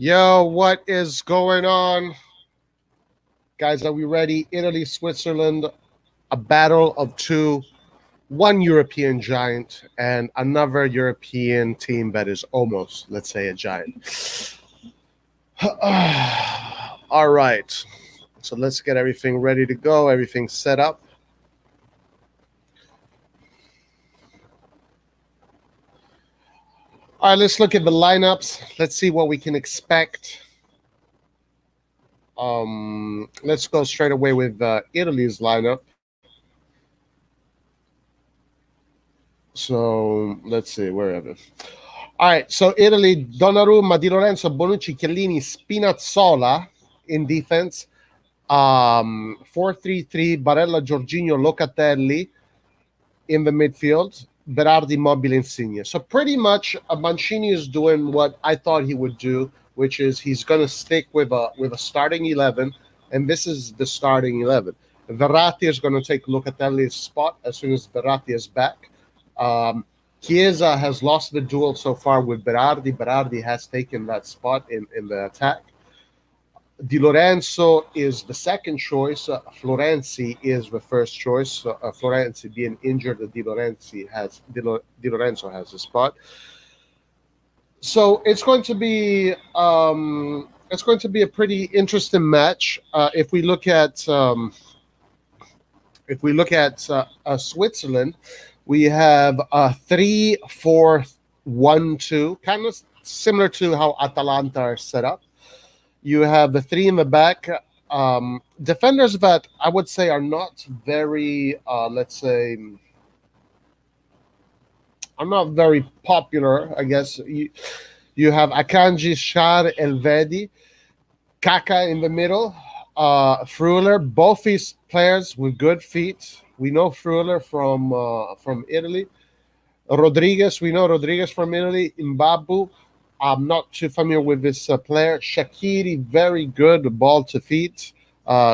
Yo, what is going on? Guys, are we ready? Italy, Switzerland, a battle of two, one European giant and another European team that is almost, let's say, a giant. All right. So let's get everything ready to go, everything set up. All right, let's look at the lineups. Let's see what we can expect. Let's go straight away with Italy's lineup. So let's see, wherever. All right, so Italy, Donnarumma, Di Lorenzo, Bonucci, Chiellini, Spinazzola in defense. 4-3-3, Barella, Jorginho, Locatelli in the midfield. Berardi, Mobile, Insigne. So pretty much Mancini is doing what I thought he would do, which is he's going to stick with a starting 11, and this is the starting 11. Verratti is going to take Locatelli's spot as soon as Verratti is back. Chiesa has lost the duel so far with Berardi. Berardi has taken that spot in the attack. Di Lorenzo is the second choice. Florenzi is the first choice. Florenzi being injured, Di Lorenzo has a spot. So it's going to be a pretty interesting match. If we look at Switzerland, we have a 3-4-1-2, kind of similar to how Atalanta are set up. You have the three in the back. Defenders that I would say are not very, let's say, are not very popular, I guess. You have Akanji, Schär, Elvedi, Kaka in the middle, Freuler, both these players with good feet. We know Freuler from Italy. Rodriguez, we know Rodriguez from Italy. Mbabu, I'm not too familiar with this player. Shaqiri, very good ball to feet,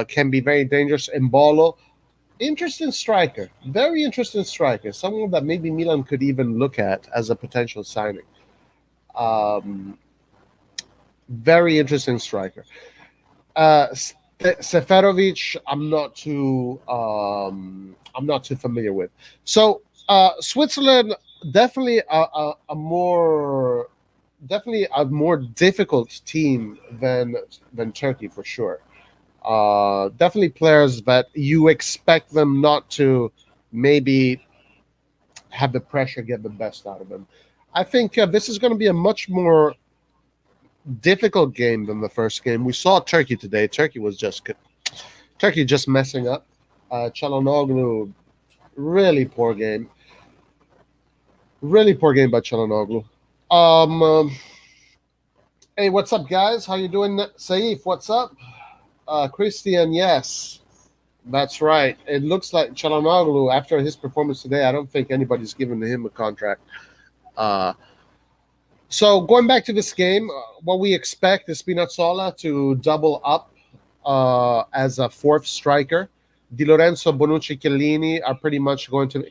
can be very dangerous. Embolo, interesting striker, very interesting striker. Someone that maybe Milan could even look at as a potential signing. Very interesting striker. Seferovic, I'm not too familiar with. So Switzerland definitely a more difficult team than Turkey for sure. Definitely players that you expect them not to maybe have the pressure get the best out of them. I think this is going to be a much more difficult game than the first game. We saw Turkey today. Turkey just messing up. Çalhanoğlu, really poor game. Really poor game by Çalhanoğlu. Hey, what's up, guys? How you doing? Saif, what's up? Christian, yes. That's right. It looks like Çalhanoğlu, after his performance today, I don't think anybody's given him a contract. So going back to this game, what we expect is Spinazzola to double up as a fourth striker. Di Lorenzo, Bonucci, Chiellini are pretty much going to...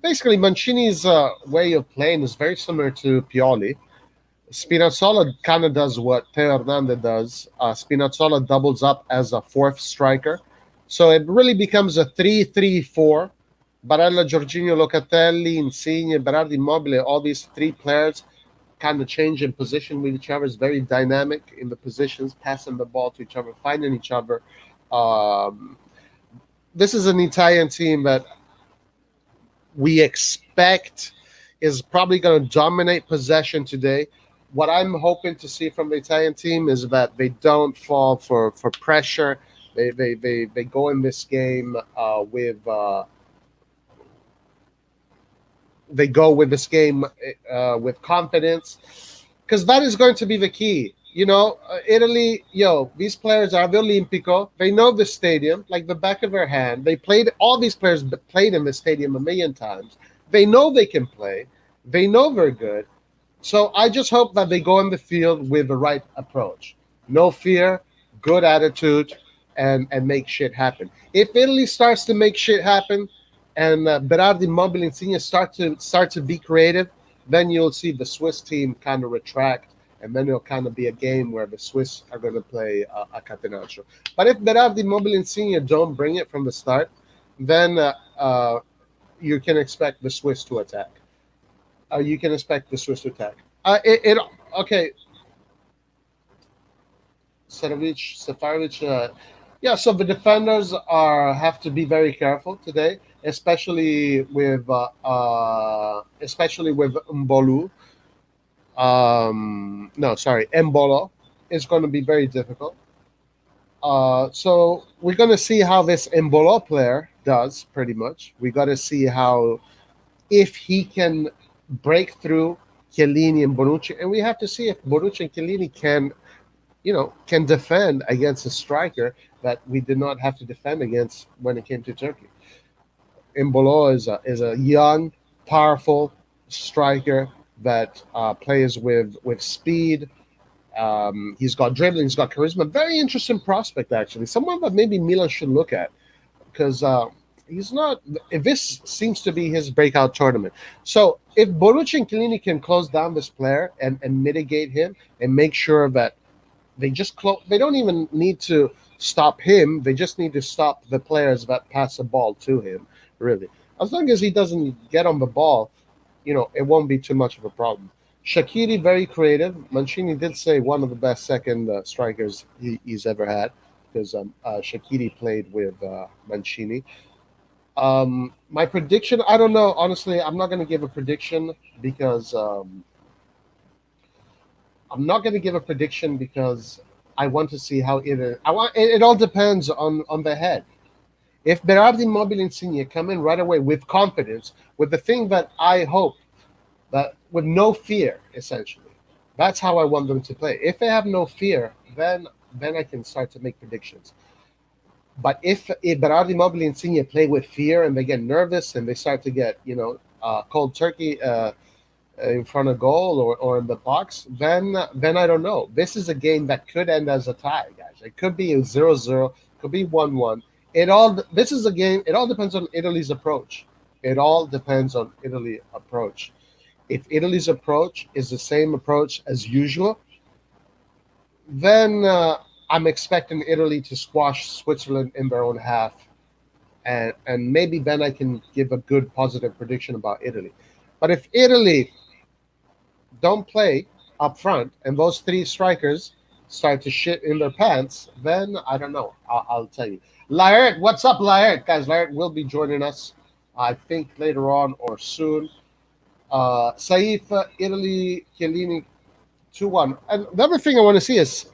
Basically, Mancini's way of playing is very similar to Pioli. Spinazzola kind of does what Teo Hernandez does. Spinazzola doubles up as a fourth striker. So it really becomes a 3-3-4. Barella, Jorginho, Locatelli, Insigne, Berardi, Mobile, all these three players kind of change in position with each other. It's very dynamic in the positions, passing the ball to each other, finding each other. This is an Italian team that we expect is probably going to dominate possession today. What I'm hoping to see from the Italian team is that they don't fall for pressure. They go in this game with confidence, because that is going to be the key. You know, Italy, these players are the Olimpico. They know the stadium like the back of their hand. All these players played in the stadium a million times. They know they can play. They know they're good. So I just hope that they go in the field with the right approach. No fear, good attitude, and make shit happen. If Italy starts to make shit happen, and Berardi, Mobile, Insigne start to be creative, then you'll see the Swiss team kind of retract and then it'll kind of be a game where the Swiss are going to play a catenaccio. But if Berardi, Immobile, and Insigne don't bring it from the start, then you can expect the Swiss to attack. You can expect the Swiss to attack. Okay. Seferovic. Yeah, so the defenders have to be very careful today, especially with Mbolu. No, sorry, Mbolo is going to be very difficult. So we're going to see how this Mbolo player does. Pretty much, we got to see how if he can break through Chiellini and Bonucci, and we have to see if Bonucci and Chiellini can defend against a striker that we did not have to defend against when it came to Turkey. Mbolo is a young, powerful striker that plays with speed. He's got dribbling, he's got charisma. Very interesting prospect, actually. Someone that maybe Milan should look at, because he's not. This seems to be his breakout tournament. So if Bonucci and Chiellini can close down this player and mitigate him and make sure that they just close, they don't even need to stop him. They just need to stop the players that pass the ball to him. Really, as long as he doesn't get on the ball, it won't be too much of a problem. Shaqiri, very creative. Mancini did say one of the best second strikers he's ever had, because Shaqiri played with Mancini. My prediction, I don't know. Honestly, I'm not going to give a prediction because I want to see how it all depends on the head. If Berardi, Immobile, and Insigne come in right away with confidence, with the thing that I hope, that with no fear, essentially, that's how I want them to play. If they have no fear, then I can start to make predictions. But if Berardi, Immobile, and Insigne play with fear and they get nervous and they start to get cold turkey in front of goal or in the box, then I don't know. This is a game that could end as a tie, guys. It could be a 0-0, could be 1-1. This is a game. It all depends on Italy's approach. It all depends on Italy's approach. If Italy's approach is the same approach as usual, then I'm expecting Italy to squash Switzerland in their own half, and maybe then I can give a good positive prediction about Italy. But if Italy don't play up front and those three strikers start to shit in their pants, then I don't know. I'll tell you. Laert, what's up, Laert? Guys, Laert will be joining us, I think, later on or soon. Saif, Italy, Chiellini, 2-1. And the other thing I want to see is,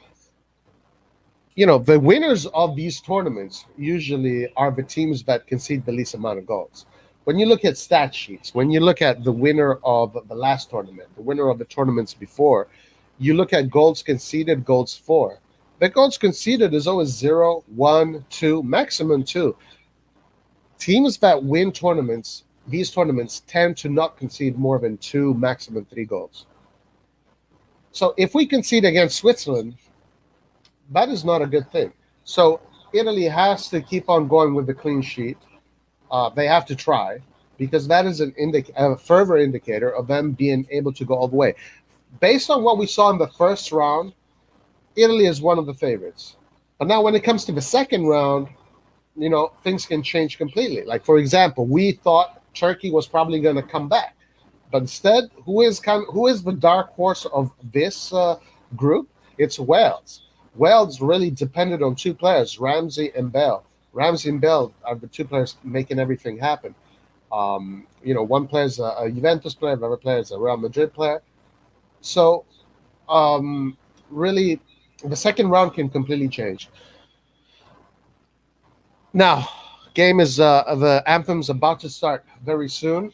the winners of these tournaments usually are the teams that concede the least amount of goals. When you look at stat sheets, when you look at the winner of the last tournament, the winner of the tournaments before, you look at goals conceded, goals for. The goals conceded is always 0, 1, 2, maximum 2. Teams that win tournaments, these tournaments, tend to not concede more than 2, maximum 3 goals. So if we concede against Switzerland, that is not a good thing. So Italy has to keep on going with the clean sheet. They have to try, because that is a further indicator of them being able to go all the way. Based on what we saw in the first round, Italy is one of the favorites. But now when it comes to the second round, things can change completely. Like, for example, we thought Turkey was probably going to come back. But instead, who is the dark horse of this group? It's Wales. Wales really depended on 2 players, Ramsey and Bale. Ramsey and Bale are the 2 players making everything happen. One player is a Juventus player, the other player is a Real Madrid player. So, really, the second round can completely change. Now, the anthem's about to start very soon.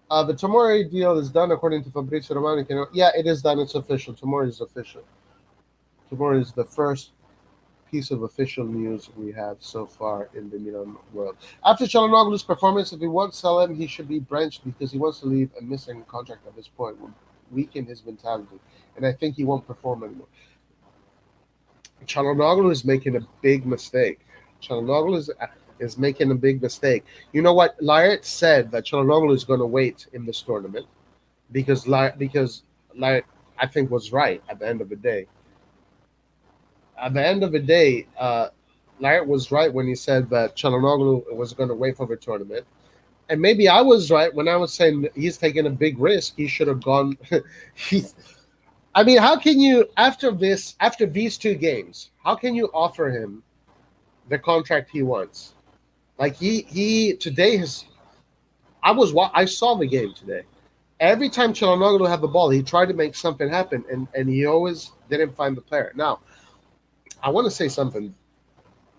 The Tomori deal is done, according to Fabrizio Romani. Yeah, it is done. It's official. Tomori is official. Tomori is the first piece of official news we have so far in the Milan world. After Çalhanoğlu's performance, if he won't sell him, he should be benched because he wants to leave a missing contract at this point will weaken his mentality. And I think he won't perform anymore. Çalhanoğlu is making a big mistake. Çalhanoğlu is making a big mistake. You know what? Laert said that Çalhanoğlu is going to wait in this tournament because I think was right at the end of the day. At the end of the day, Larry was right when he said that Çalhanoğlu was going to wait for the tournament. And maybe I was right when I was saying he's taking a big risk. He should have gone. he's, I mean, how can you after these two games, how can you offer him the contract he wants? Like he today has. I saw the game today. Every time Çalhanoğlu had the ball, he tried to make something happen, and he always didn't find the player. Now, I want to say something.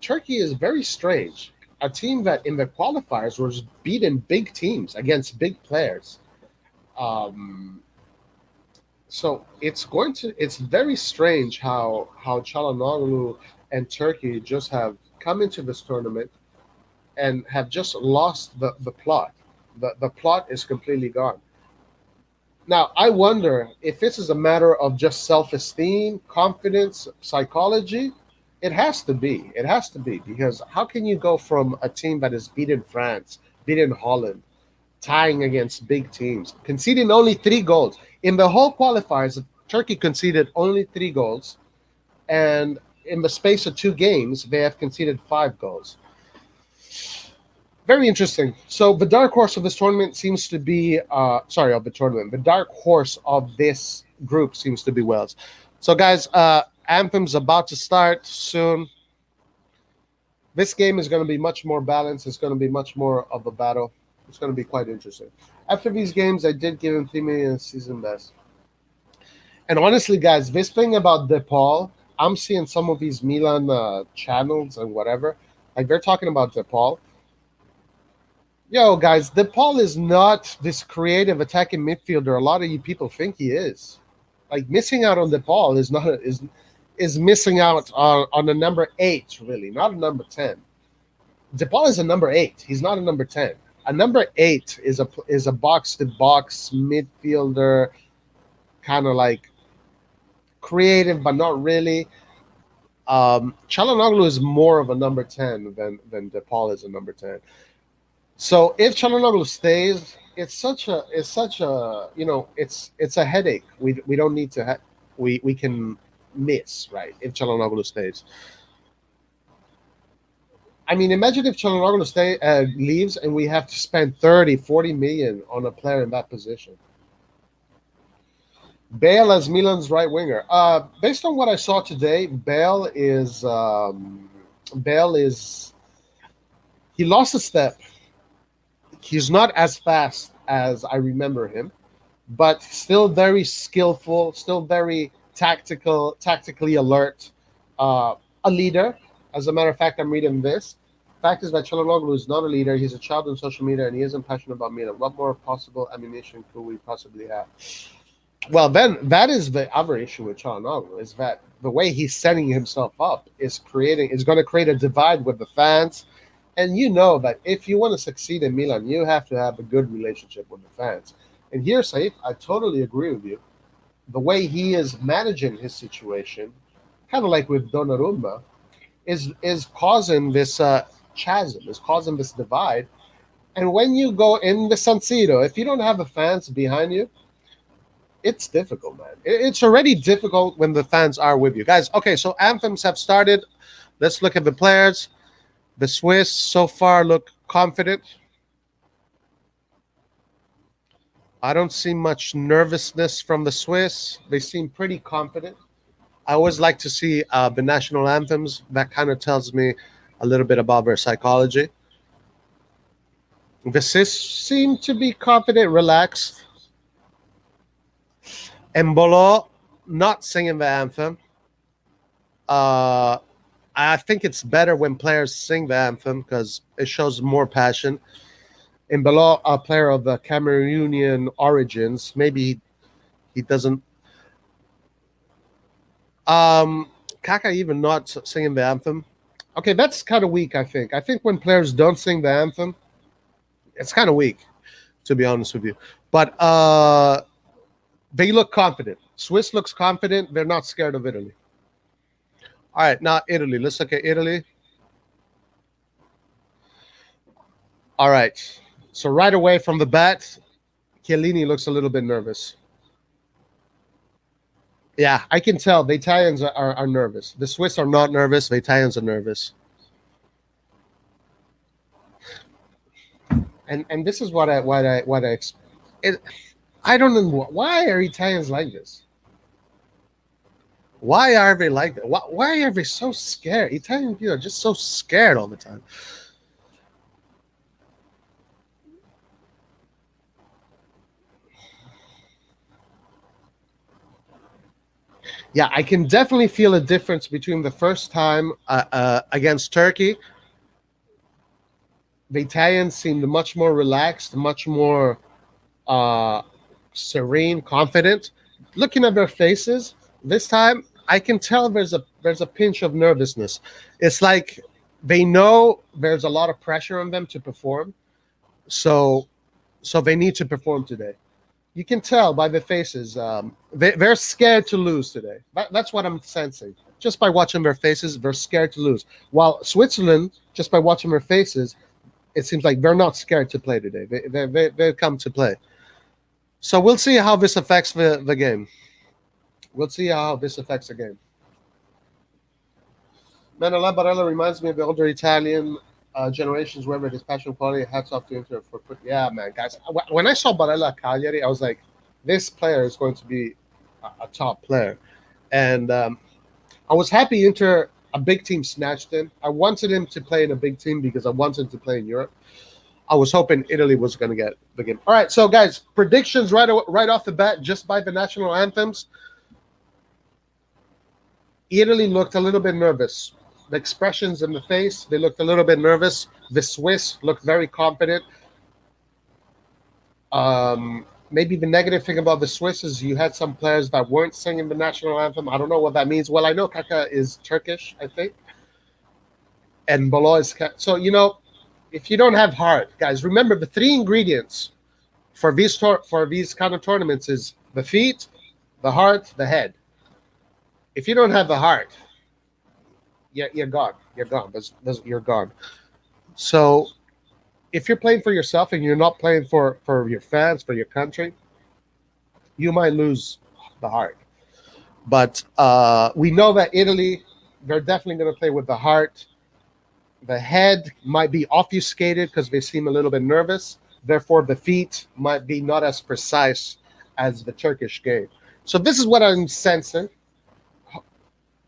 Turkey is very strange. A team that in the qualifiers was beating big teams against big players. Um, so it's very strange how Çalhanoğlu and Turkey just have come into this tournament and have just lost the plot. The plot is completely gone. Now, I wonder if this is a matter of just self esteem, confidence, psychology. It has to be. It has to be because how can you go from a team that has beaten France, beaten Holland, tying against big teams, conceding only 3 goals in the whole qualifiers? Turkey conceded only 3 goals, and in the space of 2 games, they have conceded 5 goals. Very interesting. So the dark horse of this tournament seems to be of the tournament. The dark horse of this group seems to be Wales. So guys, Anthem's about to start soon. This game is going to be much more balanced. It's going to be much more of a battle. It's going to be quite interesting. After these games, I did give him 3 million season best. And honestly, guys, this thing about DePaul, I'm seeing some of these Milan channels and whatever. Like they're talking about DePaul. Yo, guys, DePaul is not this creative attacking midfielder a lot of you people think he is. Like missing out on DePaul is missing out on a number 8, really, not a number 10. DePaul is a number 8. He's not a number 10. A number 8 is a box to box midfielder, kind of like creative but not really. Çalhanoğlu is more of a number 10 than DePaul is a number 10. So if Çalhanoğlu stays, it's such a it's a headache. We don't need to we can miss, right, if Çalhanoğlu stays. I mean, imagine if Çalhanoğlu leaves and we have to spend 30-40 million on a player in that position. Bale as Milan's right winger. Based on what I saw today, Bale is he lost a step. He's not as fast as I remember him, but still very skillful, still very tactically alert. A leader. As a matter of fact, I'm reading this. Fact is that Çalhanoğlu is not a leader. He's a child on social media, and he isn't passionate about Milan. What more possible ammunition could we possibly have? Well, then that is the other issue with Çalhanoğlu, is that the way he's setting himself up is going to create a divide with the fans. And you know that if you want to succeed in Milan, you have to have a good relationship with the fans. And here, Saif, I totally agree with you. The way he is managing his situation, kind of like with Donnarumma, is causing this chasm, is causing this divide. And when you go in the San Siro, if you don't have the fans behind you, it's difficult, man. It's already difficult when the fans are with you. Guys, okay, so anthems have started. Let's look at the players. The Swiss so far look confident. I don't see much nervousness from the Swiss. They seem pretty confident. I always like to see the national anthems. That kind of tells me a little bit about their psychology. The Swiss seem to be confident, relaxed. Embolo not singing the anthem. I think it's better when players sing the anthem because it shows more passion. Embolo, a player of the Cameroonian origins, maybe he doesn't. Kaka even not singing the anthem. Okay, that's kind of weak, I think. I think when players don't sing the anthem, it's kind of weak, to be honest with you. But they look confident. Swiss looks confident. They're not scared of Italy. All right, now Italy. Let's look at Italy. All right. So right away from the bat, Chiellini looks a little bit nervous. Yeah, I can tell the Italians are nervous. The Swiss are not nervous. The Italians are nervous. And this is it, I don't know why are Italians like this. Why are they like that? Why are they so scared? Italian people are just so scared all the time. Yeah, I can definitely feel a difference between the first time against Turkey. The Italians seemed much more relaxed, much more uh, serene, confident. Looking at their faces this time, I can tell there's a pinch of nervousness. It's like they know there's a lot of pressure on them to perform, so they need to perform today. You can tell by the faces. They're scared to lose today. That's what I'm sensing. Just by watching their faces, they're scared to lose. While Switzerland, just by watching their faces, it seems like they're not scared to play today. They come to play. So we'll see how this affects the game. We'll see how this affects the game. Manila Barella reminds me of the older Italian generations where his passion quality. Hats off to Inter for put. Yeah, man, guys. When I saw Barella at Cagliari, I was like, this player is going to be a top player, and I was happy Inter a big team snatched him. I wanted him to play in a big team because I wanted him to play in Europe. I was hoping Italy was going to get the game. All right, so guys, predictions right off the bat, just by the national anthems. Italy looked a little bit nervous. The expressions in the face, they looked a little bit nervous. The Swiss looked very confident. Maybe the negative thing about the Swiss is you had some players that weren't singing the national anthem. I don't know what that means. Well, I know Kaka is Turkish, I think, and Bolo is so. If you don't have heart, guys, remember the three ingredients for these kind of tournaments is the feet, the heart, the head. If you don't have the heart, you're gone. You're gone. You're gone. So if you're playing for yourself and you're not playing for your fans, for your country, you might lose the heart. But we know that Italy, they're definitely going to play with the heart. The head might be obfuscated because they seem a little bit nervous. Therefore, the feet might be not as precise as the Turkish game. So this is what I'm sensing.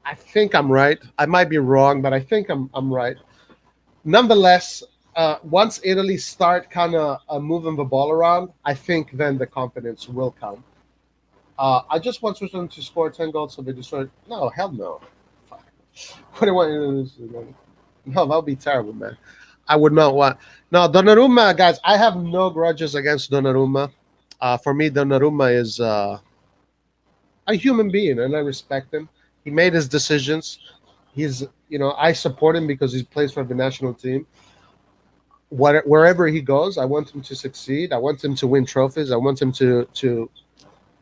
I think I'm right. I might be wrong, but I think I'm right. Nonetheless, once Italy start kind of moving the ball around, I think then the confidence will come. I just want Switzerland to score 10 goals so they destroy. No, hell no. What do I want you to do? No, that would be terrible, man. I would not want. No, Donnarumma, guys, I have no grudges against Donnarumma. For me, Donnarumma is a human being, and I respect him. He made his decisions. I support him because he plays for the national team. Wherever he goes, I want him to succeed. I want him to win trophies. I want him to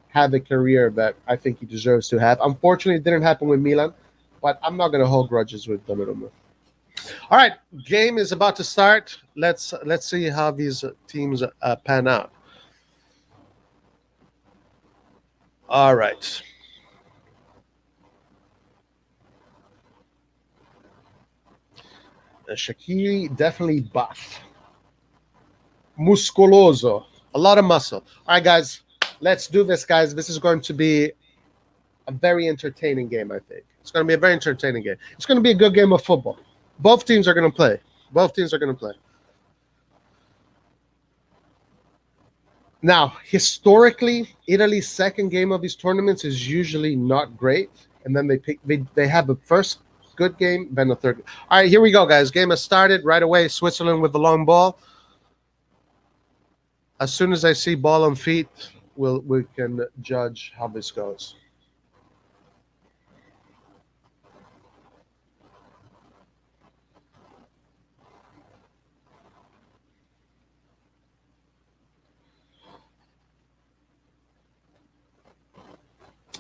have a career that I think he deserves to have. Unfortunately, it didn't happen with Milan, but I'm not going to hold grudges with Donnarumma. All right, game is about to start. Let's see how these teams pan out. All right. Shaqiri definitely buff. Muscoloso. A lot of muscle. All right, guys. Let's do this, guys. This is going to be a very entertaining game, I think. It's going to be a very entertaining game. It's going to be a good game of football. Both teams are going to play. Both teams are going to play. Now, historically, Italy's second game of these tournaments is usually not great. And then they have a first good game, then a third. All right, here we go, guys. Game has started right away. Switzerland with the long ball. As soon as I see ball on feet, we can judge how this goes.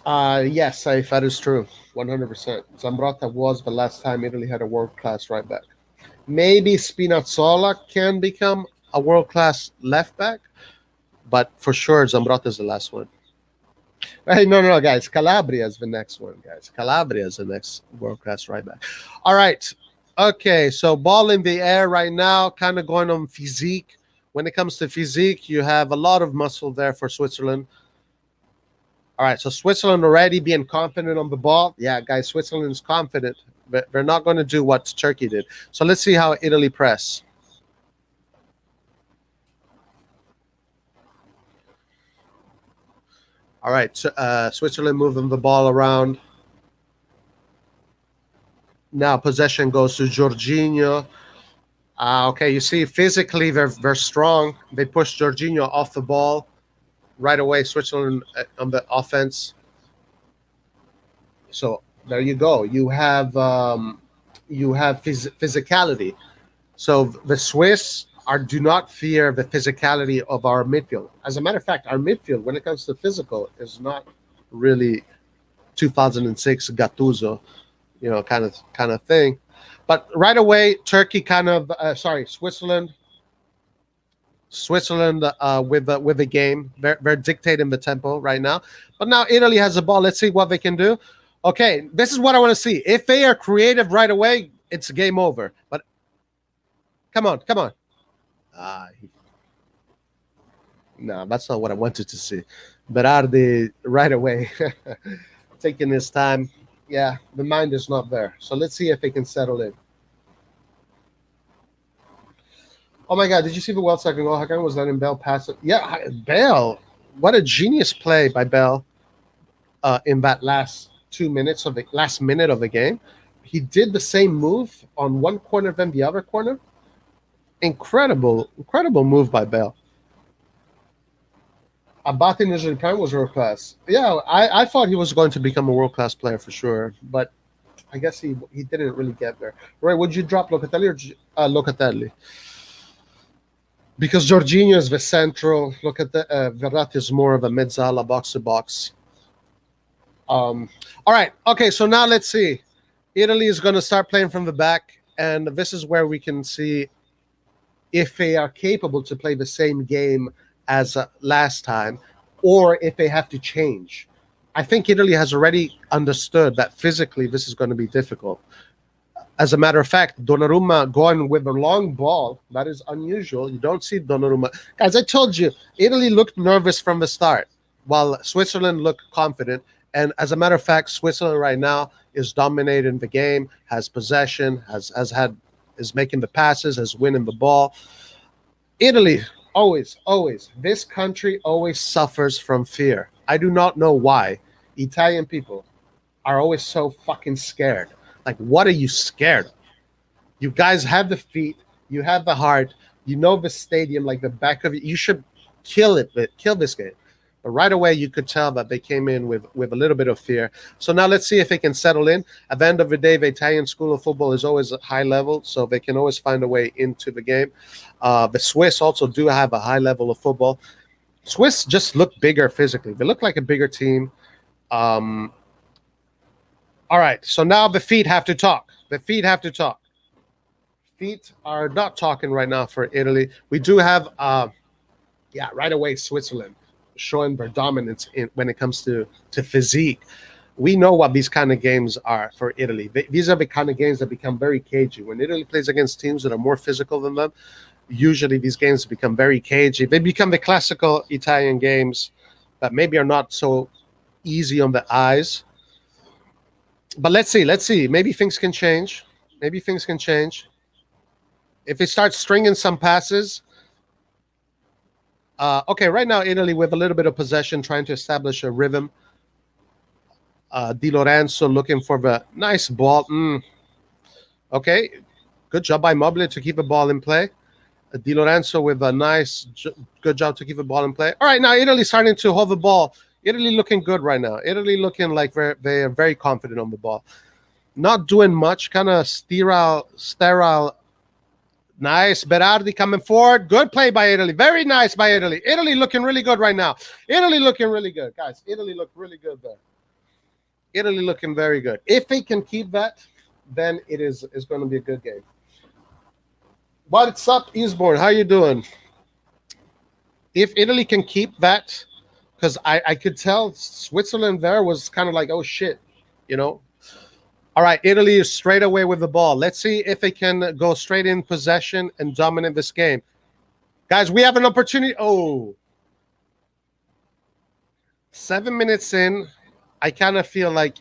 Yes, Saif, that is true. 100%. Zambrotta was the last time Italy had a world-class right back. Maybe Spinazzola can become a world-class left back, but for sure Zambrotta is the last one. Hey, no, no, no, guys. Calabria is the next one, guys. Calabria is the next world class right back. All right. Okay, so ball in the air right now, kind of going on physique. When it comes to physique, you have a lot of muscle there for Switzerland. All right, so Switzerland already being confident on the ball. Yeah, guys, Switzerland is confident, but they're not going to do what Turkey did. So let's see how Italy press. All right, so, Switzerland moving the ball around. Now possession goes to Jorginho. Okay, you see, physically they're strong. They push Jorginho off the ball right away. Switzerland on the offense. So there you go. You have physicality. So the Swiss are do not fear the physicality of our midfield. As a matter of fact, our midfield, when it comes to physical, is not really 2006 Gattuso, kind of thing. But right away, Turkey Switzerland with the game. They're dictating the tempo right now. But now Italy has the ball. Let's see what they can do. Okay, this is what I want to see. If they are creative right away, it's game over. But come on, come on. No, that's not what I wanted to see. Berardi right away, taking his time. Yeah, the mind is not there. So let's see if they can settle in. Oh my God! Did you see the World second goal? How come was letting Bell pass it? Yeah, Bell. What a genius play by Bell in that last 2 minutes of the last minute of the game. He did the same move on one corner than the other corner. Incredible move by Bell. Abate in his prime was world class. Yeah, I thought he was going to become a world class player for sure, but I guess he didn't really get there. Right? Would you drop Locatelli or Locatelli? Because Jorginho is the central. Look at the Verratti is more of a mezzala box to box. All right. Okay. So now let's see. Italy is going to start playing from the back, and this is where we can see if they are capable to play the same game as last time, or if they have to change. I think Italy has already understood that physically this is going to be difficult. As a matter of fact, Donnarumma going with a long ball, that is unusual. You don't see Donnarumma. Guys, I told you, Italy looked nervous from the start, while Switzerland looked confident. And as a matter of fact, Switzerland right now is dominating the game, has possession, is making the passes, is winning the ball. Italy, always, this country always suffers from fear. I do not know why. Italian people are always so fucking scared. Like, what are you scared of? You guys have the feet, you have the heart, you know the stadium like the back of it. You should kill this game. But right away, you could tell that they came in with a little bit of fear. So now let's see if they can settle in. At the end of the day, the Italian school of football is always at high level, so they can always find a way into the game. The Swiss also do have a high level of football. Swiss just look bigger physically. They look like a bigger team. All right, so now the feet have to talk. The feet have to talk. Feet are not talking right now for Italy. We do have, right away, Switzerland showing their dominance when it comes to physique. We know what these kind of games are for Italy. These are the kind of games that become very cagey. When Italy plays against teams that are more physical than them, usually these games become very cagey. They become the classical Italian games that maybe are not so easy on the eyes. But let's see. Maybe things can change. If they start stringing some passes. Okay, right now, Italy with a little bit of possession, trying to establish a rhythm. Di Lorenzo looking for the nice ball. Okay, good job by Mobile to keep the ball in play. Di Lorenzo with a good job to keep the ball in play. All right, now Italy starting to hold the ball. Italy looking good right now. Italy looking like they are very confident on the ball. Not doing much, kind of sterile. Nice. Berardi coming forward. Good play by Italy. Very nice by Italy. Italy looking really good right now. Italy looking really good. Guys, Italy look really good there. Italy looking very good. If they can keep that, then it's going to be a good game. What's up, Eastbourne? How you doing? If Italy can keep that, because I could tell Switzerland there was kind of like, oh shit, you know. All right, Italy is straight away with the ball. Let's see if they can go straight in possession and dominate this game. Guys, we have an opportunity. Oh, 7 minutes in, I kind of feel like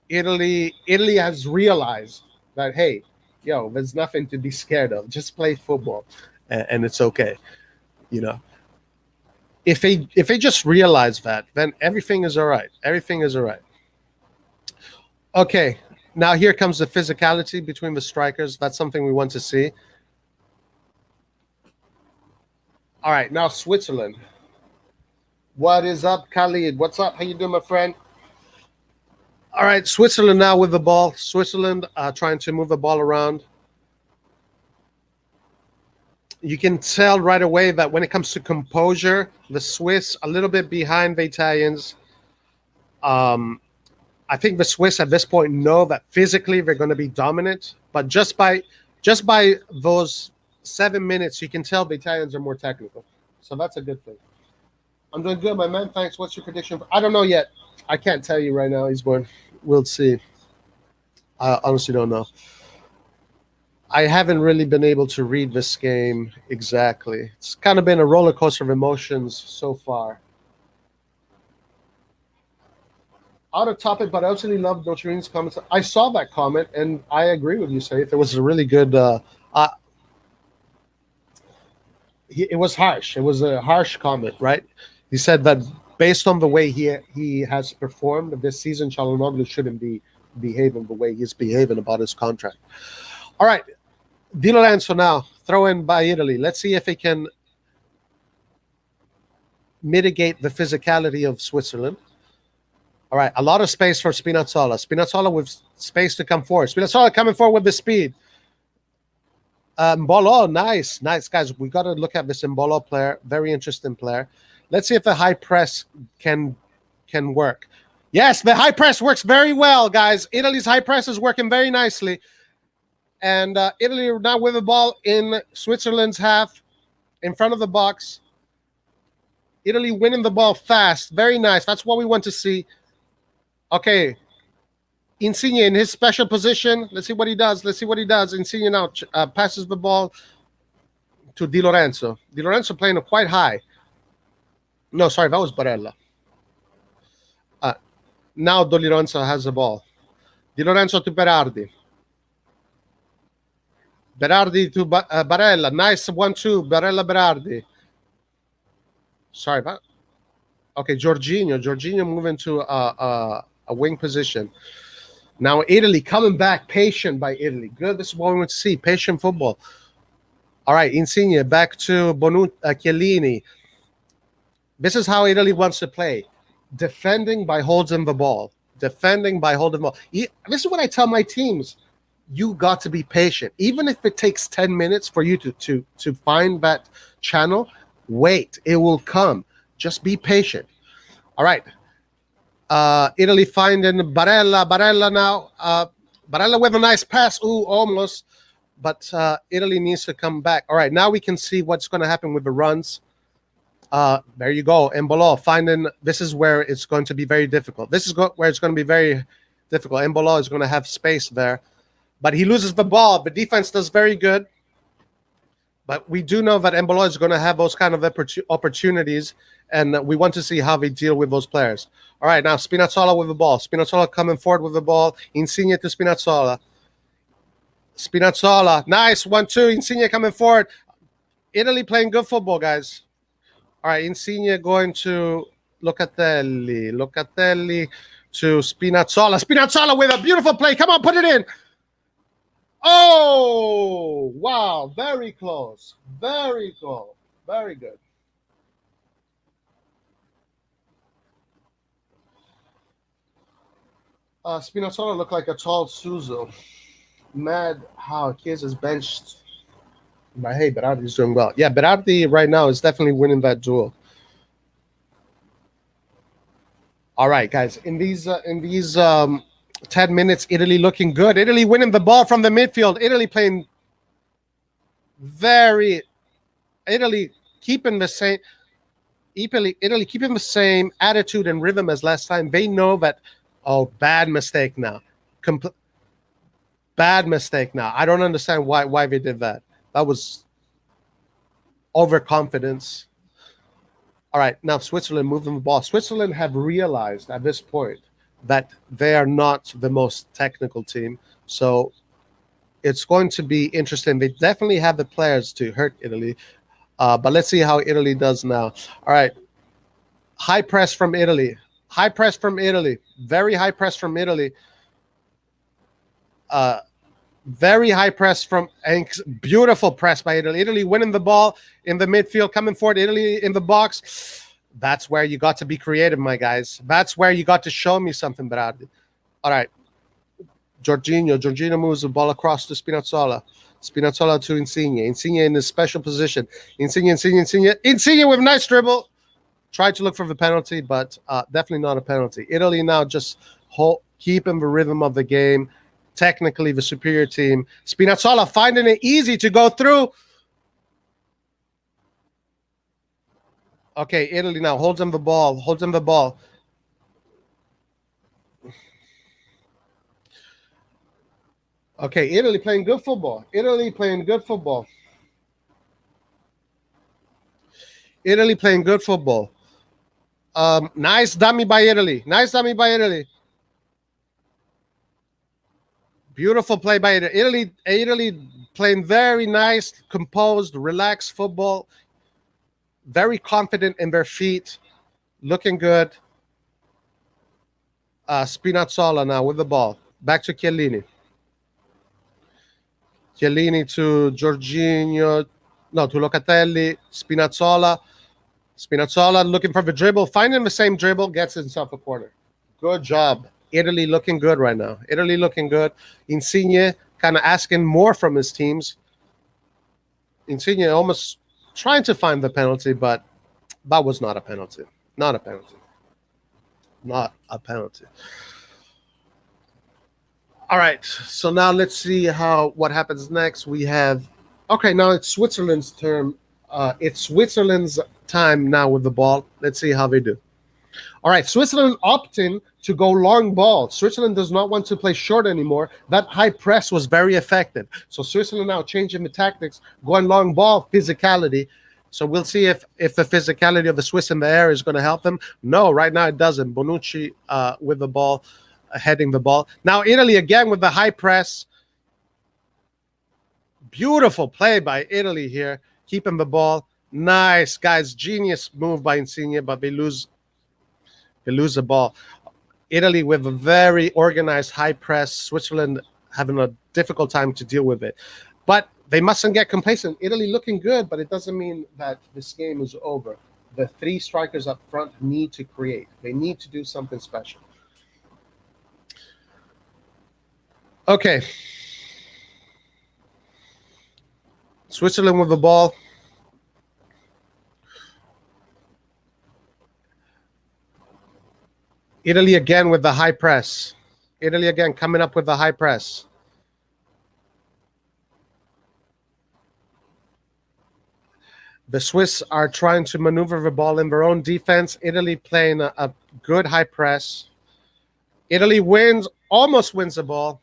Italy has realized that, hey, yo, there's nothing to be scared of. Just play football, and it's okay. You know, if they just realize that, then everything is all right. Everything is all right. Okay, now here comes the physicality between the strikers. That's something we want to see. All right, now Switzerland. What is up, Khalid? What's up? How you doing, my friend? All right, Switzerland now with the ball. Switzerland trying to move the ball around. You can tell right away that when it comes to composure, the Swiss a little bit behind the Italians. I think the Swiss at this point know that physically they're going to be dominant, but just by those 7 minutes, you can tell the Italians are more technical. So that's a good thing. I'm doing good, my man. Thanks. What's your prediction? I don't know yet. I can't tell you right now. He's born. We'll see. I honestly don't know. I haven't really been able to read this game exactly. It's kind of been a roller coaster of emotions so far. Out of topic, but I absolutely love Notarini's comments. I saw that comment, and I agree with you, Saif. It was a really good. It was harsh. It was a harsh comment, right? He said that based on the way he has performed this season, Çalhanoğlu shouldn't be behaving the way he's behaving about his contract. All right, Di Lorenzo now throw in by Italy. Let's see if he can mitigate the physicality of Switzerland. All right, a lot of space for Spinazzola. Spinazzola with space to come forward. Spinazzola coming forward with the speed. Mbolo, nice, guys. We got to look at this Mbolo player. Very interesting player. Let's see if the high press can work. Yes, the high press works very well, guys. Italy's high press is working very nicely. And Italy now with the ball in Switzerland's half, in front of the box. Italy winning the ball fast. Very nice. That's what we want to see. Okay. Insigne in his special position. Let's see what he does. Insigne now passes the ball to Di Lorenzo. Di Lorenzo playing quite high. No, sorry, that was Barella. Now Di Lorenzo has the ball. Di Lorenzo to Berardi. Berardi to Barella. Nice 1-2. Barella-Berardi. Sorry, but okay, Jorginho moving to a wing position. Now Italy coming back, patient by Italy. Good. This is what we want to see. Patient football. All right, Insigne back to Chiellini. This is how Italy wants to play. Defending by holding the ball. This is what I tell my teams. You got to be patient. Even if it takes 10 minutes for you to find that channel, wait. It will come. Just be patient. All right. Italy finding Barella. Barella now. Barella with a nice pass. Ooh, almost. But Italy needs to come back. All right, now we can see what's going to happen with the runs. There you go. Embolo finding. This is where it's going to be very difficult. This is where it's going to be very difficult. Embolo is going to have space there. But he loses the ball. The defense does very good. But we do know that Embolo is going to have those kind of opportunities, and we want to see how they deal with those players. All right, now Spinazzola with the ball. Spinazzola coming forward with the ball. Insigne to Spinazzola. Spinazzola, nice 1-2. Insigne coming forward. Italy playing good football, guys. All right, Insigne going to Locatelli. Locatelli to Spinazzola. Spinazzola with a beautiful play. Come on, put it in. Oh, wow. Very close. Very close. Very good. Spinazzola looked like a tall Suso. Mad how Chiesa is benched. But hey, Berardi's doing well. Yeah, Berardi right now is definitely winning that duel. All right, guys. In these 10 minutes, Italy looking good. Italy winning the ball from the midfield. Italy playing Italy keeping the same. Italy keeping the same attitude and rhythm as last time. They know that, oh, bad mistake now. Bad mistake now. I don't understand why they did that. That was overconfidence. All right, now Switzerland moving the ball. Switzerland have realized at this point that they are not the most technical team. So it's going to be interesting. They definitely have the players to hurt Italy. But let's see how Italy does now. All right. High press from Italy. High press from Italy. Very high press from Italy. Very high press from, and beautiful press by Italy. Italy winning the ball in the midfield, coming forward. Italy in the box. That's where you got to be creative, my guys. That's where you got to show me something, Berardi. All right. Jorginho moves the ball across to Spinazzola. Spinazzola to Insigne. Insigne in his special position. Insigne with a nice dribble. Tried to look for the penalty, but definitely not a penalty. Italy now just keeping the rhythm of the game. Technically the superior team. Spinazzola finding it easy to go through. Okay, Italy now holds him the ball. Okay, Italy playing good football. Italy playing good football. Nice dummy by Italy. Beautiful play by Italy. Italy playing very nice, composed, relaxed football. Very confident in their feet. Looking good. Spinazzola now with the ball. Back to Chiellini. Chiellini to Jorginho. No, to Locatelli. Spinazzola looking for the dribble. Finding the same dribble. Gets himself a corner. Good job. Italy looking good right now. Italy looking good. Insigne kind of asking more from his teams. Insigne almost trying to find the penalty, but that was not a penalty. Not a penalty. All right. So now let's see what happens next. We have now it's Switzerland's turn. It's Switzerland's time now with the ball. Let's see how they do. All right, Switzerland opting to go long ball. Switzerland does not want to play short anymore. That high press was very effective. So Switzerland now changing the tactics, going long ball, physicality. So we'll see if the physicality of the Swiss in the air is going to help them. No, right now it doesn't. Bonucci with the ball, heading the ball. Now Italy again with the high press. Beautiful play by Italy here, keeping the ball. Nice, guys. Genius move by Insigne, but they lose the ball. Italy with a very organized high press. Switzerland having a difficult time to deal with it. But they mustn't get complacent. Italy looking good, but it doesn't mean that this game is over. The three strikers up front need to create. They need to do something special. Okay. Switzerland with the ball. Italy again with the high press. Italy again coming up with the high press. The Swiss are trying to maneuver the ball in their own defense. Italy playing a good high press. Italy almost wins the ball.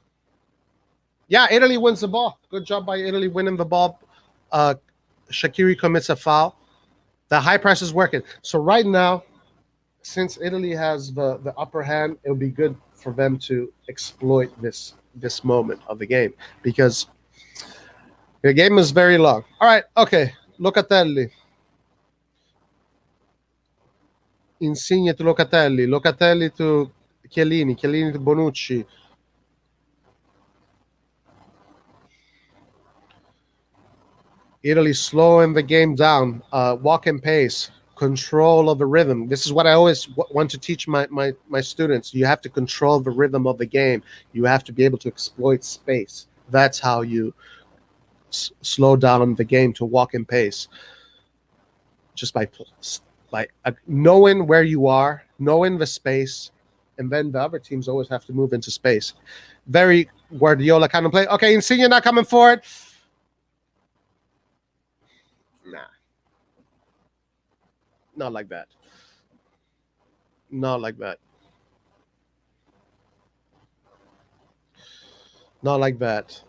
Yeah, Italy wins the ball. Good job by Italy winning the ball. Shaqiri commits a foul. The high press is working. So right now, since Italy has the upper hand, it'll be good for them to exploit this moment of the game because the game is very long. All right, okay. Locatelli. Insigne to Locatelli. Locatelli to Chiellini. Chiellini to Bonucci. Italy slowing the game down. Walking pace. Control of the rhythm. This is what I always want to teach my students. You have to control the rhythm of the game. You have to be able to exploit space. That's how you slow down the game to walk in pace. Just by knowing where you are, knowing the space, and then the other teams always have to move into space. Very Guardiola kind of play. Okay, Insigne not coming forward. Not like that. Not like that. Not like that.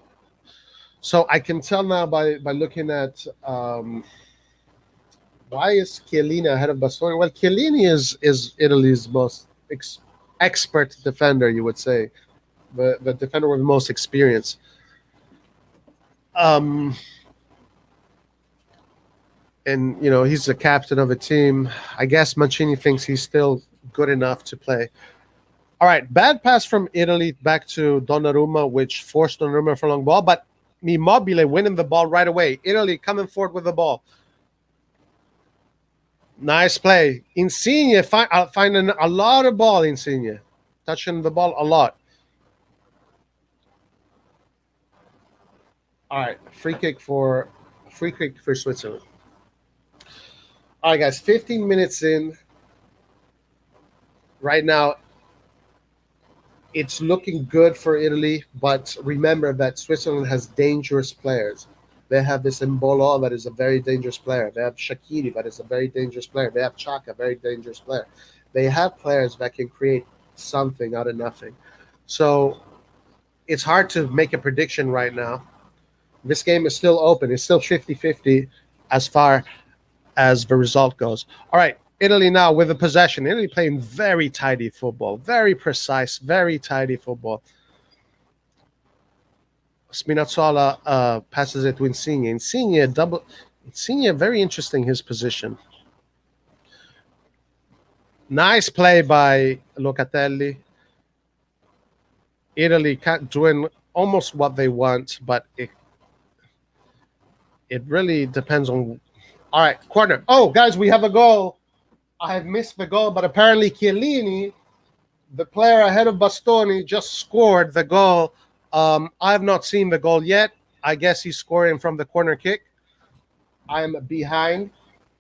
So I can tell now by looking at why is Chiellini ahead of Bastoni? Well, Chiellini is Italy's most expert defender, you would say, the defender with the most experience. Um, and he's the captain of a team. I guess Mancini thinks he's still good enough to play. All right, bad pass from Italy back to Donnarumma, which forced Donnarumma for a long ball, but Immobile winning the ball right away. Italy coming forward with the ball. Nice play. Insigne finding a lot of ball, Insigne. Touching the ball a lot. All right, free kick for Switzerland. All right, guys, 15 minutes in. Right now, it's looking good for Italy, but remember that Switzerland has dangerous players. They have this Embolo that is a very dangerous player. They have Shaqiri that is a very dangerous player. They have Chaka, very dangerous player. They have players that can create something out of nothing. So it's hard to make a prediction right now. This game is still open. It's still 50-50 as far as the result goes. All right, Italy now with the possession. Italy playing very tidy football, very precise, very tidy football. Spinazzola passes it to Insigne. Insigne, very interesting his position. Nice play by Locatelli. Italy doing almost what they want, but it really depends on. All right, corner. Oh, guys, we have a goal. I have missed the goal, but apparently Chiellini, the player ahead of Bastoni, just scored the goal. I have not seen the goal yet. I guess he's scoring from the corner kick. I'm behind,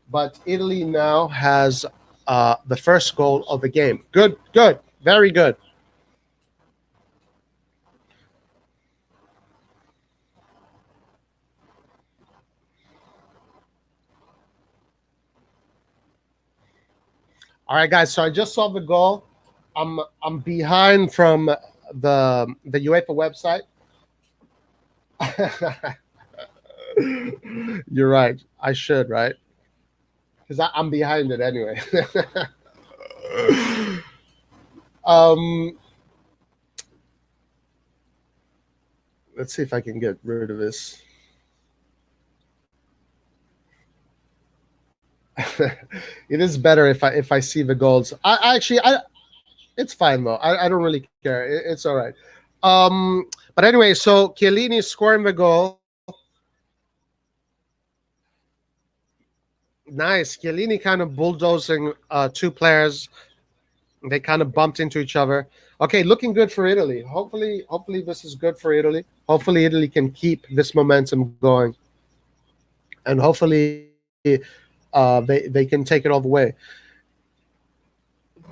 but Italy now has the first goal of the game. Good, very good. All right, guys. So I just saw the goal. I'm behind from the UEFA website. You're right. I should, right? Because I'm behind it anyway. Let's see if I can get rid of this. It is better if I see the goals. It's fine though. I don't really care. It's all right. But anyway, so Chiellini is scoring the goal. Nice. Chiellini kind of bulldozing two players. They kind of bumped into each other. Okay, looking good for Italy. Hopefully this is good for Italy. Hopefully Italy can keep this momentum going, and hopefully they can take it all the way.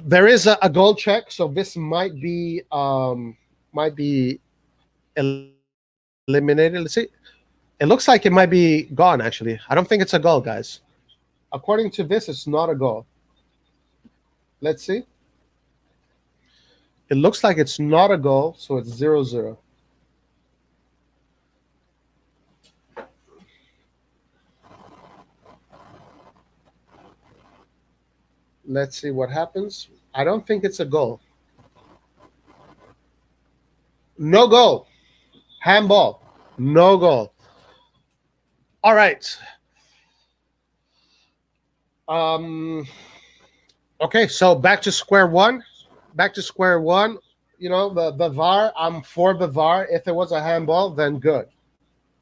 There is a goal check, so this might be eliminated. Let's see. It looks like it might be gone. Actually, I don't think it's a goal, guys. According to this, it's not a goal. Let's see. It looks like it's not a goal, so it's 0-0. Let's see what happens. I don't think it's a goal. No goal. Handball. No goal. All right. Okay, so back to square one. Back to square one. You know, the VAR, I'm for the VAR. If it was a handball, then good.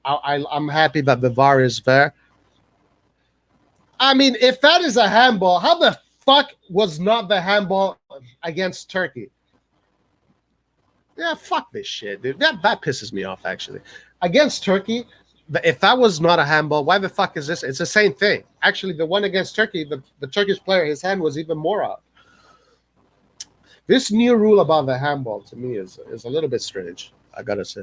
I'm happy that the VAR is there. I mean, if that is a handball, how the fuck was not the handball against Turkey? Yeah, fuck this shit, dude. That pisses me off, actually. Against Turkey, if that was not a handball, why the fuck is this? It's the same thing. Actually, the one against Turkey, the Turkish player, his hand was even more out. This new rule about the handball, to me, is a little bit strange, I gotta say.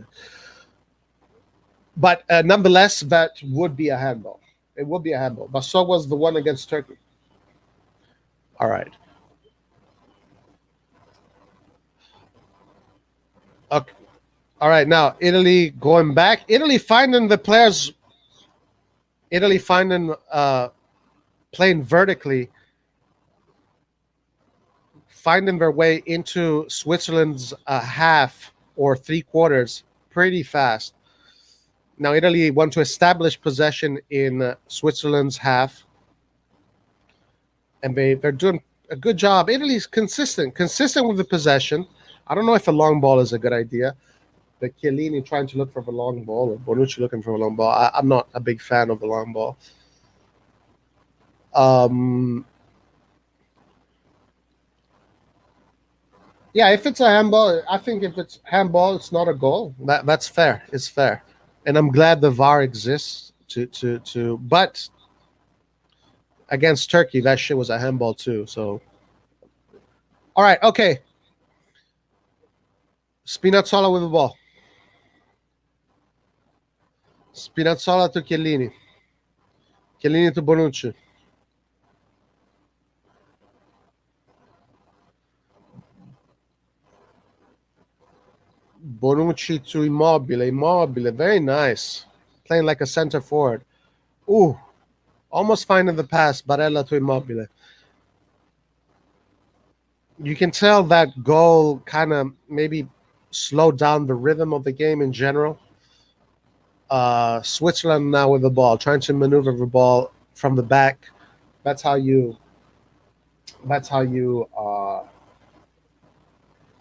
But nonetheless, that would be a handball. It would be a handball. But so was the one against Turkey. All right. Okay. All right. Now Italy going back. Italy finding the players. Italy finding playing vertically, finding their way into Switzerland's half or three quarters pretty fast. Now Italy want to establish possession in Switzerland's half, and they're doing a good job. Italy's consistent with the possession. I don't know if a long ball is a good idea. The Chiellini trying to look for the long ball, or Bonucci looking for a long ball. I'm not a big fan of the long ball. Yeah, if it's a handball, I think if it's handball, it's not a goal. That's fair. It's fair, and I'm glad the VAR exists to. But against Turkey, that shit was a handball too. So, all right, okay. Spinazzola with the ball. Spinazzola to Chiellini. Chiellini to Bonucci. Bonucci to Immobile. Immobile, very nice. Playing like a center forward. Ooh, almost finding the pass. Barella to Immobile. You can tell that goal kind of maybe slowed down the rhythm of the game in general. Switzerland now with the ball, trying to maneuver the ball from the back. That's how you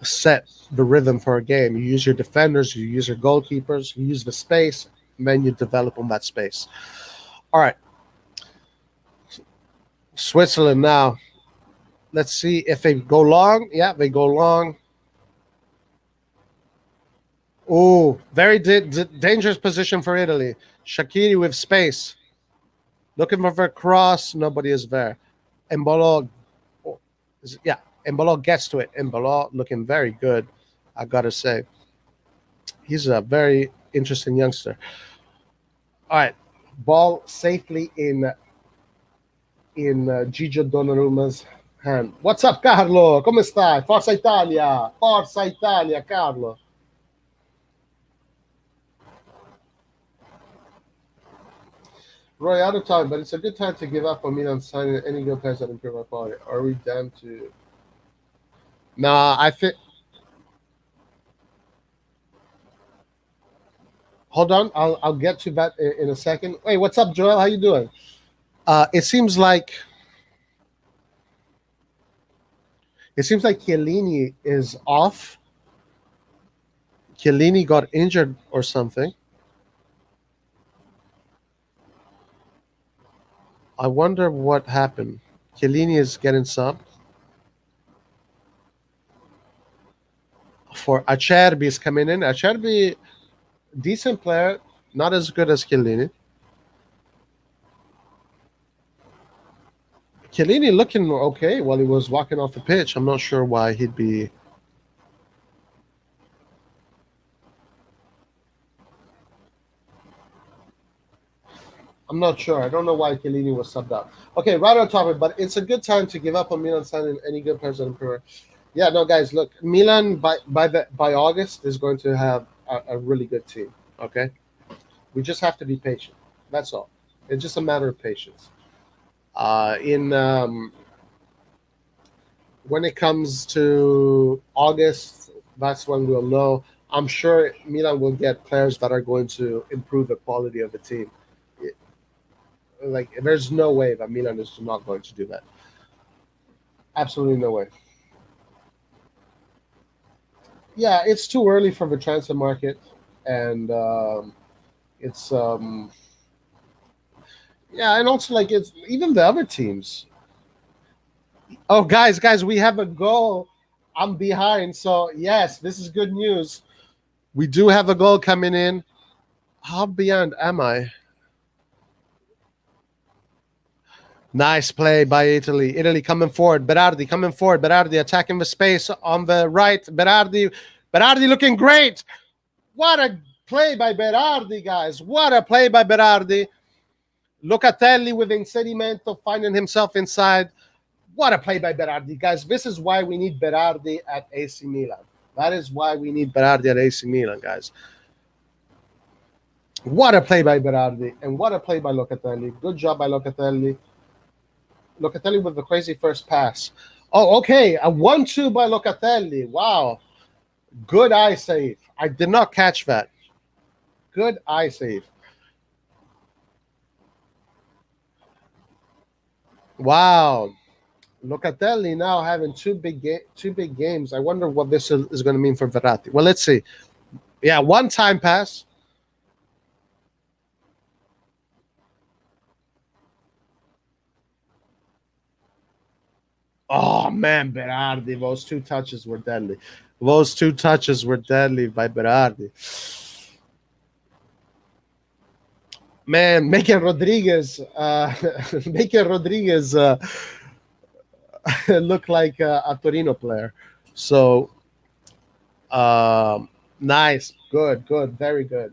set the rhythm for a game. You use your defenders, you use your goalkeepers, you use the space, and then you develop on that space. All right. Switzerland now. Let's see if they go long. Yeah, they go long. Oh, very dangerous position for Italy. Shaqiri with space. Looking for a cross. Nobody is there. Embolo. Yeah, Embolo gets to it. Embolo looking very good, I got to say. He's a very interesting youngster. All right. Ball safely in Gigio Donnarumma's hand. What's up, Carlo? Come stai? Forza Italia! Forza Italia, Carlo! Roy, out of time, but it's a good time to give up on Milan signing any good players that improve our quality. Are we down to? Nah, I think. Hold on, I'll get to that in a second. Hey, what's up, Joel? How you doing? It seems like Chiellini is off. Chiellini got injured or something. I wonder what happened. Chiellini is getting subbed. For Acerbi is coming in. Acerbi, decent player, not as good as Chiellini. Chiellini looking okay while he was walking off the pitch. I'm not sure why he'd be. I'm not sure. I don't know why Chiellini was subbed out. Okay, right on topic, but it's a good time to give up on Milan signing any good players that improve. Yeah, no, guys, look, Milan by August is going to have a really good team. Okay, we just have to be patient. That's all. It's just a matter of patience. When it comes to August, that's when we'll know. I'm sure Milan will get players that are going to improve the quality of the team. Like, there's no way that Milan is not going to do that. Absolutely no way. Yeah, it's too early for the transfer market, and it's yeah, and also like it's even the other teams. Oh, guys, we have a goal. I'm behind, so yes, this is good news. We do have a goal coming in. How behind am I? Nice play by Italy. Italy coming forward. Berardi coming forward. Berardi attacking the space on the right. Berardi looking great. What a play by Berardi, guys. What a play by Berardi. Locatelli with inserimento, finding himself inside. What a play by Berardi, guys. This is why we need Berardi at AC Milan. That is why we need Berardi at AC Milan, guys. What a play by Berardi, and what a play by Locatelli. Good job by Locatelli. Locatelli with the crazy first pass. Oh, okay. A 1-2 by Locatelli. Wow. Good eye save. I did not catch that. Good eye save. Wow. Locatelli now having two big games. I wonder what this is going to mean for Verratti. Well, let's see. Yeah, one-time pass. Oh, man, Berardi. Those two touches were deadly. Those two touches were deadly by Berardi. Man, making Rodriguez look like a Torino player. So, nice. Good, very good.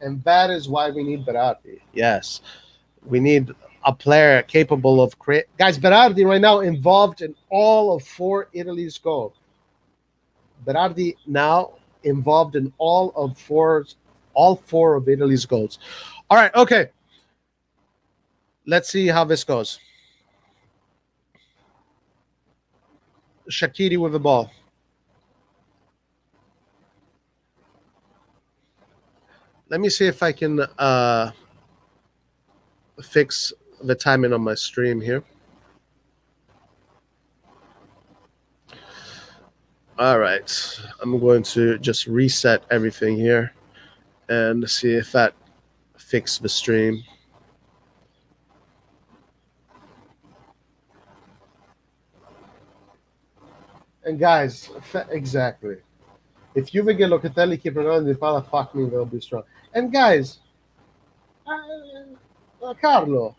And that is why we need Berardi. Yes. We need a player capable of create. Guys, Berardi right now involved in all of 4 Italy's goals. Berardi now involved in all 4 of Italy's goals. All right, okay. Let's see how this goes. Shaqiri with the ball. Let me see if I can fix the timing on my stream here. All right, I'm going to just reset everything here and see if that fixed the stream. And guys, exactly. If Juve get Locatelli, keep it on the pala, fuck me, they'll be strong. And guys, Carlo,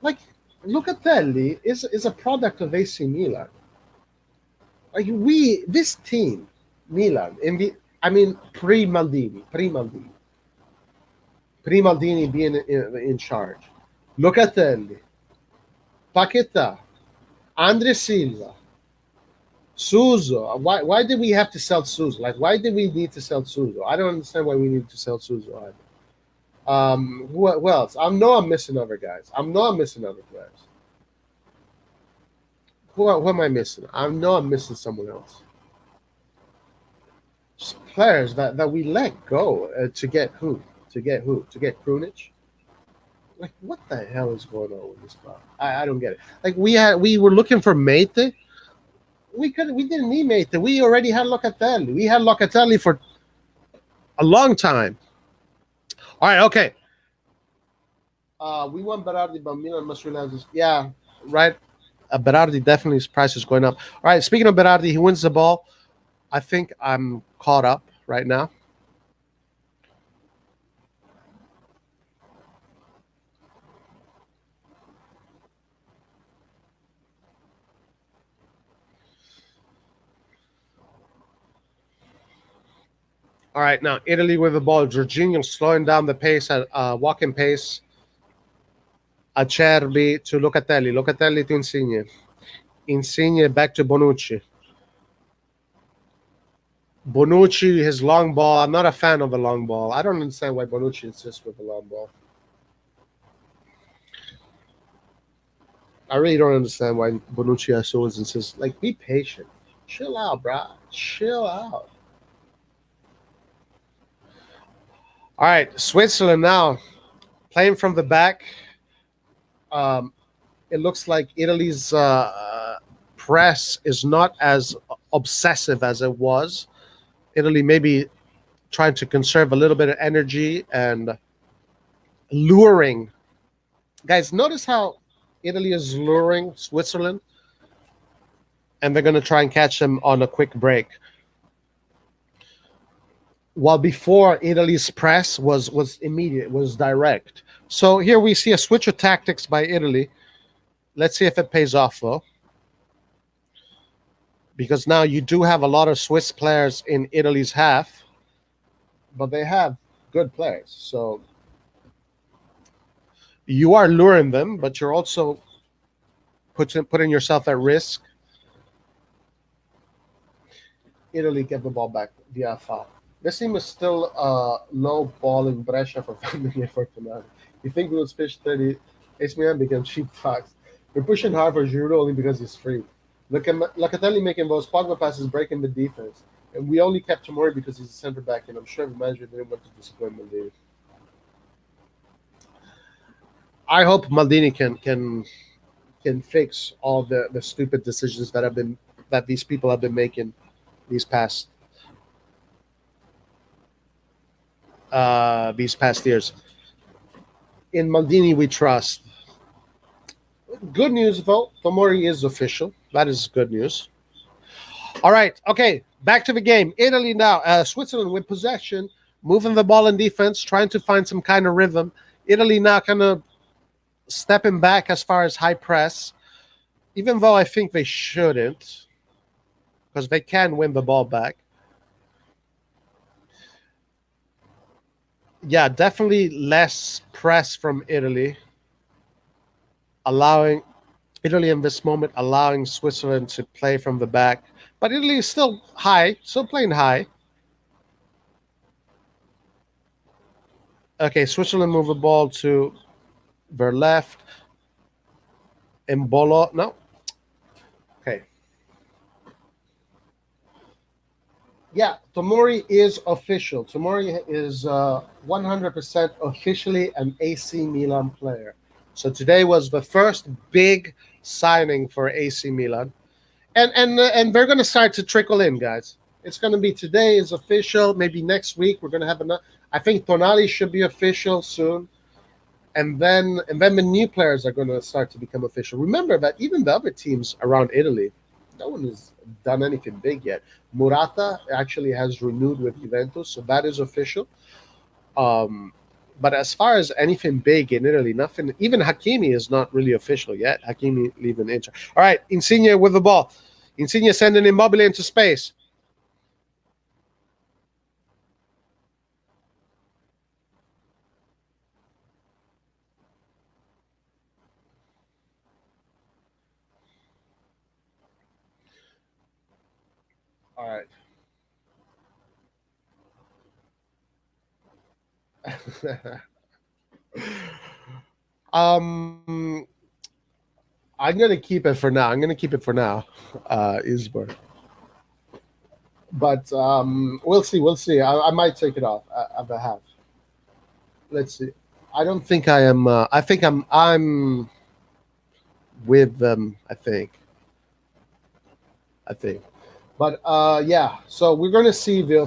like Locatelli is a product of AC Milan. Like this team, Milan, pre-Maldini being in charge. Locatelli, Paquetá, Andre Silva, Suso. Why did we have to sell Suso? Like, why did we need to sell Suso? I don't understand why we need to sell Suso either. Who else? I'm missing other guys. I'm missing other players. Who am I missing? I'm missing someone else. Just players that we let go to get who? To get Krunic? Like, what the hell is going on with this club? I don't get it. Like, we were looking for Mate. We didn't need Mate. We already had Locatelli. We had Locatelli for a long time. All right, okay. We want Berardi, but Milan must realize this. Yeah, right. Berardi definitely his price is going up. All right, speaking of Berardi, he wins the ball. I think I'm caught up right now. All right, now Italy with the ball. Jorginho slowing down the pace at walking pace. Acerbi to Locatelli. Locatelli to Insigne. Insigne back to Bonucci. Bonucci, his long ball. I'm not a fan of the long ball. I don't understand why Bonucci insists with the long ball. I really don't understand why Bonucci always insists. Like, be patient. Chill out, bro. Chill out. All right, Switzerland now playing from the back. It looks like Italy's press is not as obsessive as it was. Italy maybe trying to conserve a little bit of energy and luring. Guys, notice how Italy is luring Switzerland, and they're going to try and catch them on a quick break. While before, Italy's press was immediate, was direct. So here we see a switch of tactics by Italy. Let's see if it pays off, though. Because now you do have a lot of Swiss players in Italy's half, but they have good players. So you are luring them, but you're also putting yourself at risk. Italy get the ball back via foul. This team is still low ball in Brescia for Famiglia Fortunato. You think we would switch 30? AC Milan become cheap fox. We're pushing hard for Giroud only because he's free. Look at Locatelli making those Pogba passes, breaking the defense. And we only kept Tomori because he's a center back, and I'm sure the manager didn't want to disappoint Maldini. I hope Maldini can fix all the stupid decisions that these people have been making these past years. In Maldini, we trust. Good news, though. Tomori is official. That is good news. All right. Okay. Back to the game. Italy now. Switzerland with possession, moving the ball in defense, trying to find some kind of rhythm. Italy now kind of stepping back as far as high press, even though I think they shouldn't, because they can win the ball back. Yeah, definitely less press from Italy, allowing Italy in this moment, allowing Switzerland to play from the back. But Italy is still high, still playing high. Okay, Switzerland move the ball to their left. Embolo, no. Okay. Yeah, Tomori is official. Tomori is 100% officially an AC Milan player. So today was the first big signing for AC Milan. And they're going to start to trickle in, guys. It's going to be today is official. Maybe next week we're going to have another. I think Tonali should be official soon. And then the new players are going to start to become official. Remember that even the other teams around Italy, no one has done anything big yet. Murata actually has renewed with Juventus, so that is official. But as far as anything big in Italy, nothing. Even Hakimi is not really official yet. Hakimi leaving Inter. All right, Insigne with the ball. Insigne sending Immobile into space. All right. I'm gonna keep it for now. Isbor. But we'll see. We'll see. I might take it off at the half. Let's see. I don't think I am. I think I'm with them. I think. But yeah. So we're going to see the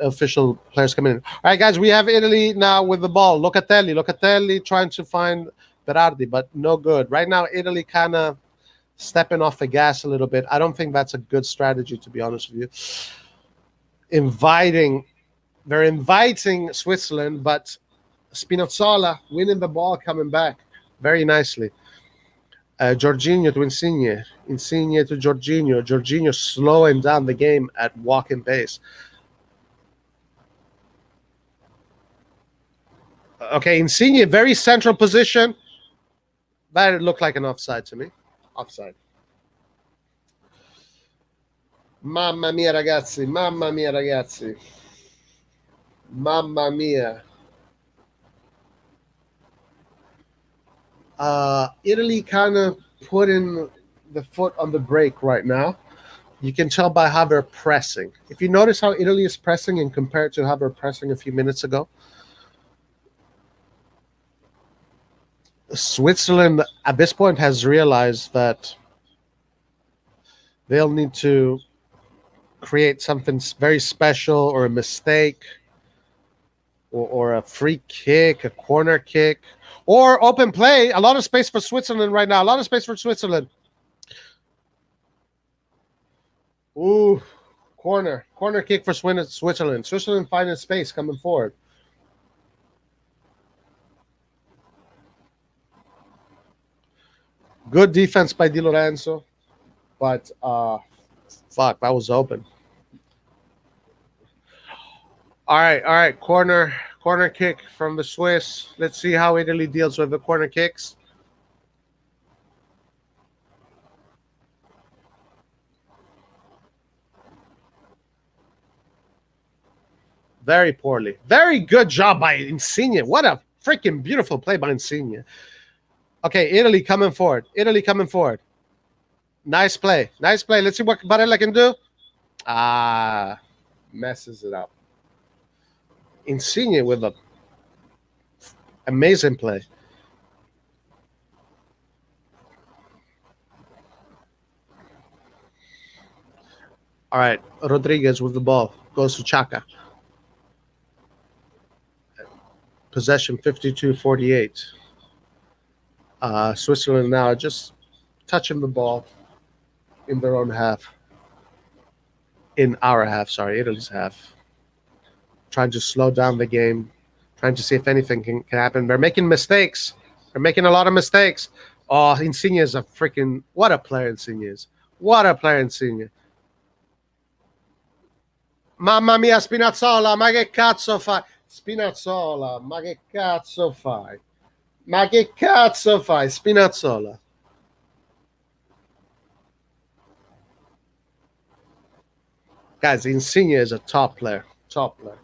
official players coming in. All right, guys. We have Italy now with the ball. Locatelli trying to find Berardi, but no good. Right now, Italy kind of stepping off the gas a little bit. I don't think that's a good strategy, to be honest with you. They're inviting Switzerland, but Spinazzola winning the ball, coming back very nicely. Jorginho to Insigne to Jorginho slowing down the game at walking pace. Okay, Insigne, very central position. That looked like an offside to me. Offside. Mamma mia, ragazzi. Mamma mia, ragazzi. Mamma mia. Italy kind of putting the foot on the brake right now. You can tell by how they're pressing. If you notice how Italy is pressing and compared to how they're pressing a few minutes ago, Switzerland at this point has realized that they'll need to create something very special, or a mistake, or a free kick, a corner kick, or open play. A lot of space for Switzerland right now. A lot of space for Switzerland. Ooh, corner kick for Switzerland. Switzerland finding space coming forward. Good defense by Di Lorenzo, but fuck, that was open. All right. Corner kick from the Swiss. Let's see how Italy deals with the corner kicks. Very poorly. Very good job by Insigne. What a freaking beautiful play by Insigne. Okay, Italy coming forward. Italy coming forward. Nice play. Nice play. Let's see what Barella can do. Ah, messes it up. Insigne with a amazing play. All right, Rodriguez with the ball. Goes to Chaka. Possession 52-48. Switzerland now just touching the ball in their own half. In our half, sorry, Italy's half. Trying to slow down the game. Trying to see if anything can happen. They're making mistakes. They're making a lot of mistakes. Oh, Insigne is a freaking... What a player Insigne is. What a player Insigne. Mamma mia, Spinazzola, ma che cazzo fai? Spinazzola, ma che cazzo fai? Ma che cazzo fai, Spinazzola? Guys, Insigne is a top player. Top player.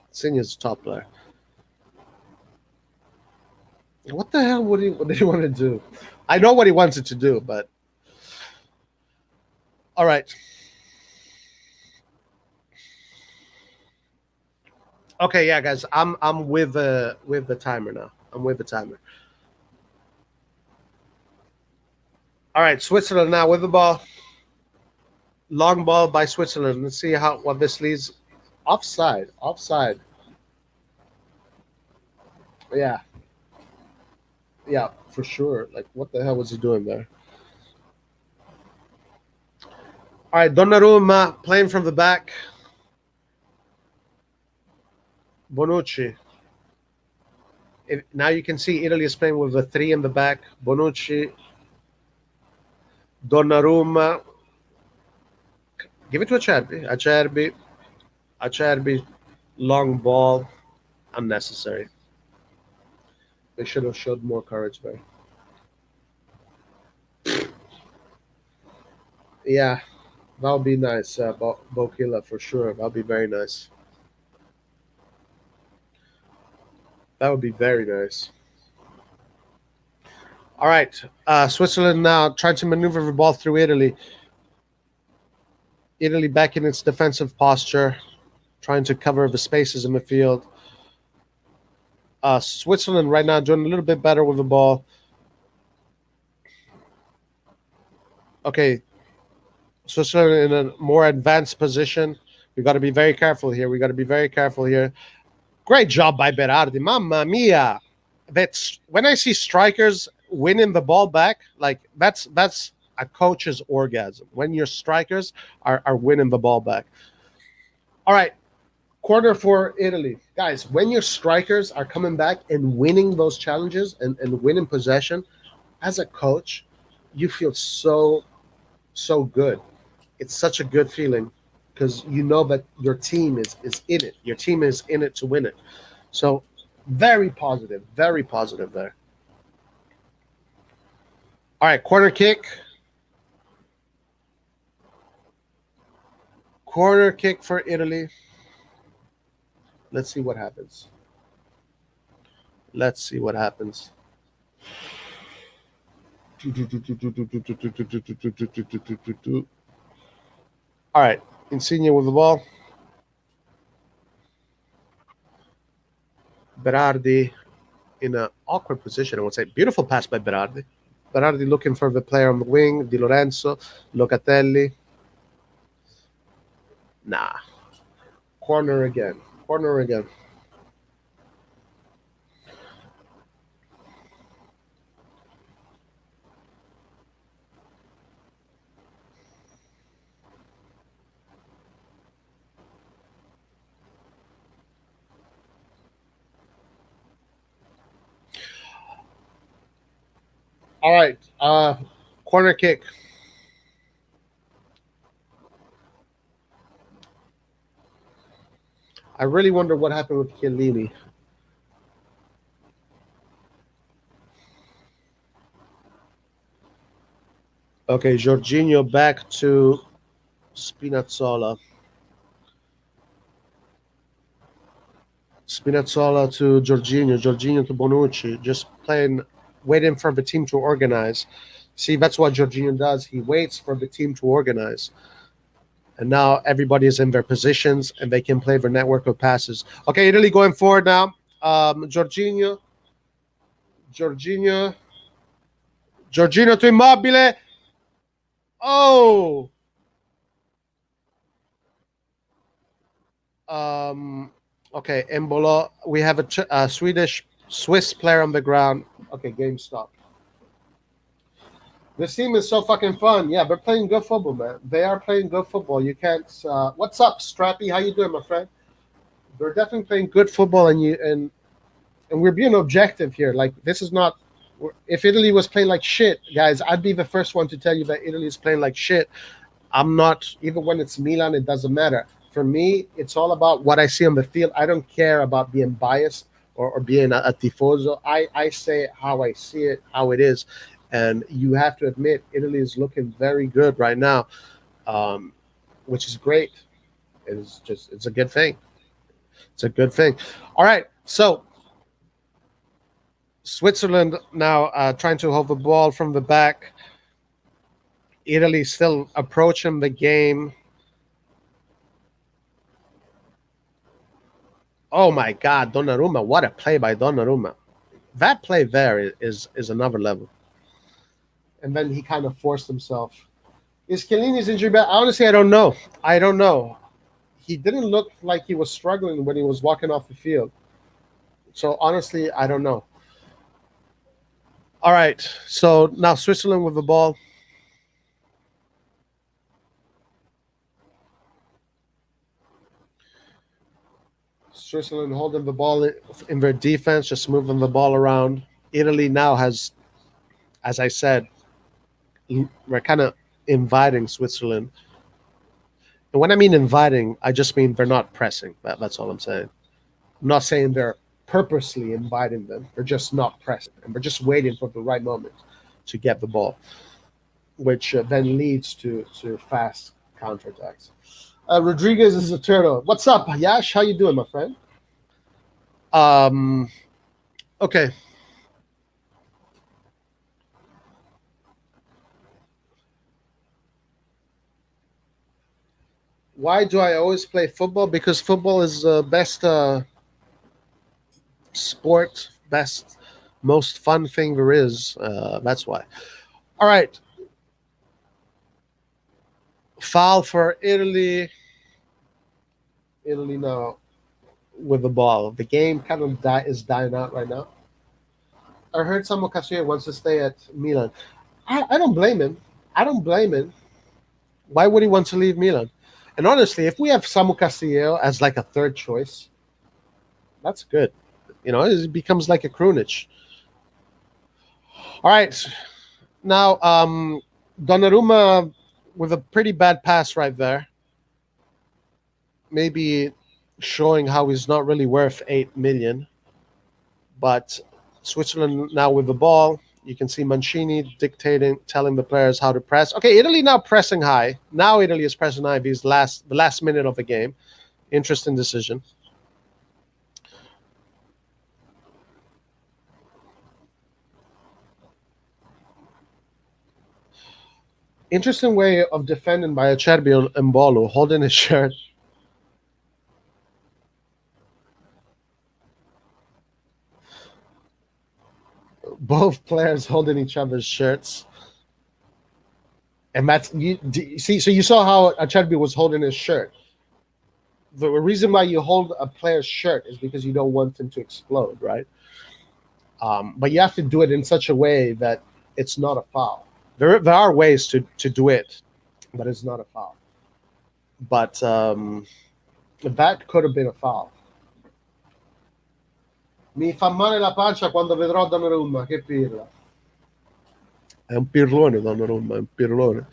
Insigne is a top player. What the hell what did he want to do? I know what he wanted to do, but... All right. Okay, yeah, guys, I'm with the timer now. I'm with the timer. All right, Switzerland now with the ball. Long ball by Switzerland. Let's see what this leads. Offside. Offside. Yeah. Yeah, for sure. Like, what the hell was he doing there? All right, Donnarumma playing from the back. Bonucci. Now you can see Italy is playing with the three in the back. Bonucci. Donnarumma. Give it to Acerbi. Acerbi. Acerbi. Long ball. Unnecessary. They should have showed more courage there. Yeah, that would be nice. Bokila for sure. That would be very nice. That would be very nice. All right. Switzerland now trying to maneuver the ball through Italy. Italy back in its defensive posture, trying to cover the spaces in the field. Switzerland right now doing a little bit better with the ball. Okay. Switzerland in a more advanced position. We got to be very careful here. We got to be very careful here. Great job by Berardi. Mamma mia. That's when I see strikers winning the ball back, like that's a coach's orgasm. When your strikers are winning the ball back. All right. Corner for Italy. Guys, when your strikers are coming back and winning those challenges and winning possession, as a coach, you feel so good. It's such a good feeling because you know that your team is in it. Your team is in it to win it. So very positive there. All right, corner kick. Corner kick for Italy. Let's see what happens. Let's see what happens. All right, Insigne with the ball. Berardi in an awkward position, I would say. Beautiful pass by Berardi. Berardi looking for the player on the wing. Di Lorenzo, Locatelli. Nah. Corner again. Corner again. All right. Corner kick. I really wonder what happened with Chiellini. Okay, Jorginho back to Spinazzola. Spinazzola to Jorginho, Jorginho to Bonucci, just playing, waiting for the team to organize. See, that's what Jorginho does. He waits for the team to organize. And now everybody is in their positions and they can play their network of passes. Okay, Italy going forward now. Jorginho, Jorginho, Jorginho to Immobile. Oh! Okay, Embolo. We have a Swiss player on the ground. Okay, game stop. This team is so fucking fun. Yeah, they're playing good football, man. They are playing good football. You can't. What's up, Strappy? How you doing, my friend? They're definitely playing good football, and we're being objective here. Like, this is not. If Italy was playing like shit, guys, I'd be the first one to tell you that Italy is playing like shit. I'm not. Even when it's Milan, it doesn't matter. For me, it's all about what I see on the field. I don't care about being biased or being a tifoso. I say how I see it, how it is. And you have to admit, Italy is looking very good right now, which is great. It's a good thing. It's a good thing. All right, so Switzerland now trying to hold the ball from the back. Italy still approaching the game. Oh my God, Donnarumma! What a play by Donnarumma! That play there is another level. And then he kind of forced himself. Is Chiellini's injury bad? Honestly, I don't know. I don't know. He didn't look like he was struggling when he was walking off the field. So honestly, I don't know. All right. So now Switzerland with the ball. Switzerland holding the ball in their defense, just moving the ball around. Italy now has, as I said, we're kind of inviting Switzerland. And when I mean inviting, I just mean they're not pressing. That's all I'm saying. I'm not saying they're purposely inviting them. They're just not pressing. And we're just waiting for the right moment to get the ball, which then leads to fast counterattacks. Rodriguez is a turtle. What's up, Yash? How you doing, my friend? Okay. Why do I always play football? Because football is the best sport, best, most fun thing there is. That's why. All right. Foul for Italy. Italy now with the ball. The game kind of is dying out right now. I heard Samu Kasuya wants to stay at Milan. I don't blame him. I don't blame him. Why would he want to leave Milan? And honestly, if we have Samu Castillejo as like a third choice, that's good. You know, it becomes like a Krunic. All right. Now, Donnarumma with a pretty bad pass right there. Maybe showing how he's not really worth 8 million. But Switzerland now with the ball. You can see Mancini dictating, telling the players how to press. Okay, Italy now pressing high. Now Italy is pressing high the last minute of the game. Interesting decision. Interesting way of defending by Acerbi and Mbolo, holding his shirt. Both players holding each other's shirts. And that's you see. So you saw how Acerbi was holding his shirt. The reason why you hold a player's shirt is because you don't want him to explode, right? But you have to do it in such a way that it's not a foul. There are ways to do it, but it's not a foul. But that could have been a foul. Mi fa male la pancia quando vedrò Donnarumma, che pirla. È un pirlone Donnarumma, è un pirlone.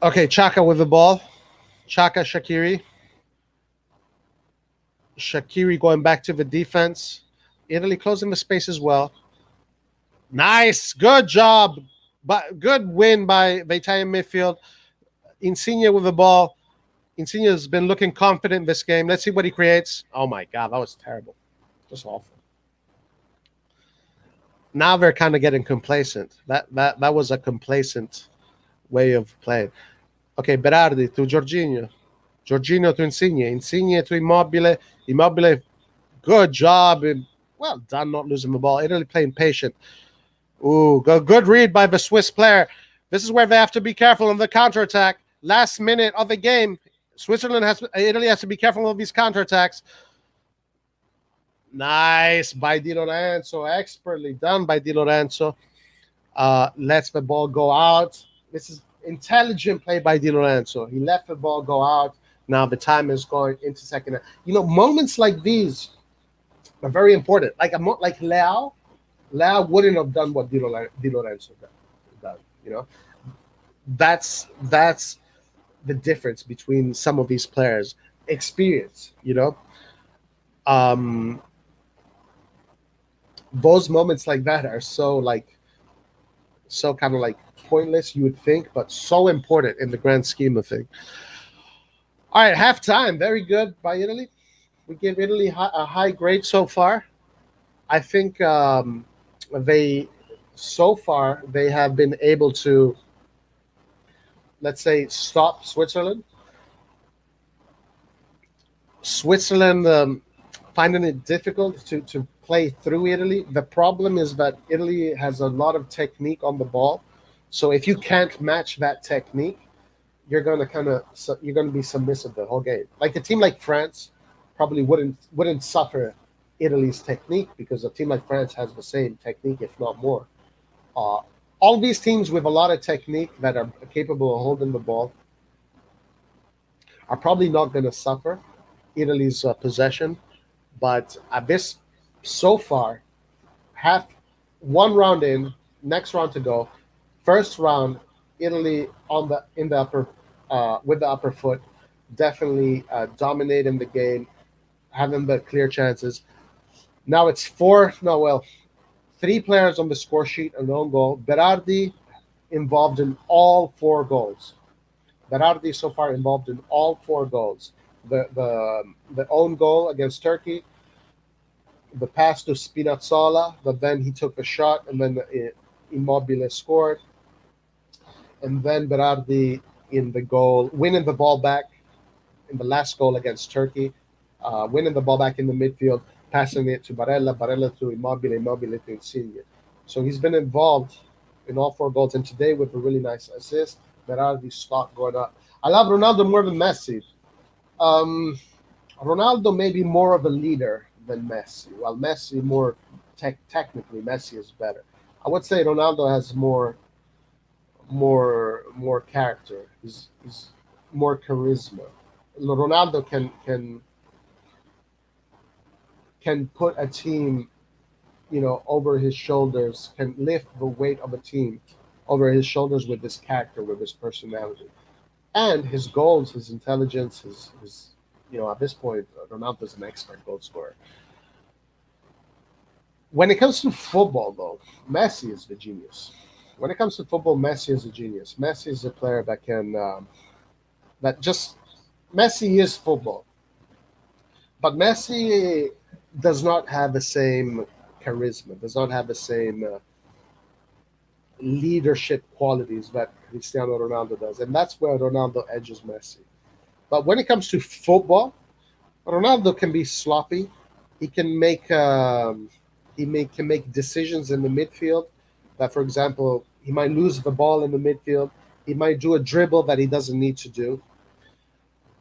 Okay, Chaka with the ball. Chaka, Shaqiri. Shaqiri going back to the defense. Italy closing the space as well. Nice. Good job. But good win by the Italian midfield. Insigne with the ball. Insigne has been looking confident this game. Let's see what he creates. Oh my God, that was terrible. Just awful. Now they're kind of getting complacent. That was a complacent way of playing. Okay, Berardi to Jorginho. Jorginho to Insigne. Insigne to Immobile. Immobile, good job. Well done not losing the ball. Italy playing patient. Ooh, good read by the Swiss player. This is where they have to be careful on the counterattack. Last minute of the game, Italy has to be careful of these counterattacks. Nice by Di Lorenzo, expertly done by Di Lorenzo. Lets the ball go out. This is intelligent play by Di Lorenzo. He let the ball go out. Now the time is going into second half. Moments like these are very important. Like Leao wouldn't have done what Di Lorenzo done. That's the difference between some of these players. Experience. Those moments like that are so kind of like pointless, you would think, but so important in the grand scheme of things. All right, halftime. Very good by Italy. We give Italy a high grade so far. I think they have been able to, let's say, stop Switzerland. Switzerland finding it difficult to play through Italy. The problem is that Italy has a lot of technique on the ball. So if you can't match that technique, you're going to be submissive the whole game. Like a team like France probably wouldn't suffer Italy's technique, because a team like France has the same technique, if not more. All these teams with a lot of technique that are capable of holding the ball are probably not going to suffer Italy's possession. But this so far, one round in, next round to go. First round, Italy with the upper foot, definitely dominating the game, having the clear chances. Now it's three players on the score sheet, an own goal. Berardi involved in all four goals. Berardi so far involved in all four goals. The own goal against Turkey, the pass to Spinazzola, but then he took the shot, and then Immobile scored. And then Berardi in the goal, winning the ball back in the last goal against Turkey, winning the ball back in the midfield, passing it to Barella to Immobile to Insigne. So he's been involved in all four goals, and today with a really nice assist. Berardi's stock going up. I love Ronaldo more than Messi. Ronaldo may be more of a leader than Messi, while Messi more technically, Messi is better. I would say Ronaldo has more character. He's more charisma. Ronaldo can put a team, over his shoulders, can lift the weight of a team over his shoulders with his character, with his personality, and his goals, his intelligence, his at this point, Ronaldo's an expert goal scorer. When it comes to football, though, Messi is the genius. When it comes to football, Messi is a genius. Messi is a player that can, Messi is football. But Messi does not have the same charisma, does not have the same leadership qualities that Cristiano Ronaldo does. And that's where Ronaldo edges Messi. But when it comes to football, Ronaldo can be sloppy. He can make decisions in the midfield that, for example, he might lose the ball in the midfield. He might do a dribble that he doesn't need to do.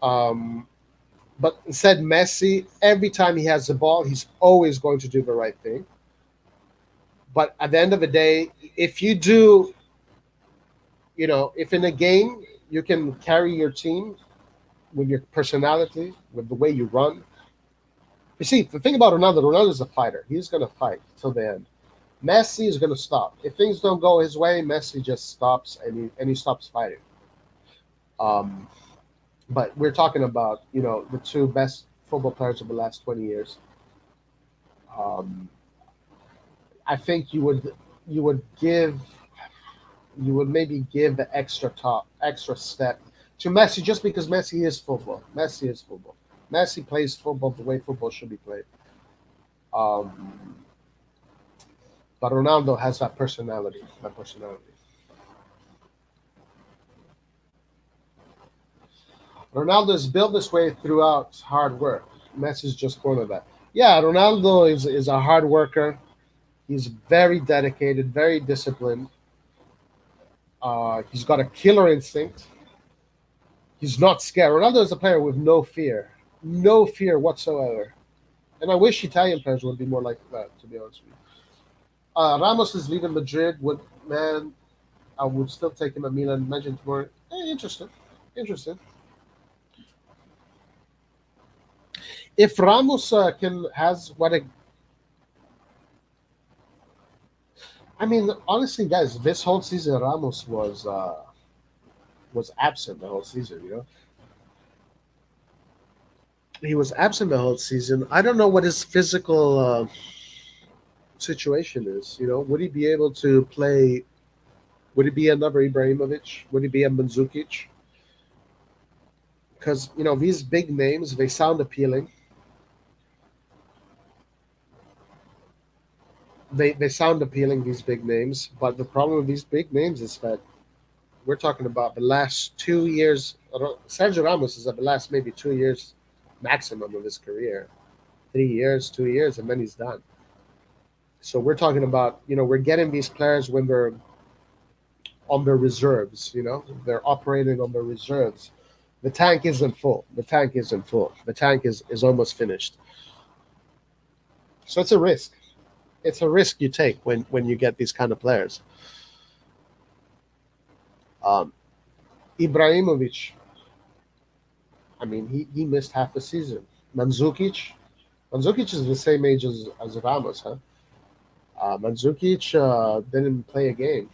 But instead, Messi, every time he has the ball, he's always going to do the right thing. But at the end of the day, if you do, if in a game you can carry your team with your personality, with the way you run. You see, the thing about Ronaldo is a fighter. He's going to fight till the end. Messi is going to stop. If things don't go his way, Messi just stops and he stops fighting. But we're talking about, the two best football players of the last 20 years. I think you would maybe give the extra step to Messi just because Messi is football. Messi is football. Messi plays football the way football should be played. Um, but Ronaldo has that personality. That personality. Ronaldo is built this way throughout hard work. Messi's just born of that. Yeah, Ronaldo is a hard worker. He's very dedicated, very disciplined. He's got a killer instinct. He's not scared. Ronaldo is a player with no fear whatsoever. And I wish Italian players would be more like that, to be honest with you. Ramos is leaving Madrid. I would still take him at Milan. Imagine tomorrow. Interesting. Interesting. If Ramos has what a, I mean, honestly, guys, this whole season Ramos was absent the whole season. He was absent the whole season. I don't know what his physical situation is. Would he be able to play? Would he be another Ibrahimovic? Would he be a Mandzukic? Because these big names, they sound appealing. They sound appealing, these big names, but the problem with these big names is that we're talking about the last 2 years. Sergio Ramos is at the last maybe 2 years maximum of his career. 3 years, 2 years, and then he's done. So we're talking about, we're getting these players when they're on their reserves, they're operating on their reserves. The tank isn't full. The tank isn't full. The tank is almost finished. So it's a risk. It's a risk you take when you get these kind of players. Ibrahimovic, I mean, he missed half the season. Mandzukic is the same age as Ramos, huh? Mandzukic didn't play a game.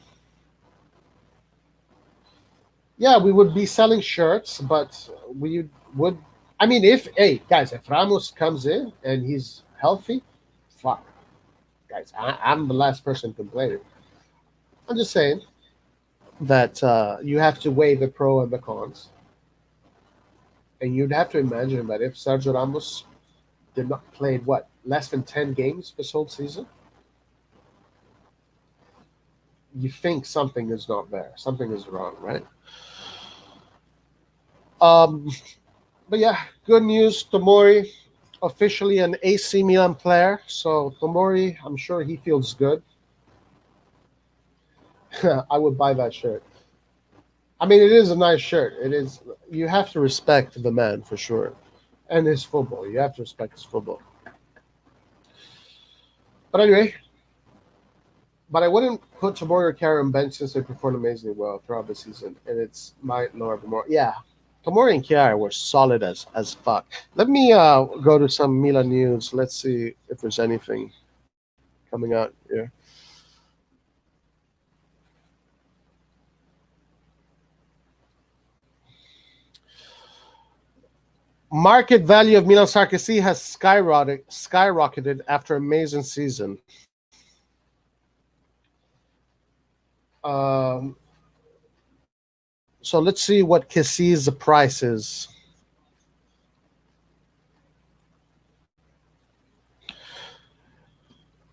Yeah, we would be selling shirts, but we would. I mean, if Ramos comes in and he's healthy, fuck, guys, I'm the last person complaining. I'm just saying that you have to weigh the pro and the cons, and you'd have to imagine that if Sergio Ramos did not play less than 10 games this whole season, you think something is not there, something is wrong, right? But yeah, good news. Tomori, officially an AC Milan player. So Tomori, I'm sure he feels good. I would buy that shirt. I mean, it is a nice shirt. It is. You have to respect the man for sure, and his football. You have to respect his football. But anyway, I wouldn't put Tomori or Kara on bench since they performed amazingly well throughout the season, and it's my Lord more. Yeah, Tomori and Chiara were solid as fuck. Let me go to some Milan news. Let's see if there's anything coming out here. Market value of Milan Sarkozy has skyrocketed after amazing season. So let's see what Kessi's price is.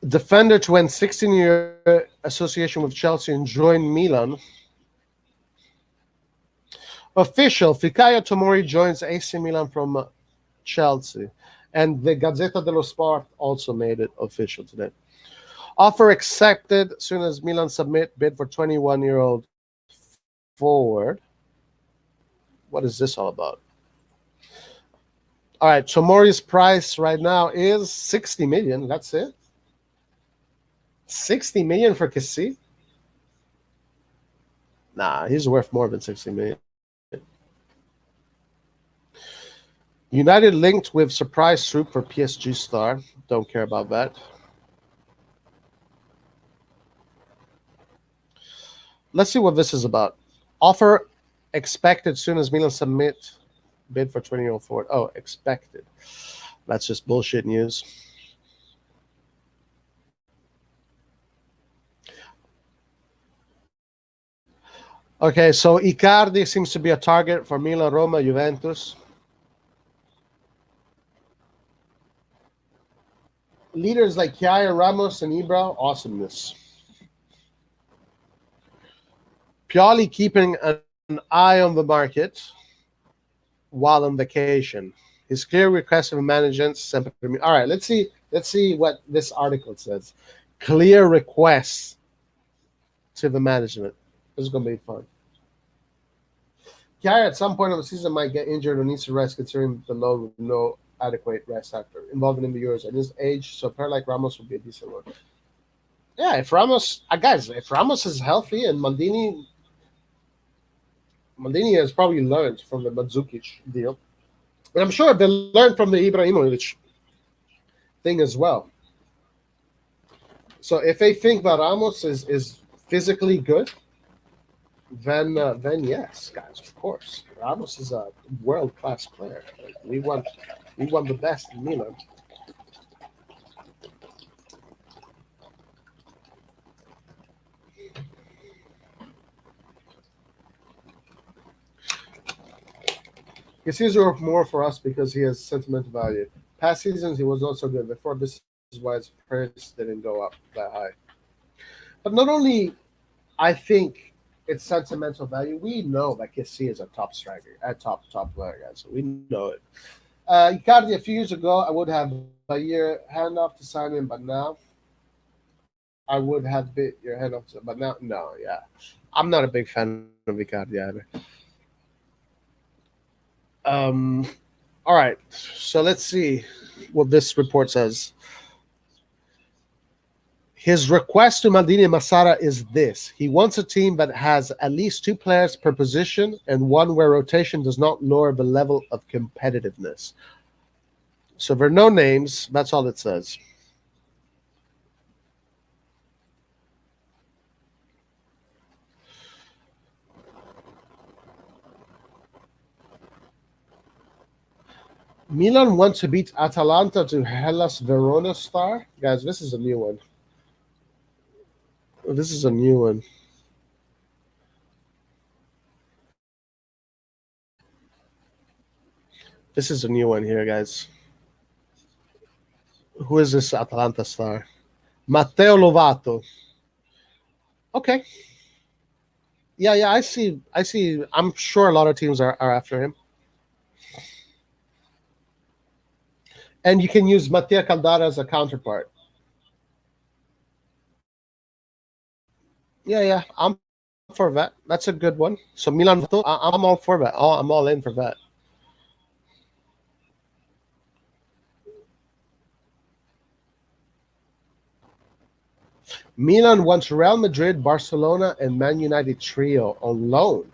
Defender to end 16-year association with Chelsea and join Milan. Official, Fikayo Tomori joins AC Milan from Chelsea. And the Gazzetta dello Sport also made it official today. Offer accepted soon as Milan submit bid for 21-year-old forward. What is this all about? All right, Tomori's price right now is 60 million. That's it. 60 million for Kessie? Nah, he's worth more than 60 million. United linked with surprise swoop for PSG star. Don't care about that. Let's see what this is about. Offer expected soon as Milan submit bid for 20-year-old forward. Oh, expected. That's just bullshit news. Okay, so Icardi seems to be a target for Milan, Roma, Juventus. Leaders like Kjaer, Ramos, and Ibra, awesomeness. Pioli keeping an eye on the market while on vacation. His clear request of management. All right, let's see. Let's see what this article says. Clear requests to the management. This is gonna be fun. Kjaer at some point of the season might get injured or needs to rest, considering the load with no adequate rest after involving in the Euros at his age. So a player like Ramos would be a decent one. Yeah, if Ramos, guys, if Ramos is healthy and Maldini has probably learned from the Mandzukic deal, and I'm sure they learned from the Ibrahimovic thing as well. So if they think that Ramos is physically good, then yes, guys, of course, Ramos is a world class player. Like, we want the best in Milan. He seems to work more for us because he has sentimental value. Past seasons he was not so good. Before, this is why his price didn't go up that high. But not only, I think it's sentimental value. We know that Kessie is a top striker, a top player, guys. So we know it. Icardi, a few years ago, I would have a year hand off to sign him, but now I would have bit your hand off. But now, no, yeah, I'm not a big fan of Icardi either. All right, so let's see what this report says. His request to Maldini and Massara is this. He wants a team that has at least 2 players per position and one where rotation does not lower the level of competitiveness. So there are no names. That's all it says. Milan wants to beat Atalanta to Hellas Verona star. Guys, this is a new one. This is a new one. This is a new one here, guys. Who is this Atalanta star? Matteo Lovato. Okay. Yeah, I see. I'm sure a lot of teams are after him. And you can use Mattia Caldara as a counterpart. Yeah, I'm for that. That's a good one. So Milan, I'm all for that. I'm all in for that. Milan wants Real Madrid, Barcelona, and Man United trio on loan.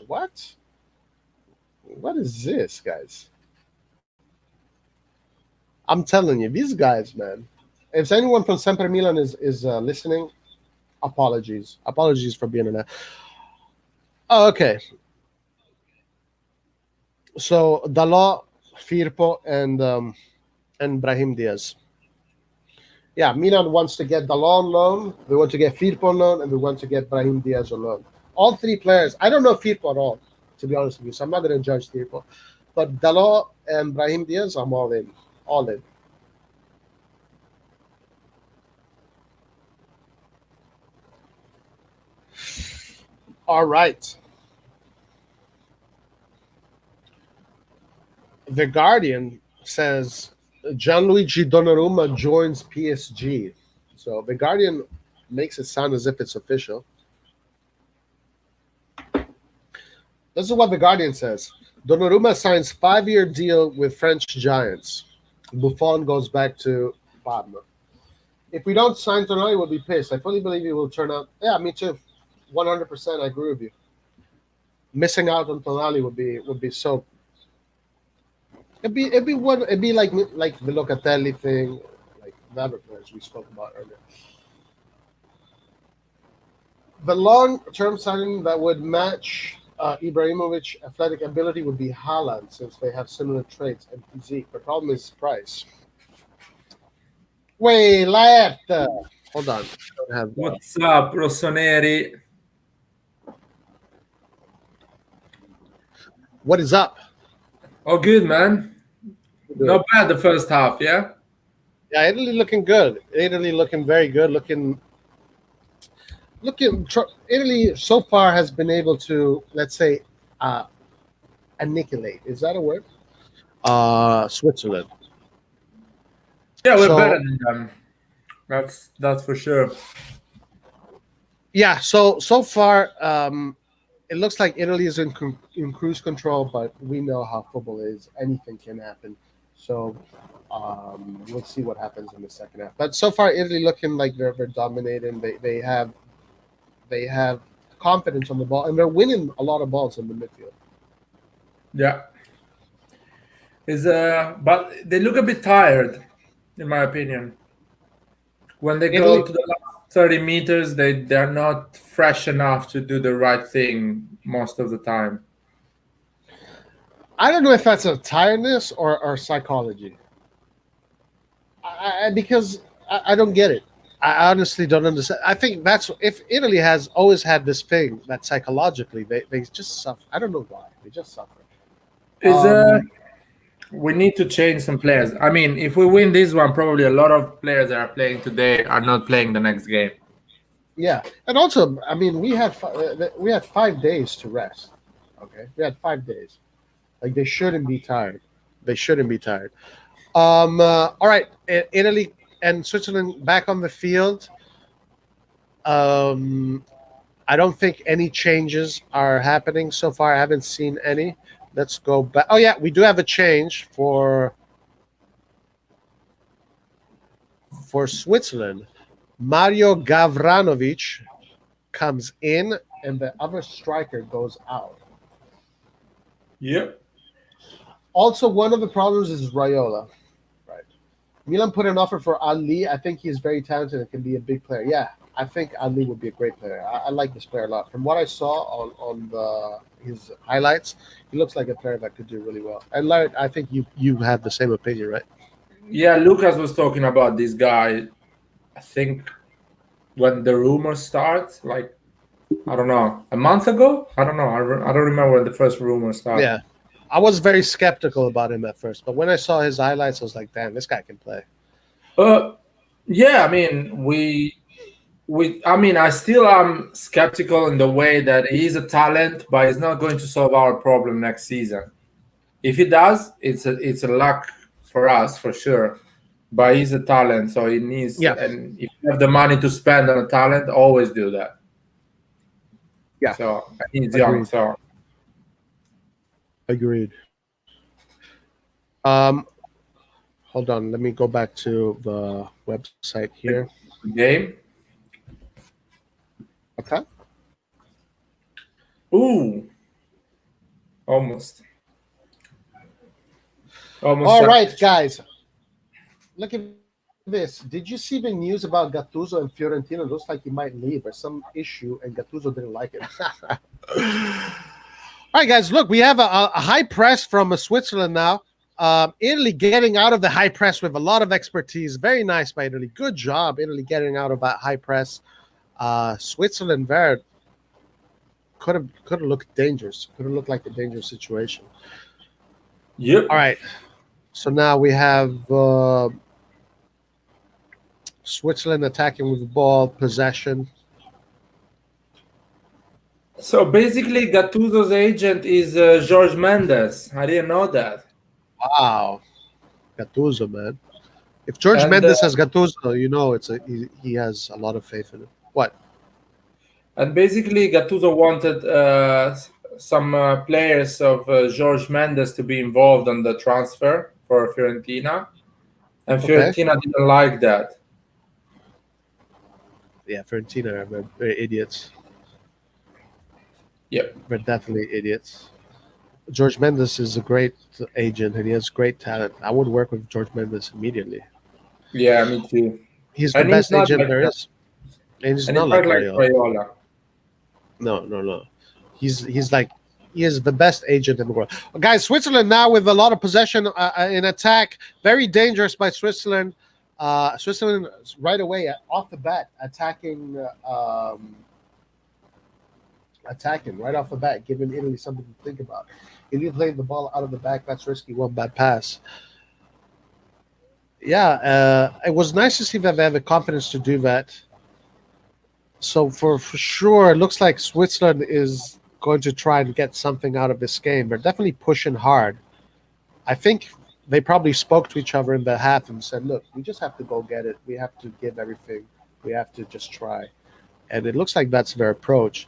What? What is this, guys? I'm telling you, these guys, man. If anyone from Sempre Milan is listening, apologies for being in that. Oh, okay. So Dalot, Firpo, and Brahim Diaz. Yeah, Milan wants to get Dalot on loan. They want to get Firpo on loan, and they want to get Brahim Diaz on loan. All 3 players. I don't know Firpo at all, to be honest with you. So I'm not going to judge Firpo. But Dalot and Brahim Diaz, I'm all in. All in. All right. The Guardian says Gianluigi Donnarumma joins PSG. So The Guardian makes it sound as if it's official. This is what The Guardian says. Donnarumma signs 5-year deal with French giants. Buffon goes back to Parma. If we don't sign Tonali, we'll be pissed. I fully believe he will turn out. Yeah, me too. 100%. I agree with you. Missing out on Tonali would be so. It'd be like the Locatelli thing, like the other players we spoke about earlier. The long-term signing that would match Ibrahimovic athletic ability would be Haaland, since they have similar traits and physique. The problem is price. Wait, left. Hold on. What's up, RossonARI? What is up? Oh, good, man. Good. Not bad the first half, yeah? Yeah, Italy looking good. Italy looking very good. Italy so far has been able to, let's say, uh, annihilate. Is that a word? Switzerland. Yeah, we're better So than them. That's for sure. yeah, so far, it looks like Italy is in cruise control, but we know how football is. Anything can happen. So we'll see what happens in the second half. But so far, Italy looking like they're dominating. They have confidence on the ball, and they're winning a lot of balls in the midfield. Yeah. Is but they look a bit tired, in my opinion. When they go Italy, to the last 30 meters, they're not fresh enough to do the right thing most of the time. I don't know if that's a tiredness or psychology. Because I don't get it. I honestly don't understand. I think that's if Italy has always had this thing that psychologically they just suffer. I don't know why they just suffer. Is Um, We need to change some players. I mean, if we win this one, probably a lot of players that are playing today are not playing the next game. yeah, and also I mean we had 5 days to rest. Okay, we had 5 days. Like they shouldn't be tired. They shouldn't be tired. All right, Italy and Switzerland back on the field. Um, I don't think any changes are happening so far. I haven't seen any. Let's go back. Oh yeah, we do have a change for Switzerland. Mario Gavranovic comes in, and the other striker goes out. Yep. Also, one of the problems is Raiola. Right. Milan put an offer for Ali. I think he's very talented and can be a big player. Yeah, I think Ali would be a great player. I like this player a lot. From what I saw his highlights, he looks like a player that could do really well. And Larry, I think you have the same opinion, right? Yeah, Lucas was talking about this guy. I think when the rumors start, like I don't know, a month ago. I don't know. I don't remember when the first rumors start. Yeah. I was very skeptical about him at first, but when I saw his highlights, I was like, "Damn, this guy can play." Uh, yeah. I mean, we. I mean, I still am skeptical in the way that he's a talent, but he's not going to solve our problem next season. If he does, it's a luck for us for sure. But he's a talent, so he needs. Yeah, And if you have the money to spend on a talent, always do that. yeah, So he's young. agreed, So agreed. Hold on, let me go back to the website here. game. Okay. Ooh, almost, almost. All right, guys, look at this. Did you see the news about Gattuso and Fiorentina? Looks like he might leave or some issue, and Gattuso didn't like it. All right, guys, look, we have a high press from Switzerland now. Italy getting out of the high press with a lot of expertise. Very nice by Italy. Good job, Italy, getting out of that high press. Switzerland there could have looked dangerous. Could have looked like a dangerous situation. Yep. All right. So now we have Switzerland attacking with the ball, possession. So basically, Gattuso's agent is George Mendes. I didn't know that. Wow, Gattuso, man. If George And Mendes has Gattuso, he has a lot of faith in him. What? basically, Gattuso wanted some players of George Mendes to be involved on the transfer for Fiorentina, and Okay. Fiorentina didn't like that. Yeah, Fiorentina are very idiots. Yep. They're definitely idiots. George Mendes is a great agent and he has great talent. I would work with George Mendes immediately. Yeah, me too. He's the And he's best not agent like there that. is. And he's And not he's like not like Raiola. Raiola. No, no, no. He's like he is the best agent in the world. Guys, Switzerland now with a lot of possession in attack. Very dangerous by Switzerland. Switzerland right away off the bat attacking right off the bat, giving Italy something to think about. Ilya played the ball out of the back. That's risky. One bad pass. Yeah, it was nice to see that they have the confidence to do that. So for sure, it looks like Switzerland is going to try and get something out of this game. They're definitely pushing hard. I think they probably spoke to each other in the half and said, "Look, we just have to go get it. We have to give everything. We have to just try." And it looks like that's their approach.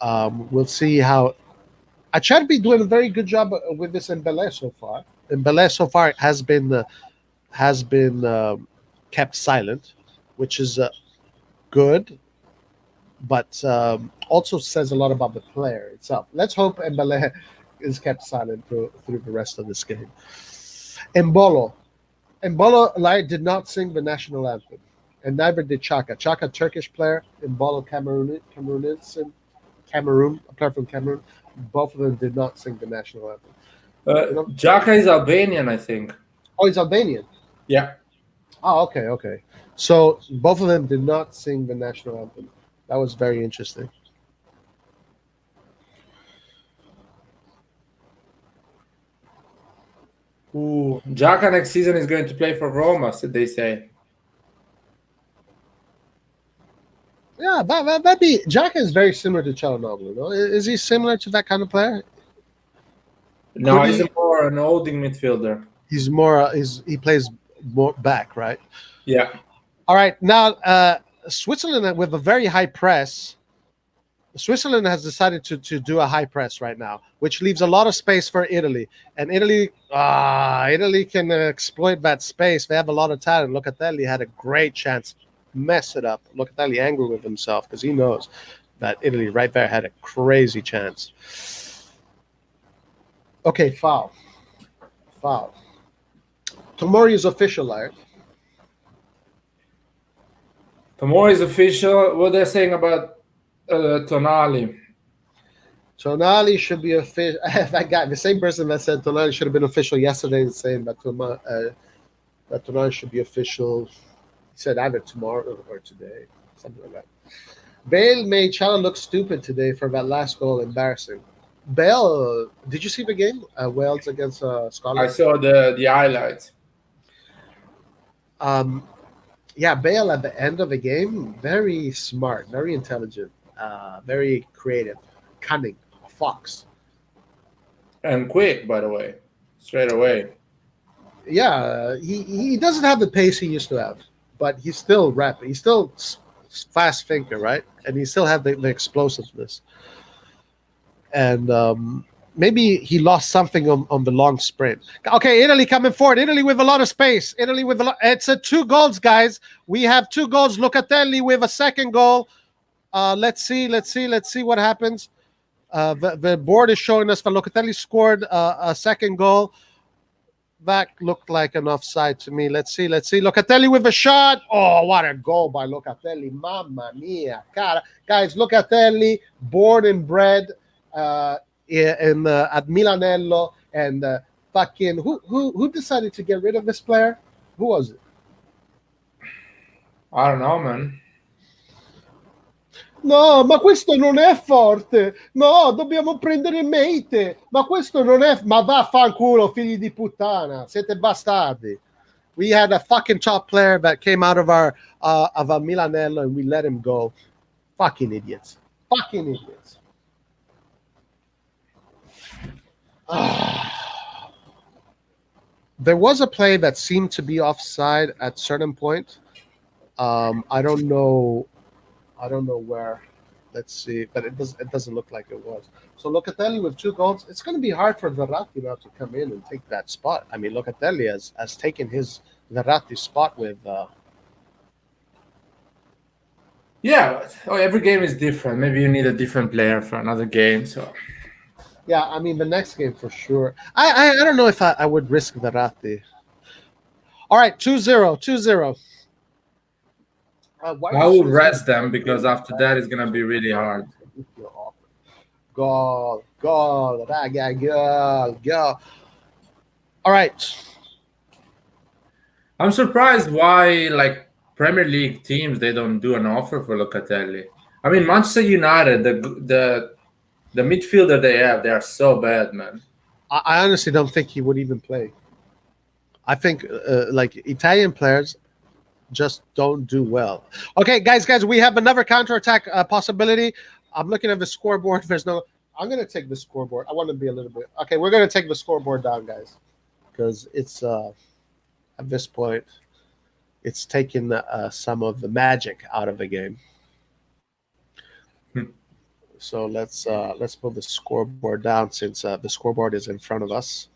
We'll see how. Acerbi doing a very good job with this Mbele so far. Mbele so far has been kept silent, which is good, but also says a lot about the player itself. Let's hope Mbele is kept silent through the rest of this game. Embolo. Embolo did not sing the national anthem, and neither did Chaka. Chaka, Turkish player, Embolo, Cameroon, a player from Cameroon. Both of them did not sing the national anthem. Jaka is Albanian, I think. Oh, he's Albanian. Yeah. Oh, okay. So both of them did not sing the national anthem. That was very interesting. Ooh, Jaka next season is going to play for Roma, so they say. Yeah, that'd be. Jaka is very similar to Çalhanoğlu. No, is he similar to that kind of player? No, he's more an holding midfielder. He's more. He plays more back, right? Yeah. All right. Now, Switzerland with a very high press. Switzerland has decided to do a high press right now, which leaves a lot of space for Italy. And Italy can exploit that space. They have a lot of talent. Locatelli had a great chance, mess it up. Locatelli angry with himself because he knows that Italy right there had a crazy chance. Okay, foul. Tomori is official, Laird. Tomori is official. What they're saying about Tonali? Tonali should be official. That guy, the same person that said Tonali should have been official yesterday, is saying that Tonali should be official. He said either tomorrow or today, something like that. Bale made Chala look stupid today for that last goal. Embarrassing. Bale, did you see the game? Wales against Scotland? I saw the highlights. Yeah, Bale at the end of the game, very smart, very intelligent, very creative, cunning, a fox. And quick, by the way, straight away. Yeah, he doesn't have the pace he used to have, but he's still rapid. He's still fast thinker, right? And he still have the explosiveness. And maybe he lost something on the long sprint. Okay, Italy coming forward. Italy with a lot of space. Italy with a lot. It's a 2 goals, guys. We have 2 goals. Locatelli with a second goal. Let's see what happens. The board is showing us that Locatelli scored a second goal. That looked like an offside to me. Let's see. Locatelli with a shot. Oh, what a goal by Locatelli. Mamma mia. Cara. Guys, Locatelli, born and bred at Milanello, and fucking who decided to get rid of this player? Who was it? I don't know, man. No, ma questo non è forte. No, dobbiamo prendere Mate. Ma questo non è. Ma vaffanculo, figli di puttana. Siete bastardi. We had a fucking top player that came out of our Milanello, and we let him go. Fucking idiots. There was a play that seemed to be offside at certain point. I don't know where. Let's see, but it doesn't look like it was. So Locatelli with 2 goals. It's going to be hard for Verratti now to come in and take that spot. I mean, Locatelli has taken his Verratti spot with. Yeah, every game is different. Maybe you need a different player for another game. So. Yeah, I mean the next game for sure. I don't know if I would risk Verratti. All right, 2-0. I will rest them because after that it's gonna be really hard. Goal, raga, goal. All right. I'm surprised why Premier League teams they don't do an offer for Locatelli. I mean, Manchester United, The midfielder they have, they are so bad, man. I honestly don't think he would even play. I think like Italian players just don't do well. Okay, guys, we have another counterattack possibility. I'm looking at the scoreboard. There's no. I'm gonna take the scoreboard. I want to be a little bit. Okay, we're gonna take the scoreboard down, guys, because it's at this point, it's taking some of the magic out of the game. So let's put the scoreboard down since the scoreboard is in front of us.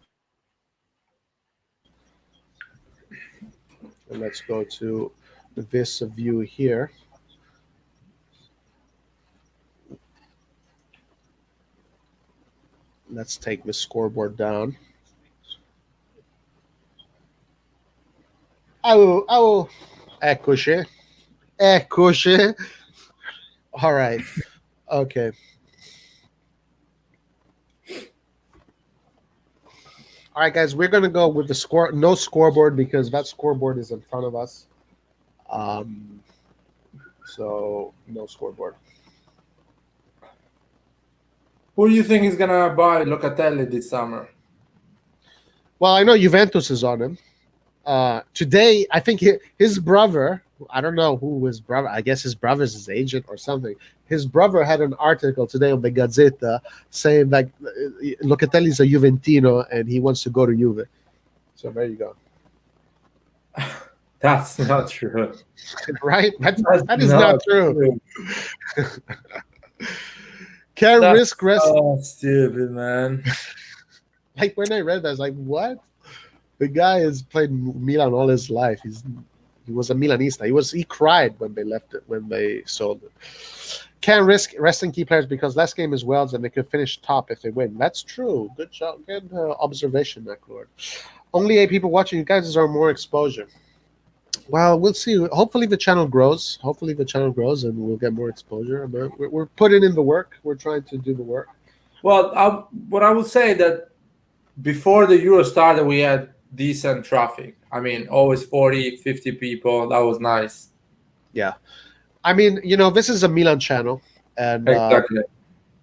And let's go to this view here. Let's take the scoreboard down. Oh, eccoci. All right. Okay. All right, guys, we're going to go with the no scoreboard because that scoreboard is in front of us. So no scoreboard. Who do you think is going to buy Locatelli this summer? Well, I know Juventus is on him. Today, I think his brother, I don't know who his brother, I guess his brother's his agent or something. His brother had an article today on the Gazzetta saying that Locatelli's a Juventino and he wants to go to Juve. So there you go. That's not true. Right? That is not true. Can't risk wrestling. Oh, stupid, man. Like when I read that, I was like, what? The guy has played Milan all his life. He was a Milanista. He cried when they left it, when they sold it. Can't risk resting key players because last game is Wales and they could finish top if they win. That's true. Good job. Good observation, McLord. Only 8 people watching. You guys deserve more exposure. Well, we'll see. Hopefully the channel grows. And we'll get more exposure. We're putting in the work. We're trying to do the work. Well, what I would say that before the Euro started, we had decent traffic. I mean, always 40, 50 people. That was nice. Yeah. I mean, this is a Milan channel. And exactly.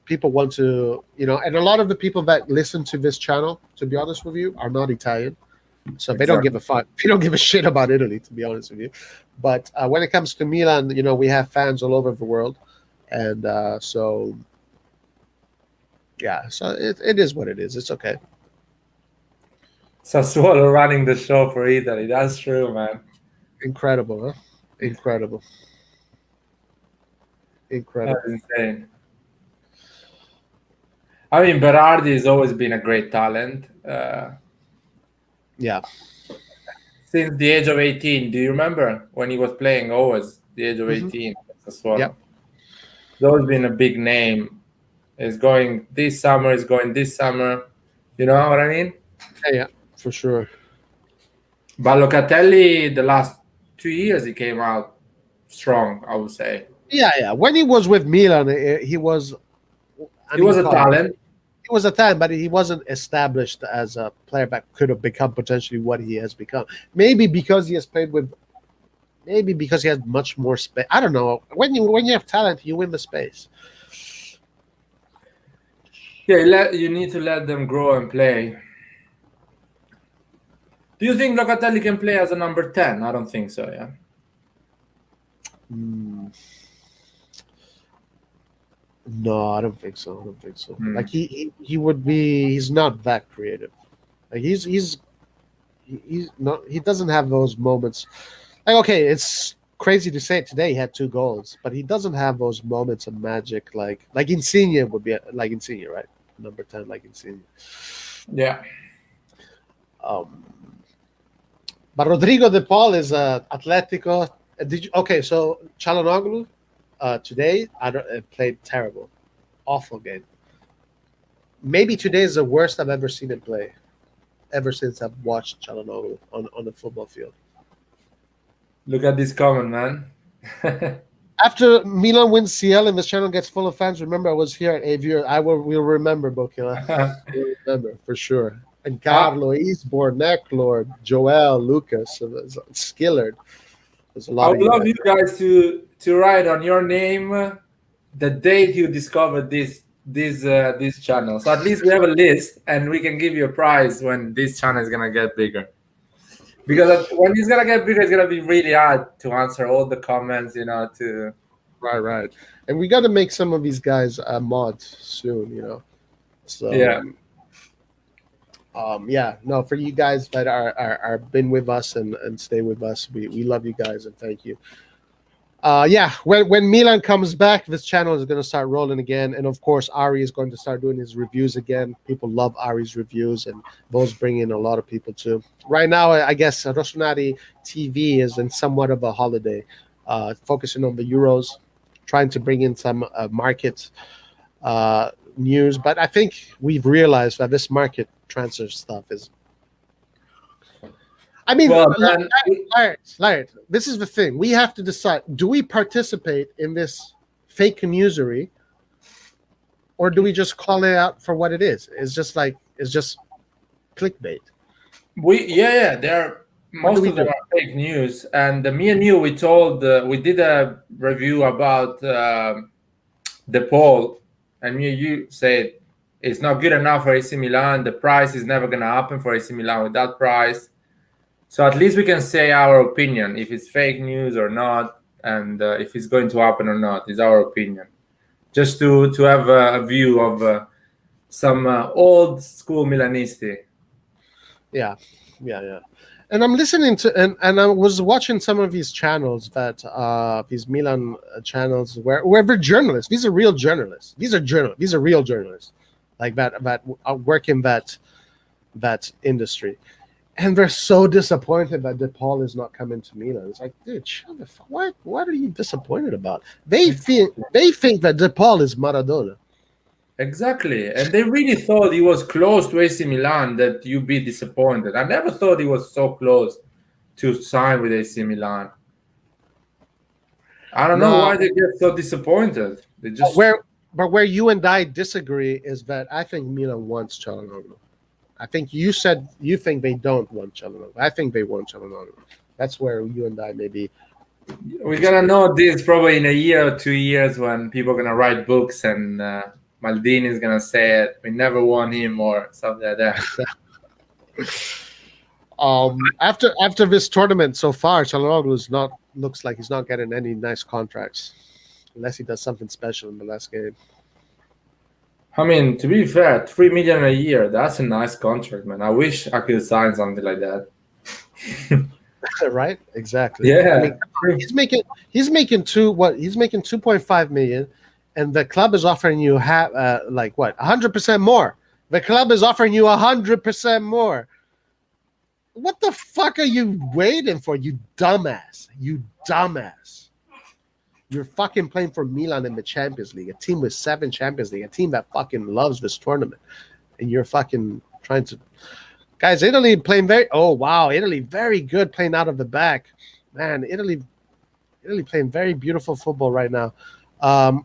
People want to, and a lot of the people that listen to this channel, to be honest with you, are not Italian. So they don't give a fuck. They don't give a shit about Italy, to be honest with you. But when it comes to Milan, we have fans all over the world. And so, yeah, so it is what it is. It's okay. Sassuolo running the show for Italy. That's true, man. Incredible, huh? Incredible. That's insane. I mean, Berardi has always been a great talent. Yeah. Since the age of 18. Do you remember when he was playing always the age of 18? Sassuolo. Yep. He's always been a big name. He's going this summer. You know what I mean? Yeah, for sure. But Locatelli, the last 2 years, he came out strong, I would say. Yeah. When he was with Milan, he was... He was a talent. He was a talent, but he wasn't established as a player that could have become potentially what he has become. Maybe because he has played with... Maybe because he has much more space. I don't know. When you have talent, you win the space. Yeah, you need to let them grow and play. Do you think Locatelli can play as a number 10? I don't think so, yeah. No, I don't think so. Like he would be. He's not that creative. Like he's not. He doesn't have those moments. Like okay, it's crazy to say it today. He had 2 goals, but he doesn't have those moments of magic. Like Insigne would be like Insigne, right? Number 10, like Insigne. Yeah. But Rodrigo De Paul is Atletico. So Çalhanoğlu today played terrible, awful game. Maybe today is the worst I've ever seen him play, ever since I've watched Çalhanoğlu on the football field. Look at this comment, man. After Milan wins CL and this channel gets full of fans, remember I was here at Avier. We'll remember, Bokila. We'll remember for sure. And Carlo, Eastbourne, Necklord, Joel, Lucas, Skillard. There's a lot. I would love you guys to write on your name the date you discovered this these channels. So at least we have a list, and we can give you a prize when this channel is gonna get bigger. Because when it's gonna get bigger, it's gonna be really hard to answer all the comments. To Right. And we got to make some of these guys mods soon. So yeah. yeah, no, for you guys that are been with us and stay with us, we love you guys and thank you. Yeah, when Milan comes back, this channel is going to start rolling again, and of course Ari is going to start doing his reviews again. People love Ari's reviews, and those bring in a lot of people too. Right now, I guess RossonARI TV is in somewhat of a holiday, focusing on the Euros, trying to bring in some market news. But I think we've realized that this market transfer stuff is. I mean, Well, Laird, this is the thing. We have to decide: do we participate in this fake newsery, or do we just call it out for what it is? It's just clickbait. There are most of them are fake news. And me and you, we did a review about the poll, and me and you said it's not good enough for AC Milan. The price is never gonna happen for AC Milan with that price. So at least we can say our opinion, if it's fake news or not, and if it's going to happen or not, is our opinion. Just to have a view of some old school Milanisti. Yeah. And I'm listening to and I was watching some of these channels that these Milan channels where they're journalists. These are real journalists. These are real journalists, like that work in that industry. And they're so disappointed that De Paul is not coming to Milan. It's like, dude, shut the fuck. What are you disappointed about? They think that De Paul is Maradona. Exactly, and they really thought he was close to AC Milan. That you'd be disappointed. I never thought he was so close to sign with AC Milan. I don't know why they get so disappointed. They just where you and I disagree is that I think Milan wants Çalhanoğlu. I think you said you think they don't want Çalhanoğlu. I think they want Çalhanoğlu. That's where you and I maybe. We're gonna know this probably in a year or 2 years when people are gonna write books and Maldini is gonna say it. We never won him or something like that. After this tournament so far, Çalhanoğlu looks like he's not getting any nice contracts unless he does something special in the last game. I mean, to be fair, 3 million a year, that's a nice contract, man. I wish I could sign something like that. Right? Exactly. Yeah. I mean, he's making 2.5 million, and the club is offering you 100% more. The club is offering you 100% more. What the fuck are you waiting for, you dumbass? You dumbass. You're fucking playing for Milan in the Champions League, a team with 7 Champions League, a team that fucking loves this tournament. And you're fucking trying to... Guys, Italy playing Italy very good playing out of the back. Man, Italy playing very beautiful football right now.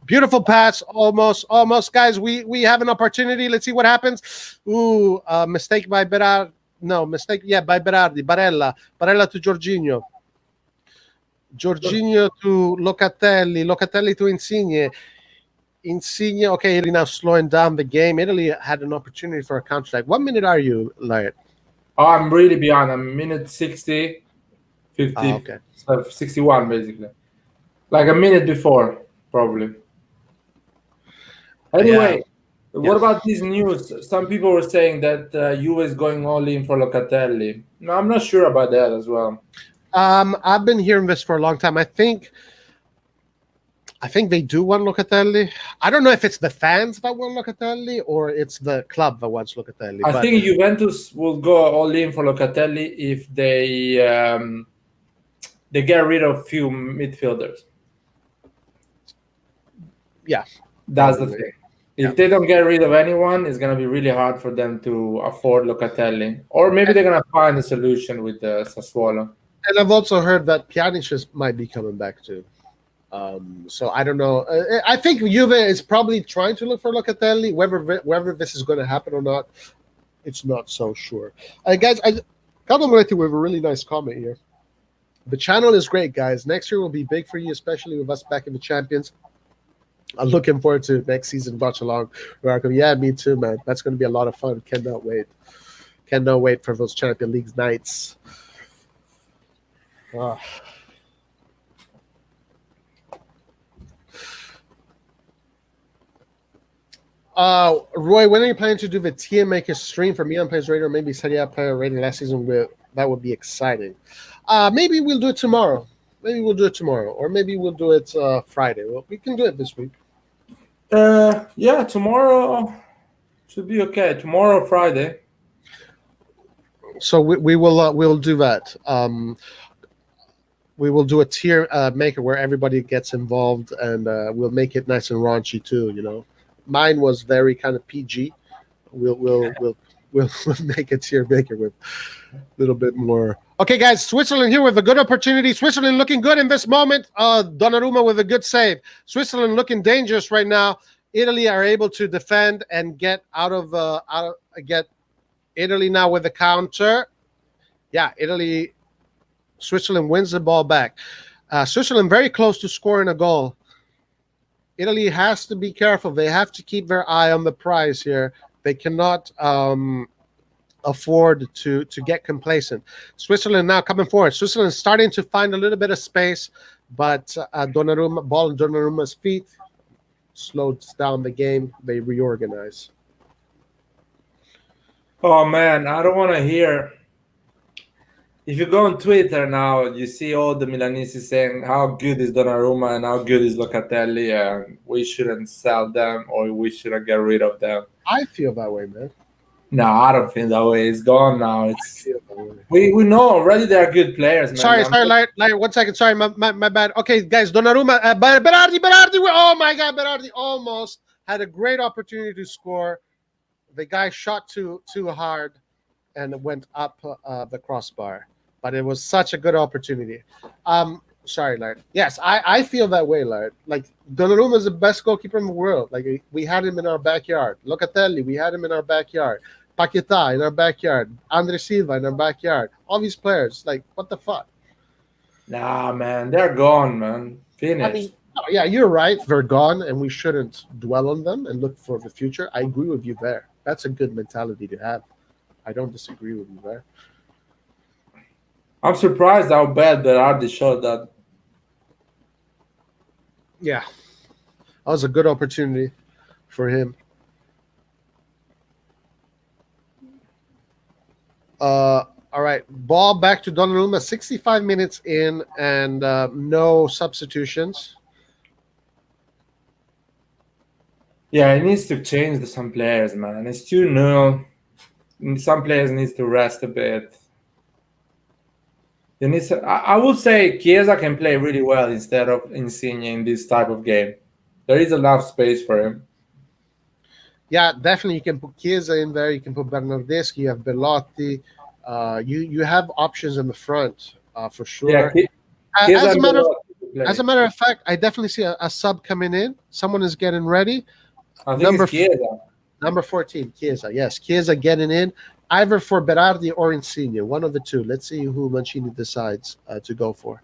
Beautiful pass, almost. Guys, we have an opportunity. Let's see what happens. Mistake by Berardi. No, mistake, by Berardi. Barella to Jorginho. Jorginho to Locatelli to Insigne. Okay, Italy now slowing down the game. Italy had an opportunity for a counter-attack. What minute are you, Laird? Oh, I'm really behind. I'm minute 60, 50, 61, basically. Like a minute before, probably. Anyway, what about this news? Some people were saying that Juve is going all in for Locatelli. No, I'm not sure about that as well. I've been hearing this for a long time. I think they do want Locatelli. I don't know if it's the fans that want Locatelli or it's the club that wants Locatelli. I think Juventus will go all in for Locatelli if they get rid of few midfielders. Yeah, that's the thing. If they don't get rid of anyone, it's going to be really hard for them to afford Locatelli. Or maybe they're going to find a solution with Sassuolo. And I've also heard that Pjanic might be coming back too. So I don't know. I think Juve is probably trying to look for Locatelli. Whether this is going to happen or not, it's not so sure. Guys, I compliment you with a really nice comment here. The channel is great, guys. Next year will be big for you, especially with us back in the Champions. I'm looking forward to next season. Watch along. Yeah, me too, man. That's going to be a lot of fun. Cannot wait. Cannot wait for those Champion League nights. Ah. Roy, when are you planning to do the TM Maker stream for Milan Players Radio? Maybe Serie A player rating last season. That would be exciting. Maybe we'll do it tomorrow. Or maybe we'll do it Friday. Well, we can do it this week. Yeah, tomorrow should be okay. Tomorrow, Friday. So we will we'll do that. We will do a tier maker where everybody gets involved, and we'll make it nice and raunchy too. You know, mine was very kind of PG. We'll make a tier maker with a little bit more. Okay, guys, Switzerland here with a good opportunity. Switzerland looking good in this moment. Donnarumma with a good save. Switzerland looking dangerous right now. Italy are able to defend and get get Italy now with the counter. Yeah, Switzerland wins the ball back. Switzerland very close to scoring a goal. Italy has to be careful. They have to keep their eye on the prize here. They cannot afford to get complacent. Switzerland now coming forward. Switzerland starting to find a little bit of space, but Donnarumma, ball in Donnarumma's feet slows down the game. They reorganize. Oh man, I don't want to hear. If you go on Twitter now, you see all the Milanese saying how good is Donnarumma and how good is Locatelli, and we shouldn't sell them or we shouldn't get rid of them. I feel that way, man. No, I don't feel that way. It's gone now. It's we know already they are good players, man. Sorry, Larry, 1 second. Sorry, my bad. Okay, guys, Donnarumma, Berardi. Oh my God, Berardi almost had a great opportunity to score. The guy shot too hard, and it went up the crossbar. But it was such a good opportunity. Sorry, Larry. Yes, I feel that way, Larry. Like Donnarumma is the best goalkeeper in the world. Like we had him in our backyard. Locatelli, we had him in our backyard. Paquetá in our backyard. Andre Silva in our backyard. All these players, like what the fuck? Nah, man, they're gone, man. Finished. I mean, yeah, you're right. They're gone, and we shouldn't dwell on them and look for the future. I agree with you there. That's a good mentality to have. I don't disagree with you there. I'm surprised how bad Berardi shot that. Yeah, that was a good opportunity for him. All right, ball back to Donnarumma. 65 minutes in, and no substitutions. Yeah, he needs to change some players, man. It's too new. Some players needs to rest a bit. I would say Chiesa can play really well instead of Insigne in this type of game. There is enough space for him. Yeah, definitely. You can put Chiesa in there. You can put Bernardeschi. You have Bellotti. You have options in the front for sure. Yeah, as a matter of fact, I definitely see a sub coming in. Someone is getting ready. I think it's Chiesa. Number 14, Chiesa. Yes, Chiesa getting in. Either for Berardi or Insigne, one of the two. Let's see who Mancini decides to go for.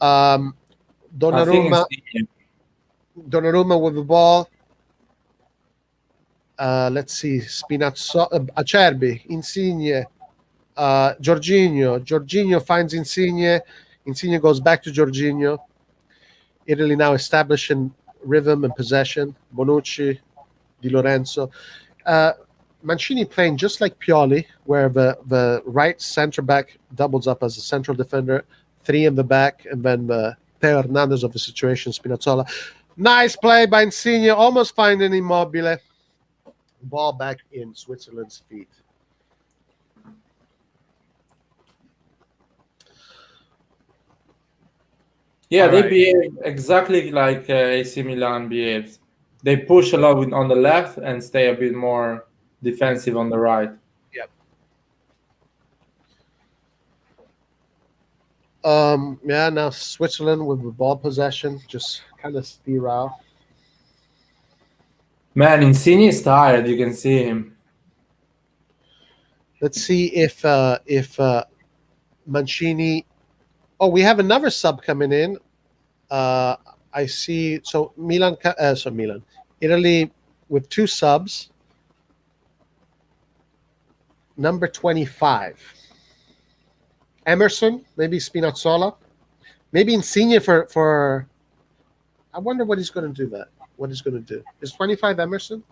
Donnarumma with the ball. Let's see. Spinazzo, Acerbi, Insigne, Jorginho. Jorginho finds Insigne. Insigne goes back to Jorginho. Italy now establishing rhythm and possession. Bonucci, Di Lorenzo. Mancini playing just like Pioli, where the right center back doubles up as a central defender, 3 in the back, and then the Teo Hernandez of the situation, Spinazzola. Nice play by Insigne, almost finding Immobile. Ball back in Switzerland's feet. Yeah, they behave exactly like AC Milan behaves. They push a lot on the left and stay a bit more defensive on the right. Yep. Yeah, now Switzerland with the ball possession, just kind of sterile. Man, Insigne is tired. You can see him. Let's see if Mancini. Oh, we have another sub coming in. I see. So Milan, Italy with 2 subs. Number 25, Emerson, maybe Spinazzola, maybe Insigne for. I wonder what he's going to do. What he's going to do is 25 Emerson.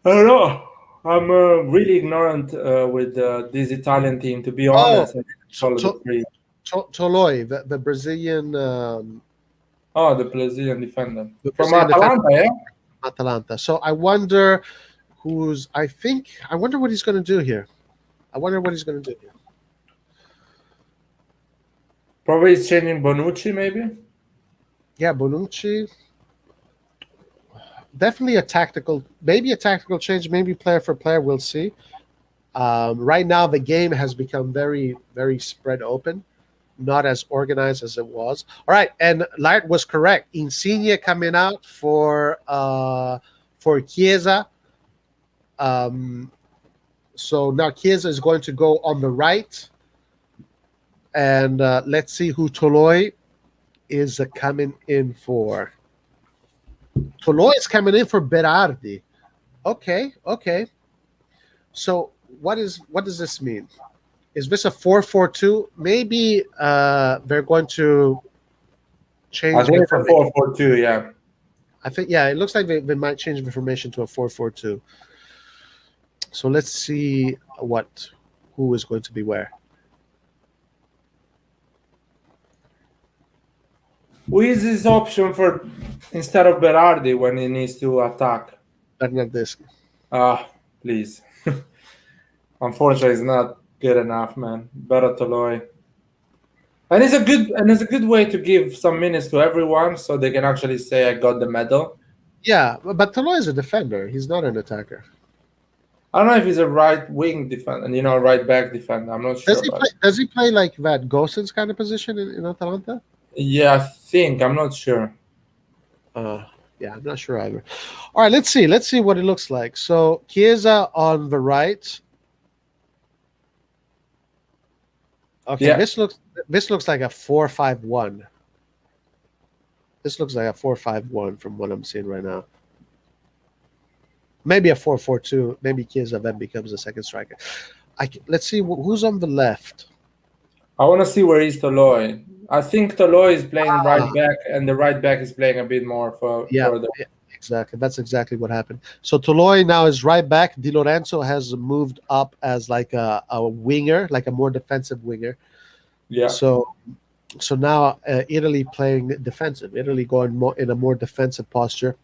I don't know. I'm really ignorant with this Italian team. To be Oh, honest, I didn't follow the pre. Toloi, the Brazilian, Oh, the Brazilian defender the from Brazilian defender, Atalanta, yeah. Atalanta. So I wonder who's. I wonder what he's going to do here. I wonder what he's going to do here. Probably he's changing Bonucci, maybe. Yeah, Bonucci. Definitely maybe a tactical change, maybe player for player. We'll see. Right now, the game has become very, very spread open, not as organized as it was. All right, and Light was correct. Insigne coming out for Chiesa. So now Chiesa is going to go on the right, and let's see who Toloi is coming in for. Toloi is coming in for Berardi. Okay. So what does this mean? Is this a 4-4-2? Maybe they're going to change. I think it's a 4-4-2. Yeah. I think it looks like they might change the formation to a 4-4-2. So let's see who is going to be where. Who is his option for instead of Berardi when he needs to attack? Bernardeschi. Please. Unfortunately, it's not good enough, man. Better Toloi. And it's a good way to give some minutes to everyone so they can actually say I got the medal. Yeah, but Toloi is a defender. He's not an attacker. I don't know if he's a right wing defender, right back defender. I'm not sure. Does he play like that Gosens kind of position in Atalanta? Yeah, I think. I'm not sure. Yeah, I'm not sure either. All right, let's see. Let's see what it looks like. So Chiesa on the right. Okay, yeah. This looks like a 4-5-1. This looks like a 4-5-1 from what I'm seeing right now. Maybe a 4-4-2. Maybe Chiesa then becomes a second striker. Let's see who's on the left. I want to see where is Toloi. I think Toloi is playing right back, and the right back is playing a bit more for the... Yeah, exactly. That's exactly what happened. So Toloi now is right back. Di Lorenzo has moved up as like a winger, like a more defensive winger. Yeah. So now Italy playing defensive. Italy going more in a more defensive posture.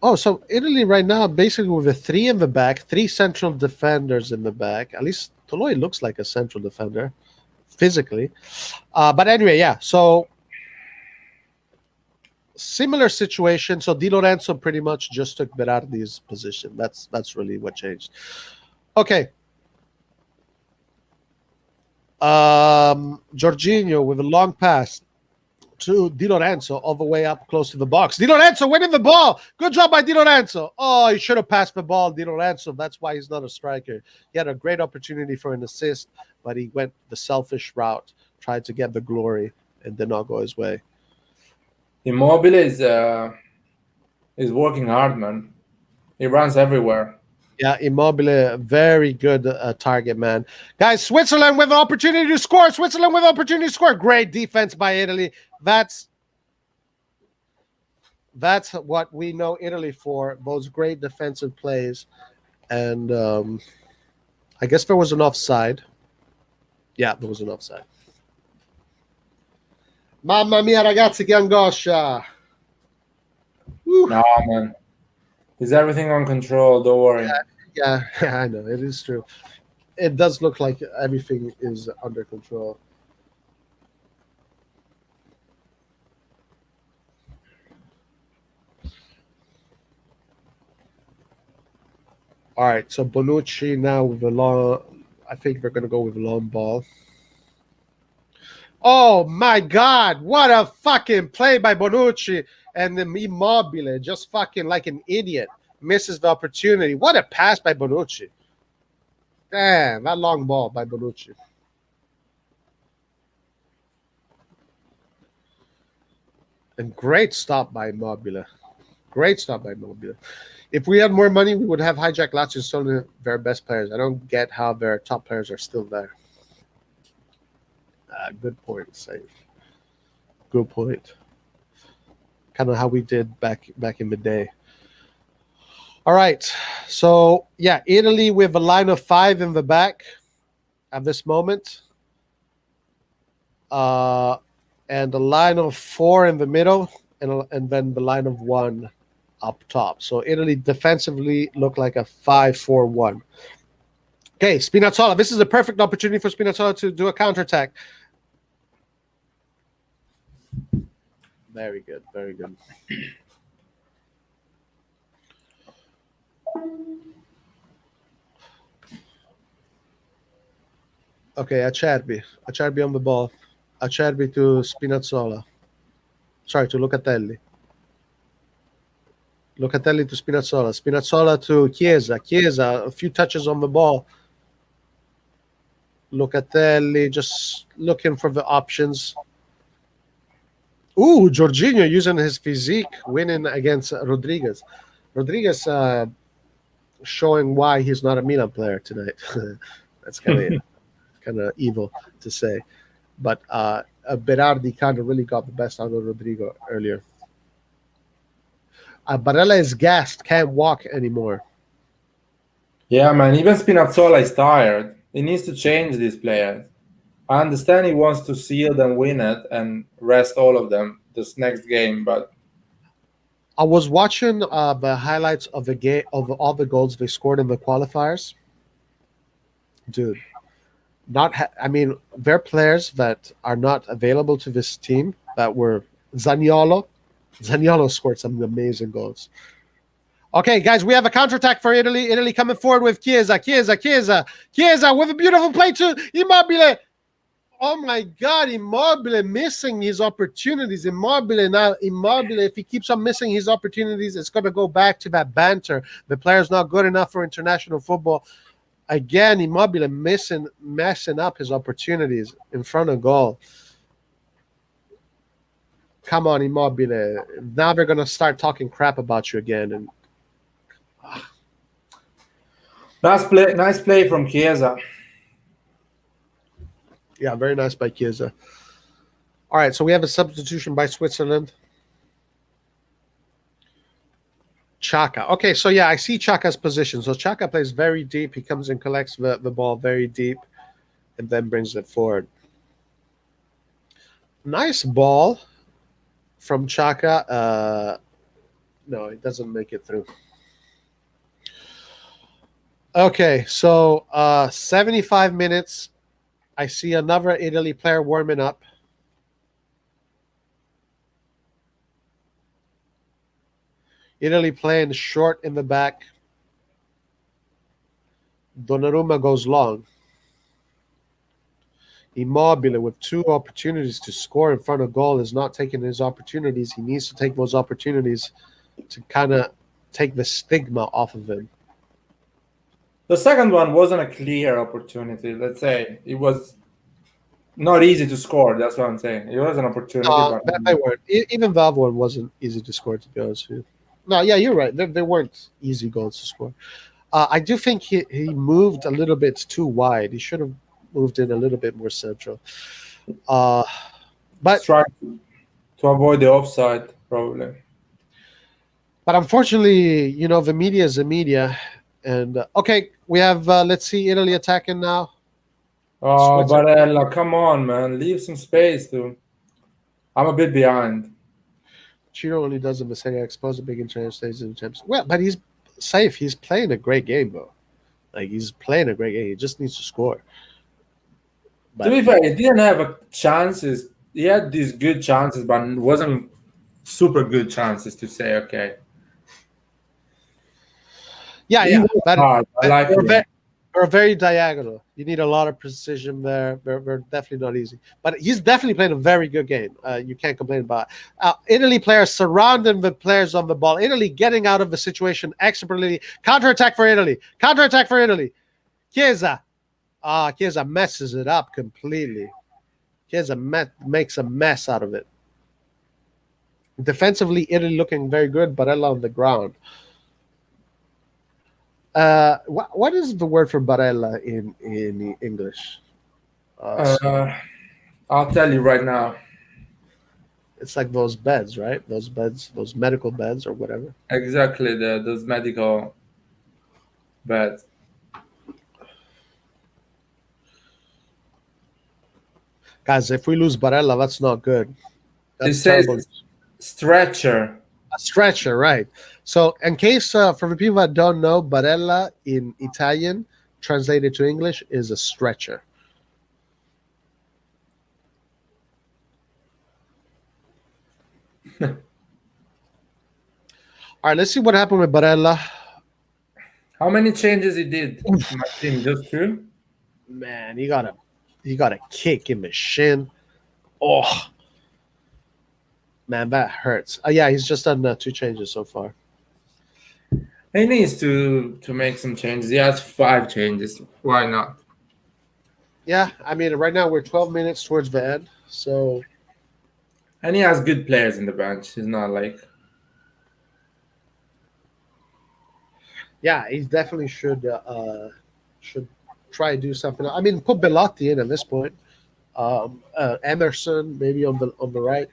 Oh, so Italy right now basically with a 3 in the back, 3 central defenders in the back. At least Toloi looks like a central defender physically. But anyway, yeah. So similar situation. So Di Lorenzo pretty much just took Berardi's position. That's really what changed. Okay. Jorginho with a long pass to Di Lorenzo all the way up close to the box. Di Lorenzo winning the ball. Good job by Di Lorenzo. Oh, he should have passed the ball, Di Lorenzo. That's why he's not a striker. He had a great opportunity for an assist, but he went the selfish route, tried to get the glory, and did not go his way. Immobile is working hard, man. He runs everywhere. Yeah, Immobile, very good target, man. Guys, Switzerland with an opportunity to score. Switzerland with an opportunity to score. Great defense by Italy. That's what we know Italy for, those great defensive plays. And I guess there was an offside. Yeah, there was an offside. Mamma mia, ragazzi, che angoscia. No, man. Is everything on control? Don't worry. Yeah, I know. It is true. It does look like everything is under control. All right, so Bonucci now with a long... I think we're going to go with a long ball. Oh, my God. What a fucking play by Bonucci. And then Immobile, just fucking like an idiot, misses the opportunity. What a pass by Bonucci. Damn, that long ball by Bonucci. And great stop by Immobile. Great stop by Immobile. If we had more money, we would have hijacked Lazio still their best players. I don't get how their top players are still there. Good point, safe. Good point. Kind of how we did back in the day. All right. So, yeah, Italy, we have a line of 5 in the back at this moment. And a line of 4 in the middle, and then the line of 1 up top. So Italy defensively look like a 5-4-1. Okay, Spinazzola. This is a perfect opportunity for Spinazzola to do a counterattack. Very good, very good. Okay, Acerbi. Acerbi on the ball. Acerbi to Spinazzola. Sorry, to Locatelli. Locatelli to Spinazzola. Spinazzola to Chiesa. Chiesa, a few touches on the ball. Locatelli just looking for the options. Ooh, Jorginho using his physique, winning against Rodriguez. Rodriguez showing why he's not a Milan player tonight. That's kind of evil to say. But Berardi kind of really got the best out of Rodrigo earlier. Barella is gassed, can't walk anymore. Yeah, man, even Spinazzola is tired. He needs to change these players. I understand he wants to seal and win it and rest all of them this next game, but I was watching the highlights of the game of all the goals they scored in the qualifiers. Dude, I mean, there are players that are not available to this team that were Zaniolo. Zaniolo scored some amazing goals. Okay, guys, we have a counterattack for Italy. Italy coming forward with Chiesa with a beautiful play to Immobile. Oh my God, Immobile missing his opportunities. Immobile, if he keeps on missing his opportunities, it's going to go back to that banter. The player's not good enough for international football. Again, Immobile messing up his opportunities in front of goal. Come on, Immobile. Now they're going to start talking crap about you again. And nice play from Chiesa. Yeah, very nice by Chiesa. All right, so we have a substitution by Switzerland. Xhaka. Okay, so yeah, I see Xhaka's position. So Xhaka plays very deep. He comes and collects the ball very deep and then brings it forward. Nice ball from Xhaka. No, it doesn't make it through. Okay, so 75 minutes. I see another Italy player warming up. Italy playing short in the back. Donnarumma goes long. Immobile with 2 opportunities to score in front of goal is not taking his opportunities. He needs to take those opportunities to kind of take the stigma off of him. The second one wasn't a clear opportunity. Let's say it was not easy to score. That's what I'm saying. It was an opportunity. But they weren't. Even the other one wasn't easy to score, to be honest with you. No, yeah, you're right. They weren't easy goals to score. I do think he moved a little bit too wide. He should have moved in a little bit more central. But try to avoid the offside, probably. But unfortunately, the media is the media. And okay, we have let's see Italy attacking now. Oh, Barella, come on, man, leave some space, dude. I'm a bit behind. Ciro only does in the Serie A, exposed a big international stage in the Champions. Well, but he's safe. He's playing a great game, bro. Like, he's playing a great game. He just needs to score. But, to be fair, he didn't have chances. He had these good chances, but it wasn't super good chances to say, okay. Yeah. But I like it. They're very diagonal. You need a lot of precision there. They're definitely not easy. But he's definitely playing a very good game. You can't complain about it. Italy players surrounding the players on the ball. Italy getting out of the situation expertly. Counterattack for Italy. Chiesa. Chiesa messes it up completely. Chiesa makes a mess out of it. Defensively, Italy looking very good. Barella on the ground. What is the word for Barella in English? Uh, I'll tell you right now. It's like those beds, right? Those beds, those medical beds or whatever. Exactly, those medical beds. Guys, if we lose Barella, that's not good. It That's says terrible. stretcher. A stretcher, right? So, in case for the people that don't know, Barella in Italian, translated to English, is a stretcher. All right, let's see what happened with Barella. How many changes he did in my team? Just two? Man, he got a kick in the shin. Oh, man, that hurts. Yeah, he's just done 2 changes so far. He needs to make some changes. He has 5 changes. Why not? Yeah, I mean, right now we're 12 minutes towards the end, so And he has good players in the bench. He's not like yeah, he definitely should try to do something. I mean, put Belotti in at this point. Emerson maybe on the right.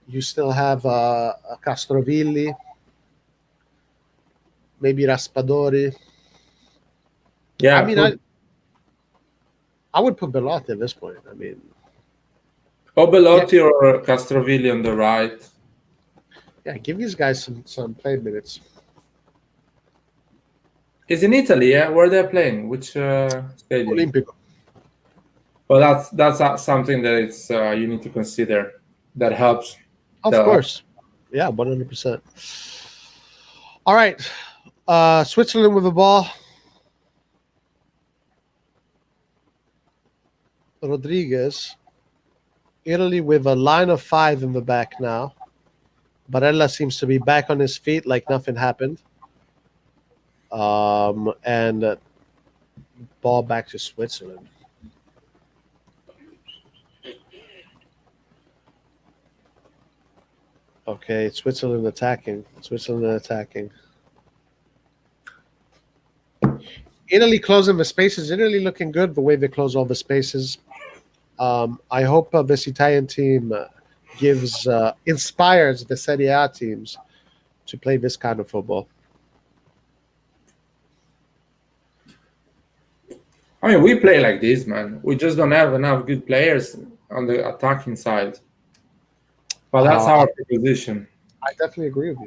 You still have Castrovilli, maybe Raspadori. I yeah. mean, I would put Belotti at this point. I mean, Obelotti or Castrovilli on the right. yeah, give these guys some play minutes. He's in Italy, yeah. Where they're playing? Which stadium? Olimpico. Well, that's something that it's you need to consider. That helps. Of The, course. Yeah, 100%. All right. Switzerland with the ball. Rodriguez. Italy with a line of 5 in the back now. Barella seems to be back on his feet like nothing happened. And ball back to Switzerland. Okay, Switzerland attacking. Italy closing the spaces. Italy looking good the way they close all the spaces. I hope this Italian team inspires the Serie A teams to play this kind of football. I mean, we play like this, man. We just don't have enough good players on the attacking side. But that's our position. I definitely agree with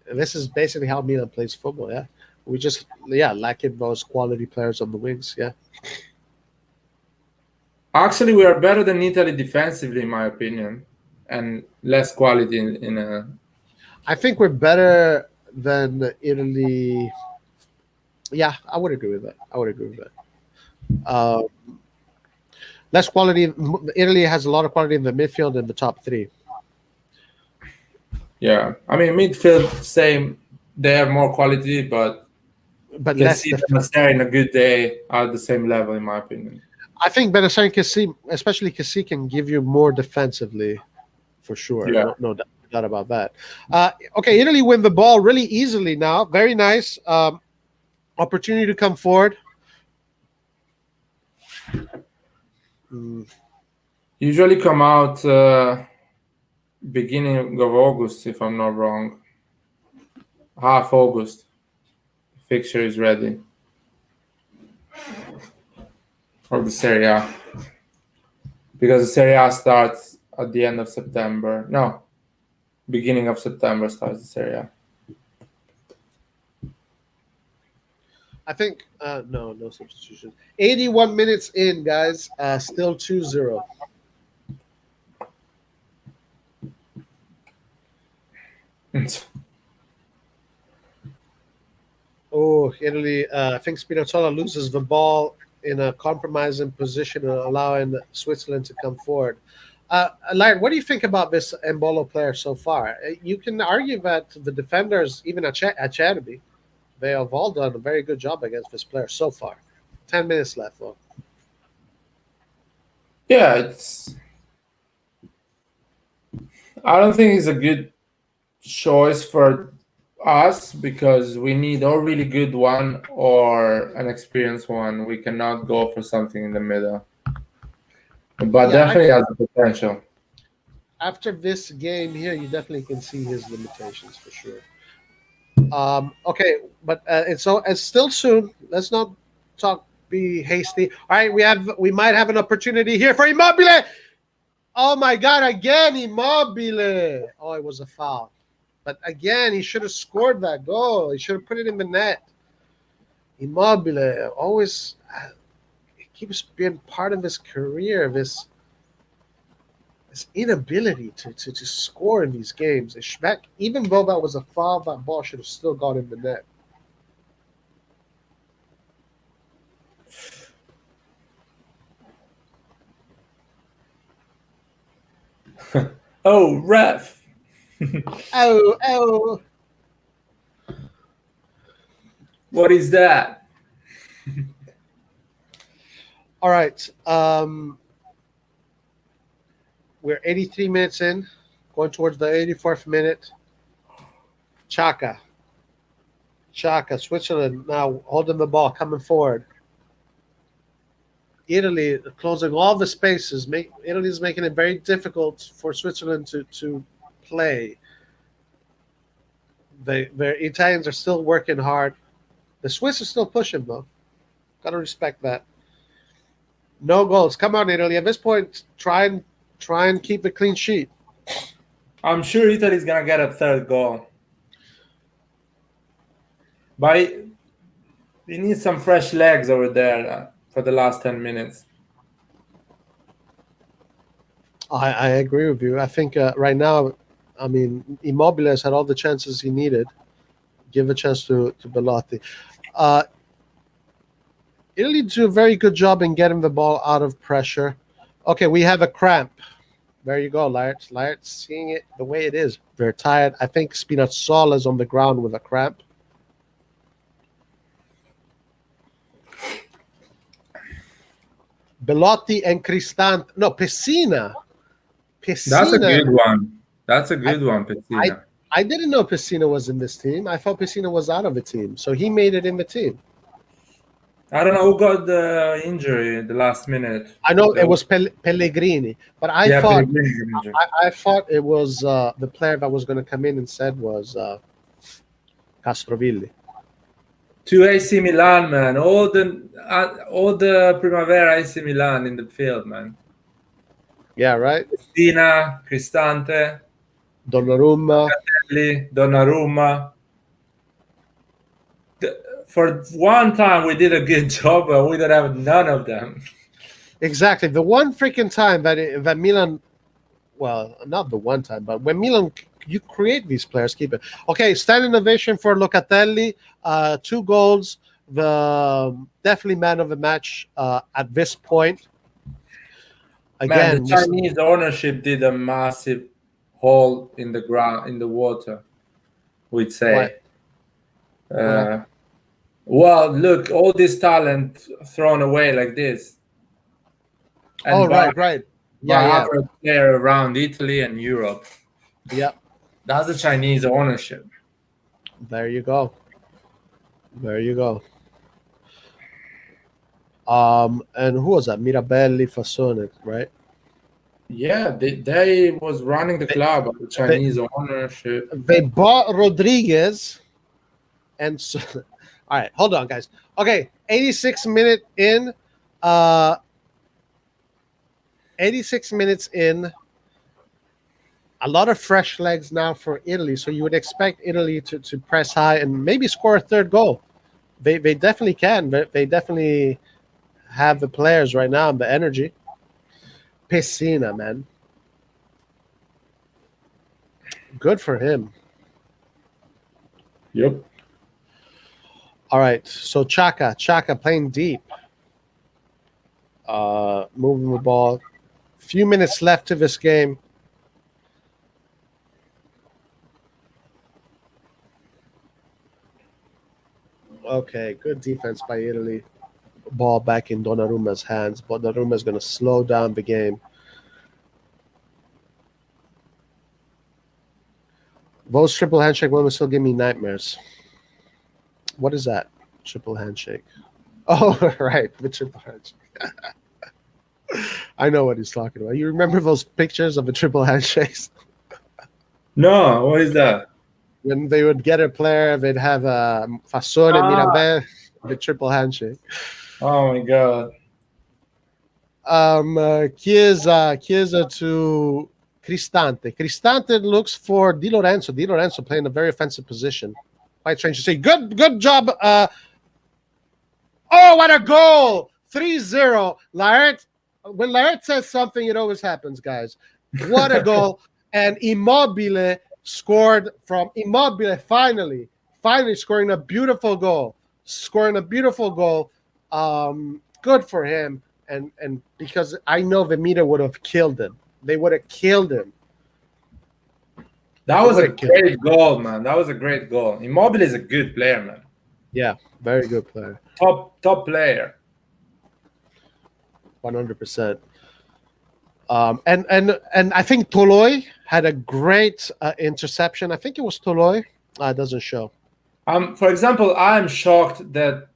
you. This is basically how Milan plays football. Yeah, we just lacking those quality players on the wings. Yeah. Actually, we are better than Italy defensively, in my opinion, and less quality in a. I think we're better than Italy. Yeah, I would agree with that. Less quality. Italy has a lot of quality in the midfield and the top 3. Yeah, I mean midfield, same. They have more quality, but less. They're in a good day at the same level, in my opinion. I think Benacer and Kessie, especially Kessie, can give you more defensively, for sure. Yeah. No doubt about that. Okay, Italy win the ball really easily now. Very nice. Opportunity to come forward. Usually come out beginning of August, if I'm not wrong. Half August. The fixture is ready. For the Serie A. Because the Serie A starts at the end of September. No. Beginning of September starts the Serie A. I think no substitution. 81 minutes in, guys. Still 2-0. Oh, Italy. I think Spinazzola loses the ball in a compromising position, allowing Switzerland to come forward. Laird, what do you think about this Embolo player so far? You can argue that the defenders, even Acerbi, they have all done a very good job against this player so far. 10 minutes left, though. Yeah, I don't think he's a good choice for us because we need a really good one or an experienced one. We cannot go for something in the middle. But Yeah, definitely has the potential. after this game here, you definitely can see his limitations for sure. Okay, but it's still soon. Let's not be hasty. All right, we might have an opportunity here for Immobile. Oh my God! Again, Immobile. Oh, it was a foul. But again, he should have scored that goal. He should have put it in the net. Immobile always it keeps being part of his career. This inability to score in these games. Even though that was a foul, that ball should have still gone in the net. Oh, ref. Oh, oh. What is that? All right. We're 83 minutes in, going towards the 84th minute. Chaka, Switzerland now holding the ball, coming forward. Italy closing all the spaces. Italy is making it very difficult for Switzerland to play. The Italians are still working hard. The Swiss are still pushing though. Gotta respect that. No goals. Come on, Italy. At this point, try and keep the clean sheet. I'm sure Italy's gonna get a third goal. But he needs some fresh legs over there for the last 10 minutes. I agree with you. I think right now, I mean, Immobile has had all the chances he needed. Give a chance to Belotti. Italy do a very good job in getting the ball out of pressure. Okay, we have a cramp. There you go, Laird. Laird seeing it the way it is. They're tired. I think Spinazzola is on the ground with a cramp. Belotti and Cristante. No, Pessina. That's a good one. That's a good one, Pessina. I didn't know Pessina was in this team. I thought Pessina was out of the team. So he made it in the team. I don't know who got the injury at the last minute. I know it was Pellegrini, but I thought it was the player that was going to come in instead was Castrovilli. To AC Milan, man. All the Primavera AC Milan in the field, man. Yeah, right. Cristina, Cristante, Donnarumma, Donnarumma. For one time, we did a good job, but we don't have none of them. Exactly. The one freaking time that Milan, well, not the one time, but when Milan, you create these players, keep it. Okay, standing ovation for Locatelli. 2 goals. Definitely man of the match at this point. Again, man, the Chinese ownership did a massive hole in the ground, in the water, we'd say. Well, look, all this talent thrown away like this. And right. Yeah, other player around Italy and Europe. Yeah. That's the Chinese ownership. There you go. And who was that? Mirabelli, Fassone, right? Yeah, they was running the club, the Chinese ownership. They bought Rodriguez, and so, all right, hold on, guys. Okay, 86 minute in. 86 minutes in. A lot of fresh legs now for Italy, so you would expect Italy to press high and maybe score a third goal. They definitely can. They definitely have the players right now and the energy. Pessina, man. Good for him. Yep. All right, so Chaka playing deep. Moving the ball. Few minutes left to this game. Okay, good defense by Italy. Ball back in Donnarumma's hands, but Donnarumma's going to slow down the game. Vo's triple handshake moment still give me nightmares. What is that? Triple handshake. Oh, right, the triple handshake. I know what he's talking about. You remember those pictures of the triple handshakes? No, what is that? When they would get a player, they'd have a Fasone, Mirabel, the triple handshake. Oh my god. Chiesa to Cristante. Cristante looks for Di Lorenzo. Di Lorenzo playing a very offensive position. Quite strange to say. Good job. Oh, what a goal! 3-0. Laert. When Laert says something, it always happens, guys. What a goal. And Immobile scored from Immobile finally scoring a beautiful goal. Good for him. And because I know Vermeer would have killed him. They would have killed him. That was a great goal, man. That was a great goal. Immobile is a good player, man. Yeah, very good player. Top player. 100%. And I think Toloi had a great interception. I think it was Toloi. It doesn't show. For example, I'm shocked that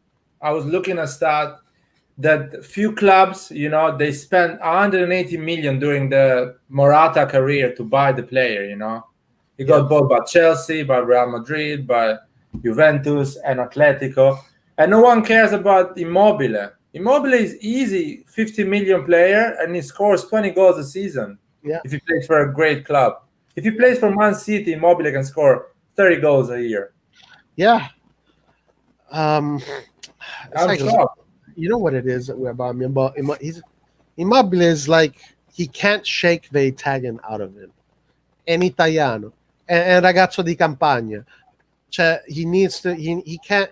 I was looking at that few clubs, they spent 180 million during the Morata career to buy the player. He got bought by Chelsea, by Real Madrid, by Juventus, and Atletico, and no one cares about Immobile. Immobile is easy 50 million player, and he scores 20 goals a season. Yeah. If he plays for a great club. If he plays for Man City, Immobile can score 30 goals a year. Yeah. I'm shocked. You know what it is about me? Immobile is like he can't shake the Italian out of him. An Italiano. And ragazzo di campagna. He needs to. He can't.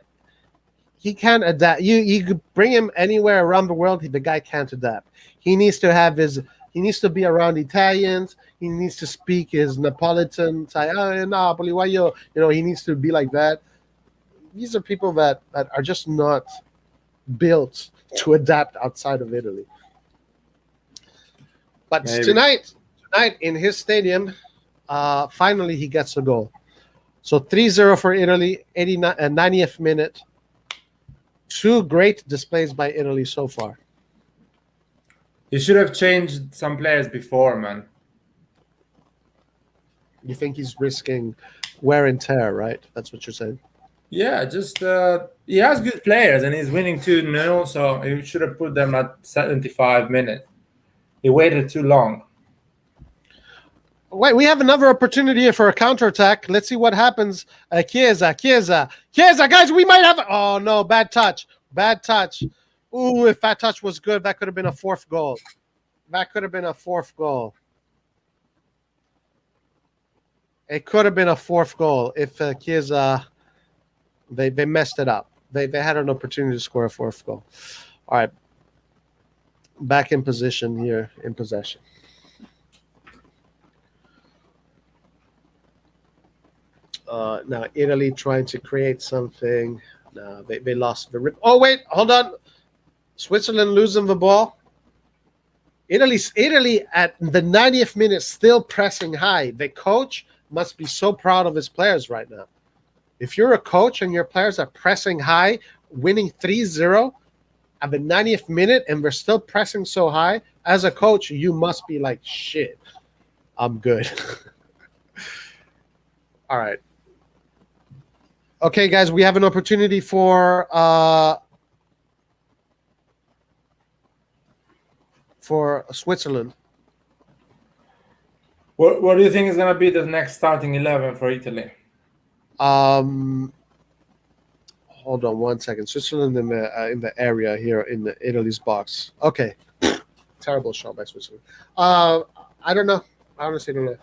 He can't adapt. You could bring him anywhere around the world. The guy can't adapt. He needs to have his. He needs to be around Italians. He needs to speak his Neapolitan. Napoli, why you? He needs to be like that. These are people that are just not built to adapt outside of Italy. But Maybe. tonight in his stadium, finally he gets a goal. So 3-0 for Italy, 90th minute. 2 great displays by Italy so far. You should have changed some players before, man. You think he's risking wear and tear, right? That's what you're saying? Yeah, just he has good players and he's winning 2-0, so he should have put them at 75 minutes. He waited too long. Wait, we have another opportunity here for a counterattack. Let's see what happens. Chiesa, guys, we might have. Oh no, bad touch. Ooh, if that touch was good, that could have been a 4th goal. It could have been a 4th goal if Chiesa they messed it up. They had an opportunity to score a 4th goal. All right, back in position here in possession. Now Italy trying to create something. No, they lost the rip. Oh wait, hold on. Switzerland losing the ball. Italy at the 90th minute still pressing high. The coach must be so proud of his players right now. If you're a coach and your players are pressing high, winning 3-0 at the 90th minute, and they're still pressing so high, as a coach, you must be like, shit, I'm good. All right. Okay, guys, we have an opportunity for Switzerland. What do you think is going to be the next starting 11 for Italy? Hold on one second. Switzerland in the area here in the Italy's box. Okay. Terrible shot by Switzerland. I don't know. I honestly don't know.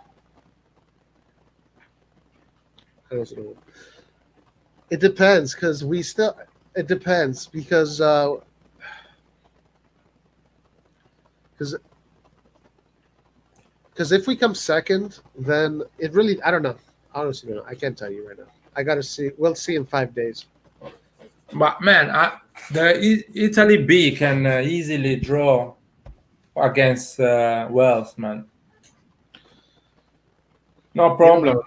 It depends because it depends because if we come second, then it really, I don't know. Honestly, don't know. I can't tell you right now. I got to see. We'll see in 5 days. But man, the Italy B can easily draw against Wales, man. No problem.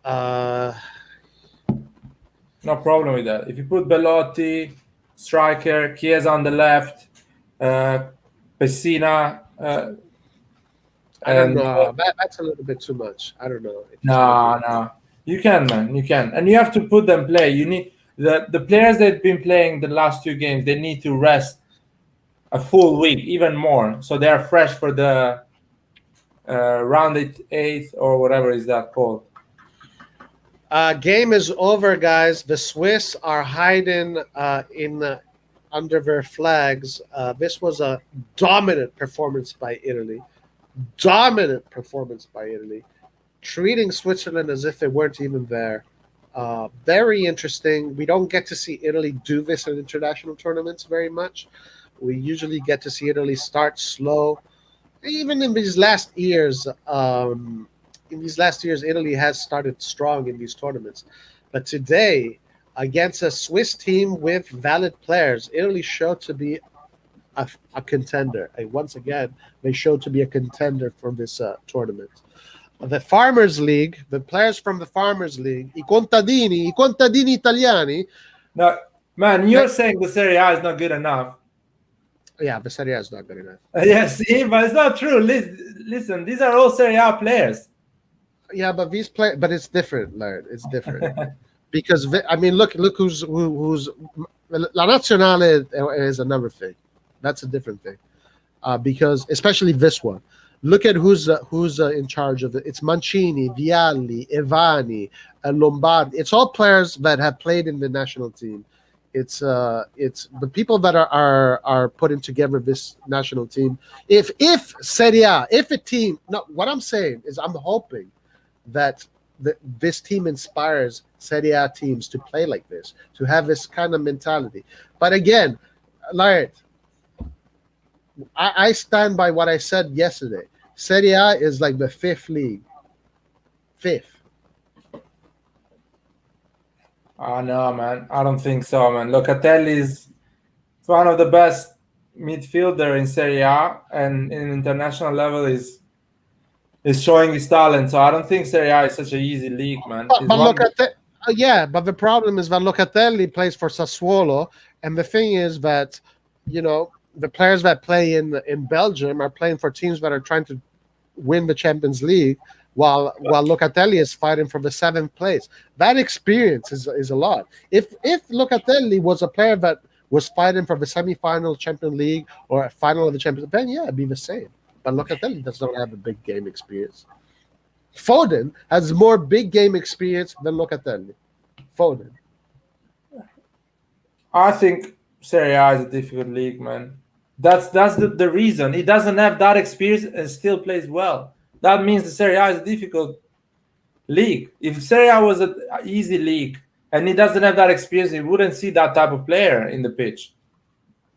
Uh, No problem with that. If you put Belotti, striker, Chiesa on the left, uh, Pessina, I don't and know. That's a little bit too much. I don't know if it's gonna be. no, no, you can, man, you can, and you have to put them play. You need the players that've been playing the last two games. They need to rest a full week, even more, so they are fresh for the round eighth or whatever is that called. Game is over, guys. The Swiss are hiding under their flags. This was a dominant performance by Italy. Dominant performance by Italy, treating Switzerland as if they weren't even there. Very interesting. We don't get to see Italy do this in international tournaments very much. We usually get to see Italy start slow. Even in these last years, Italy has started strong in these tournaments. But today, against a Swiss team with valid players, Italy showed to be a contender. And once again, they showed to be a contender for this tournament. The Farmers League, the players from the Farmers League, i contadini italiani. No, man, you're saying the Serie A is not good enough. Yeah, the Serie A is not good enough. Yes, see, but it's not true. Listen, these are all Serie A players. Yeah, but but it's different, Laird. It's different because I mean, look who's La Nazionale is another thing. That's a different thing, because especially this one. Look at who's in charge of it. It's Mancini, Vialli, Evani, and Lombardi. It's all players that have played in the national team. It's the people that are putting together this national team. If Serie A, if a team, no, what I'm saying is I'm hoping that this team inspires Serie A teams to play like this, to have this kind of mentality. But again, Laird, I stand by what I said yesterday. Serie A is like the fifth league. Fifth. Oh no, man. I don't think so, man. Locatelli is one of the best midfielder in Serie A, and in international level is showing his talent. So I don't think Serie A is such an easy league, man. Yeah, but the problem is that Locatelli plays for Sassuolo, and the thing is that, the players that play in Belgium are playing for teams that are trying to win the Champions League, while Locatelli is fighting for the 7th place. That experience is a lot. If Locatelli was a player that was fighting for the semi-final Champions League or a final of the Champions League, then yeah, it'd be the same. But Locatelli does not have a big game experience. Foden has more big game experience than Locatelli. Foden. I think Serie A is a difficult league, man. That's the reason. He doesn't have that experience and still plays well. That means the Serie A is a difficult league. If Serie A was an easy league and he doesn't have that experience, he wouldn't see that type of player in the pitch.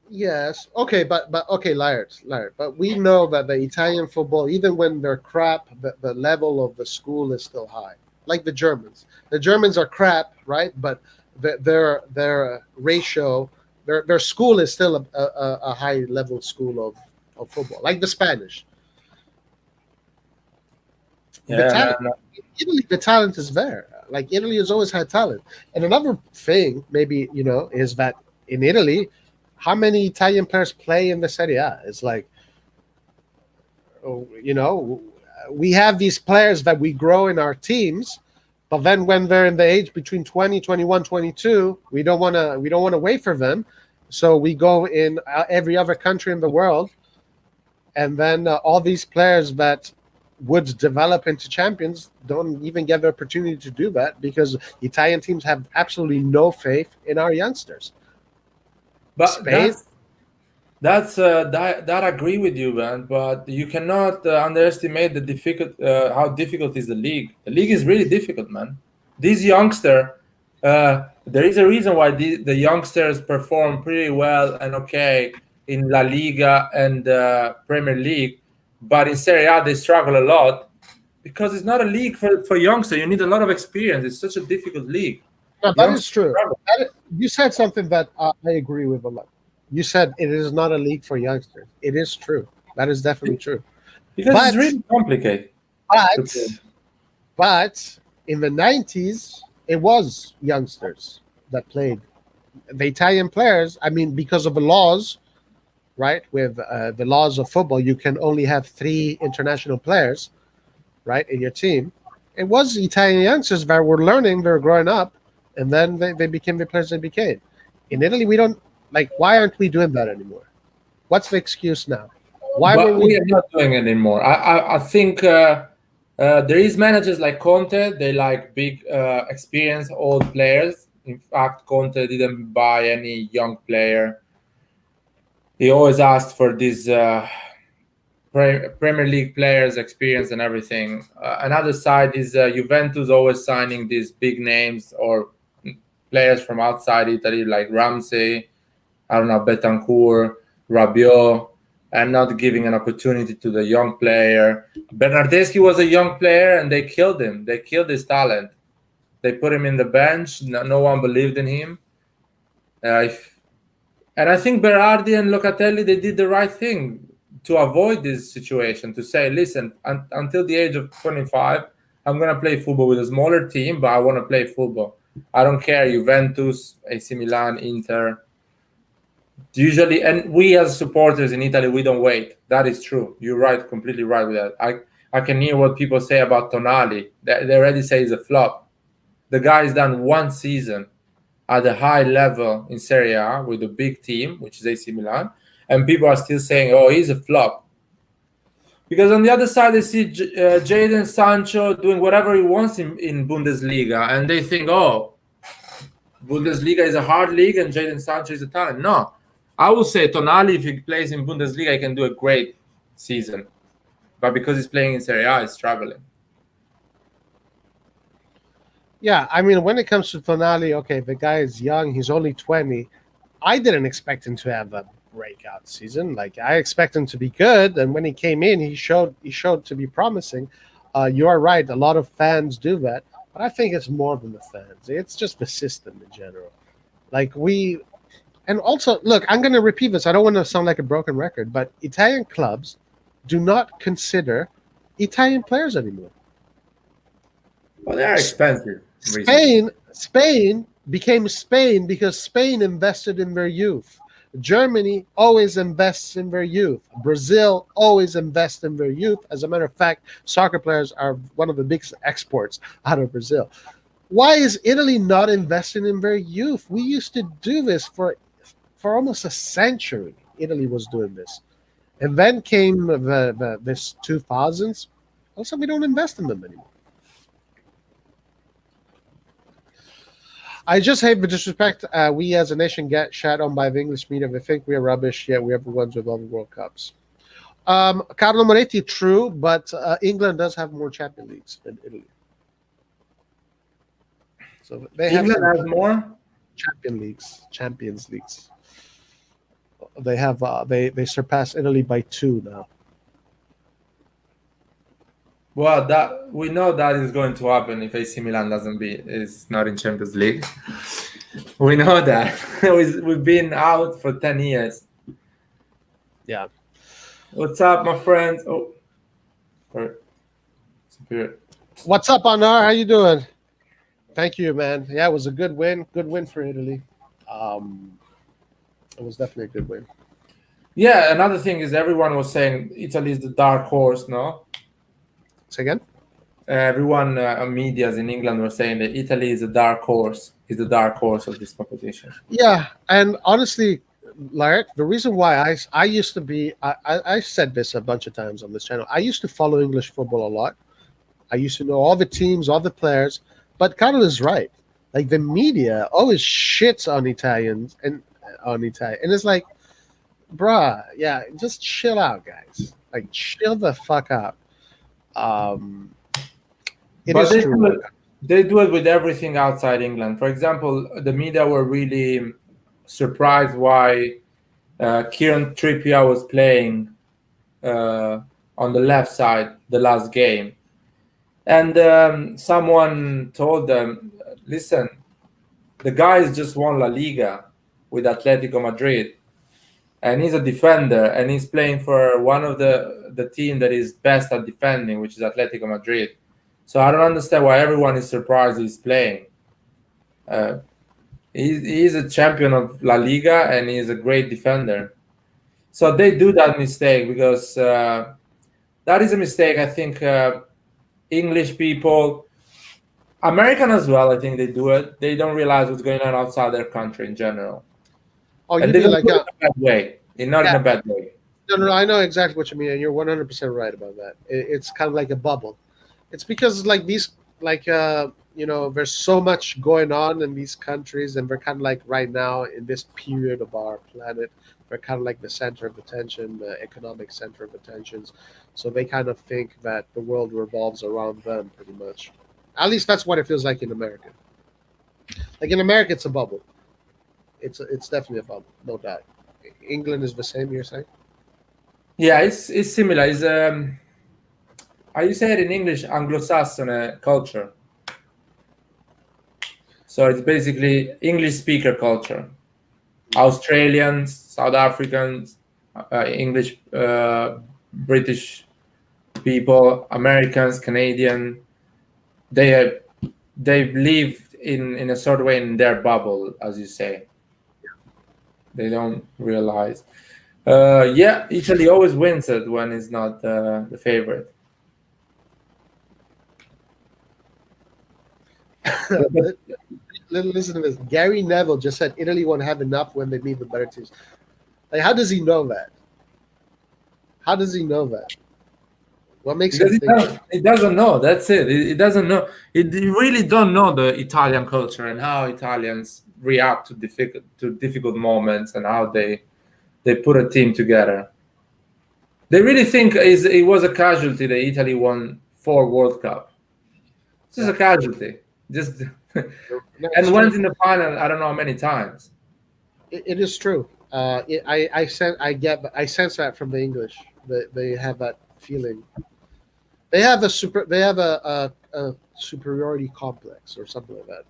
Yes. Okay, but okay, Laird. But we know that the Italian football, even when they're crap, the level of the school is still high. Like the Germans. The Germans are crap, right? But their ratio, their school is still a high level school of football, like the Spanish. Yeah, Italy, the talent is there. Like Italy has always had talent. And another thing, maybe is that in Italy, how many Italian players play in the Serie A? It's like, we have these players that we grow in our teams, but then when they're in the age between 20, 21, 22, we don't want to wait for them. So we go in every other country in the world, and then all these players that would develop into champions don't even get the opportunity to do that because Italian teams have absolutely no faith in our youngsters. But Spain, that agree with you, man. But you cannot underestimate how difficult is the league. The league is really difficult, man. These youngster, there is a reason why the youngsters perform pretty well and okay in La Liga and Premier League, but in Serie A they struggle a lot because it's not a league for youngsters. You need a lot of experience. It's such a difficult league. No, that is true. You said something that I agree with a lot. You said it is not a league for youngsters. It is true. That is definitely true. Because it's really complicated. But In the 90s, it was youngsters that played. The Italian players, I mean, because of the laws, right? With the laws of football, you can only have 3 international players, right, in your team. It was Italian youngsters that were learning, they were growing up, and then they became the players they became. In Italy, we don't like. Why aren't we doing that anymore? What's the excuse now? Why were But we? we are not doing it anymore. I think there is managers like Conte. They like big, experienced old players. In fact, Conte didn't buy any young player. He always asked for these Premier League players, experience and everything. Another side is Juventus always signing these big names or players from outside Italy, like Ramsey, I don't know, Betancourt, Rabiot, and not giving an opportunity to the young player. Bernardeschi was a young player and they killed him. They killed his talent. They put him in the bench. No one believed in him. And I think Berardi and Locatelli, they did the right thing to avoid this situation, to say, listen, until the age of 25, I'm going to play football with a smaller team, but I want to play football. I don't care, Juventus, AC Milan, Inter. Usually, and we as supporters in Italy, we don't wait. That is true. You're right, completely right with that. I can hear what people say about Tonali. They already say he's a flop. The guy's done 1 season at a high level in Serie A with a big team, which is AC Milan, and people are still saying, oh, he's a flop. Because on the other side, they see Jadon Sancho doing whatever he wants in Bundesliga, and they think, oh, Bundesliga is a hard league and Jadon Sancho is a talent. No, I would say Tonali, if he plays in Bundesliga, he can do a great season. But because he's playing in Serie A, he's struggling. Yeah, I mean, when it comes to Tonali, okay, the guy is young. He's only 20. I didn't expect him to have a breakout season. Like, I expect him to be good, and when he came in, he showed to be promising. You are right. A lot of fans do that, but I think it's more than the fans. It's just the system in general. Like, and also, look, I'm going to repeat this. I don't want to sound like a broken record, but Italian clubs do not consider Italian players anymore. Well, they are expensive. Spain became Spain because Spain invested in their youth. Germany always invests in their youth. Brazil always invests in their youth. As a matter of fact, soccer players are one of the biggest exports out of Brazil. Why is Italy not investing in their youth? We used to do this for almost a century. Italy was doing this. And then came this 2000s. Also, we don't invest in them anymore. I just hate the disrespect. We as a nation get shat on by the English media. They think we are rubbish, yet we are the ones with all the World Cups. Carlo Moretti, true, but England does have more Champions Leagues than Italy. So they England has more Champions Leagues. They have they surpass Italy by 2 now. Well, that we know that is going to happen if AC Milan is not in Champions League. We know that. We've been out for 10 years. Yeah. What's up, my friends? Oh, what's up, Anar? How you doing? Thank you, man. Yeah, it was a good win. Good win for Italy. It was definitely a good win. Yeah, another thing is everyone was saying Italy is the dark horse, no? Say again? Everyone, medias in England were saying that Italy is a dark horse. Is the dark horse of this competition. Yeah, and honestly, Larry, the reason why I used to be, I said this a bunch of times on this channel. I used to follow English football a lot. I used to know all the teams, all the players. But Carlo is right. Like, the media always shits on Italians and it's like, bruh, yeah, just chill out, guys. Like, chill the fuck out. They do it with everything outside England. For example, the media were really surprised why Kieran Trippier was playing on the left side the last game. And someone told them, listen, the guy just won La Liga with Atletico Madrid. And he's a defender, and he's playing for one of the team that is best at defending, which is Atletico Madrid. So I don't understand why everyone is surprised he's playing. Uh, he's a champion of La Liga and he's a great defender. So they do that mistake because that is a mistake. I think English people, American as well, I think they do it. They don't realize what's going on outside their country in general, Oh, and you they mean don't like do it in a bad way. Not in yeah? a bad way. No, no, no, I know exactly what you mean, and you're 100% right about that. It's kind of like a bubble. It's because like these, like there's so much going on in these countries, and we're kind of like right now in this period of our planet, we're kind of like the center of attention, the economic center of attentions. So they kind of think that the world revolves around them, pretty much. At least that's what it feels like in America. Like in America, it's a bubble. It's definitely a bubble, no doubt. England is the same. You're saying? Yeah, it's similar. It's how you say it in English, Anglo-Saxon culture. So it's basically English speaker culture. Australians, South Africans, English, British people, Americans, Canadian. They have, they've lived in a sort of way in their bubble, as you say. They don't realize. Yeah, Italy always wins it when it's not the favorite. But Listen to this. Gary Neville just said Italy won't have enough when they meet the better teams. Like, how does he know that? How does he know that? What makes him because think? it doesn't know. That's it. It doesn't know. It really don't know the Italian culture and how Italians react to difficult moments and how they put a team together. They really think it was a casualty that Italy won 4 World Cup. It's just a casualty. Just No, it's and went true. in the final. I don't know how many times. It is true. I sense that from the English. They have that feeling. They have a super. They have a superiority complex or something like that.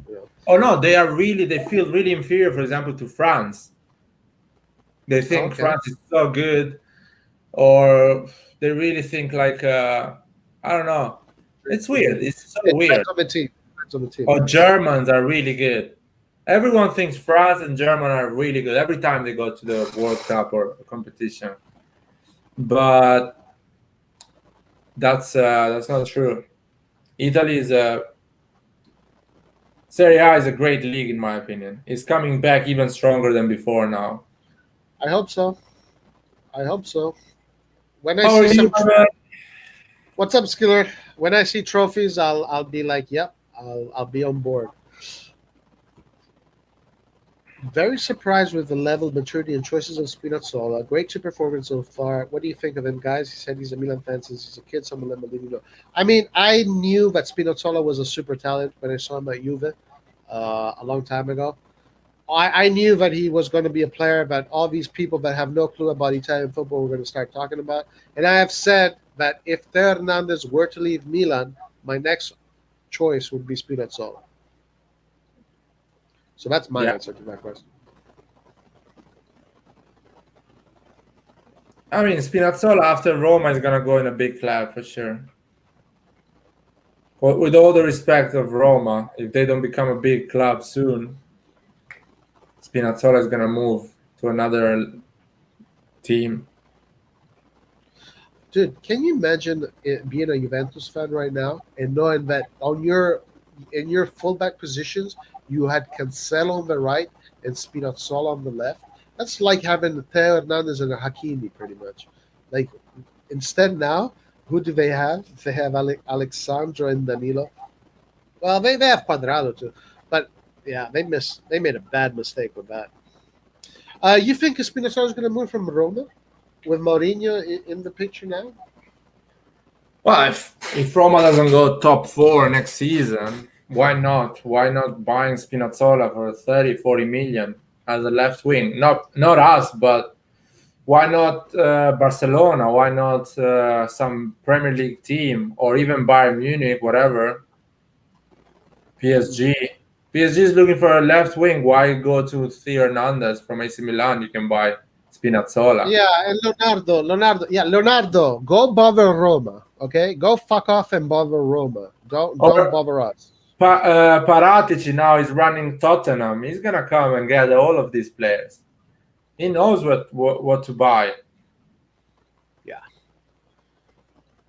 You know. Oh no, they are really. They feel really inferior. For example, to France. They Oh, think okay. France is so good, or they really think like I don't know. It's weird. It's so It weird. depends on the team. Depends on the team. Or Germans are really good. Everyone thinks France and German are really good every time they go to the World Cup or a competition. But that's not true. Italy is a Serie A is a great league in my opinion. It's coming back even stronger than before now. I hope so. I hope so. When I How are see you? what's up, Skiller? When I see trophies, I'll be like, yep, I'll be on board. Very surprised with the level of maturity and choices of Spinazzola. Great two performance so far. What do you think of him, guys? He said he's a Milan fan since he's a kid. Someone let me know. I mean, I knew that Spinazzola was a super talent when I saw him at Juve a long time ago. I knew that he was going to be a player that all these people that have no clue about Italian football were going to start talking about. And I have said that if Theo Hernandez were to leave Milan, my next choice would be Spinazzola. So that's my Yeah. answer to that question. I mean Spinazzola after Roma is gonna go in a big club for sure. With all the respect of Roma, if they don't become a big club soon, Spinazzola is gonna move to another team. Dude, can you imagine being a Juventus fan right now and knowing that in your fullback positions you had Cancelo on the right and Spinazzola on the left? That's like having Theo Hernandez and a Hakimi, pretty much. Like instead now, who do they have? They have Alexandro and Danilo. Well, they have Quadrado too, but yeah, they made a bad mistake with that. You think Spinazzola is going to move from Roma with Mourinho in the picture now? Well, if Roma doesn't go top 4 next season, why not? Why not buying Spinazzola for 30, 40 million as a left wing? Not us, but why not Barcelona? Why not some Premier League team or even Bayern Munich, whatever? PSG. PSG is looking for a left wing. Why go to Theo Hernandez from AC Milan? You can buy Spinazzola. Yeah, and Leonardo. Yeah, Leonardo, go bother Roma. Okay, go fuck off and bother Roma. Don't Or bother us. Paratici now is running Tottenham. He's gonna come and get all of these players. He knows what to buy. Yeah.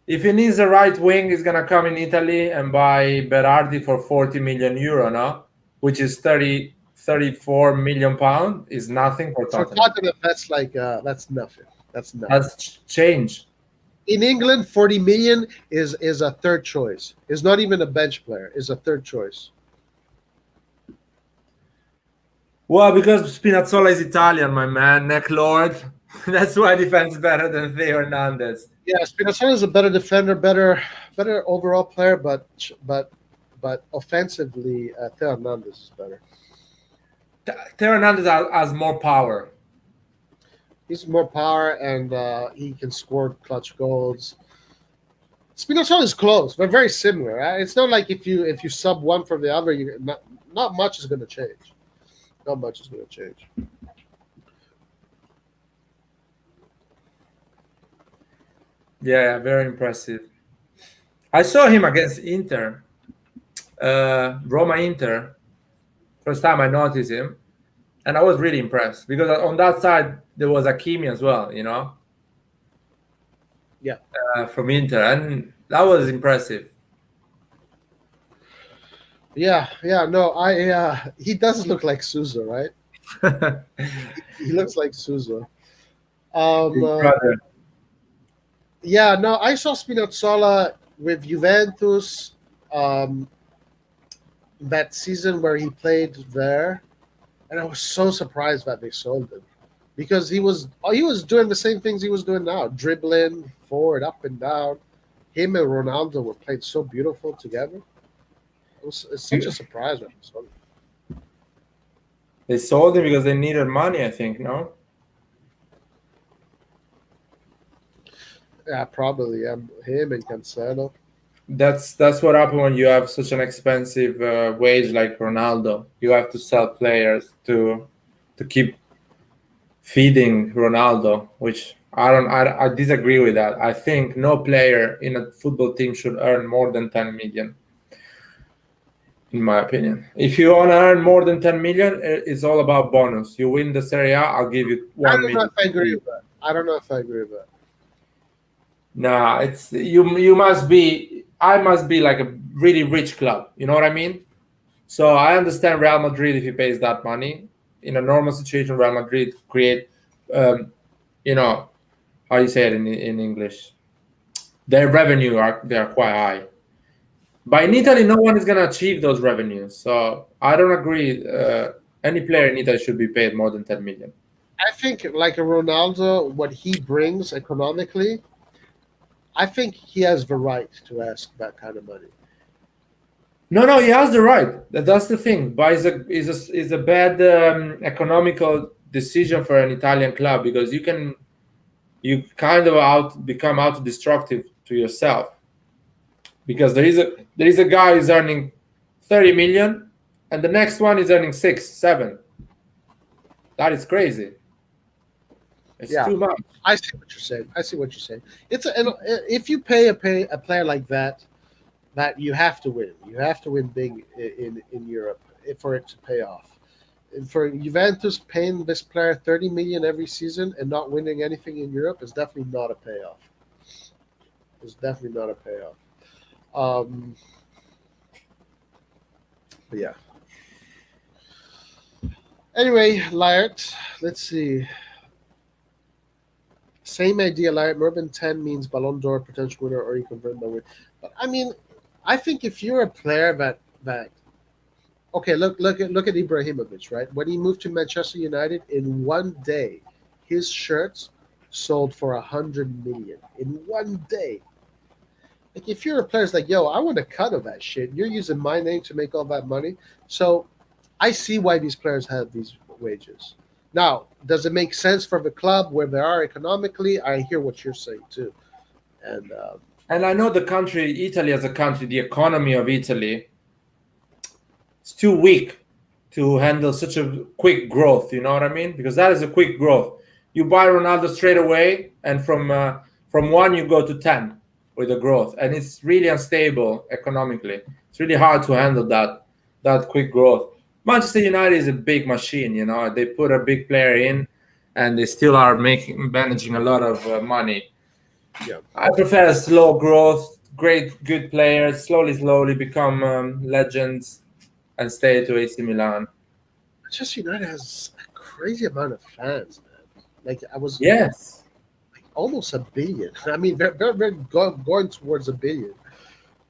If he needs a right wing, he's gonna come in Italy and buy Berardi for 40 million euro, no? Which is 34 million pound. Is nothing for For Tottenham. Tottenham, that's like that's nothing. That's nothing. That's change. In England, 40 million is a third choice. It's not even a bench player. It's a third choice. Well, because Spinazzola is Italian, my man, neck lord. That's why he defends better than Theo Hernandez. Yeah, Spinazzola is a better defender, better overall player, but offensively, Theo Hernandez is better. Theo Hernandez has more power. He's more power, and he can score clutch goals. Spinazzola is close, but very similar. Right? It's not like if you sub one from the other, not much is going to change. Not much is going to change. Yeah, very impressive. I saw him against Inter, Roma Inter. First time I noticed him, and I was really impressed because on that side there was Hakimi as well, you know. Yeah. From Inter, and that was impressive. Yeah. No, he does look like Souza, right? He looks like Souza. Yeah, no, I saw Spinazzola with Juventus that season where he played there, and I was so surprised that they sold him because he was doing the same things he was doing now, dribbling forward, up and down. Him and Ronaldo were played so beautiful together. It's such a surprise when they sold him. They sold him because they needed money, I think. No. Yeah, probably. Yeah, him and Cancelo. That's what happens when you have such an expensive wage like Ronaldo. You have to sell players to keep feeding Ronaldo, which I disagree with that. I think no player in a football team should earn more than 10 million. In my opinion, if you want to earn more than 10 million, it's all about bonus. You win the Serie A, I'll give you 1 million. I don't know if I agree with that. I don't know if I agree with that. Nah, it's you must be. I must be like a really rich club. You know what I mean? So I understand Real Madrid if he pays that money. In a normal situation, Real Madrid create, you know, how you say it in English. Their revenue they are quite high. But in Italy, no one is gonna achieve those revenues. So I don't agree. Any player in Italy should be paid more than 10 million. I think like a Ronaldo, what he brings economically, I think he has the right to ask that kind of money. No, he has the right. That's the thing. But it's a bad economical decision for an Italian club because you kind of become out-destructive to yourself. Because there is a guy who's earning 30 million, and the next one is earning 6, 7. That is crazy. It's too much. I see what you're saying. If you pay a player like that you have to win. You have to win big in Europe for it to pay off. And for Juventus, paying this player 30 million every season and not winning anything in Europe is definitely not a payoff. It's definitely not a payoff. But yeah. Anyway, Laert, let's see. Same idea, Laert. More than 10 means Ballon d'Or potential winner, or you convert by win. But I mean, I think if you're a player that okay, look at Ibrahimovic, right? When he moved to Manchester United, in one day, his shirts sold for 100 million in one day. Like if you're a player that's like, yo, I want a cut of that shit. You're using my name to make all that money. So I see why these players have these wages. Now, does it make sense for the club where they are economically? I hear what you're saying too. And I know the country, Italy as a country, the economy of Italy, it's too weak to handle such a quick growth. You know what I mean? Because that is a quick growth. You buy Ronaldo straight away, and from 1 you go to 10. with the growth, and it's really unstable economically. It's really hard to handle that quick growth. Manchester United is a big machine, you know. They put a big player in, and they still are managing a lot of money. Yeah. I prefer slow growth, great, good players, slowly become legends, and stay to AC Milan. Manchester United has a crazy amount of fans, man. Like I was Yes. like almost a billion. I mean, they're going towards a billion.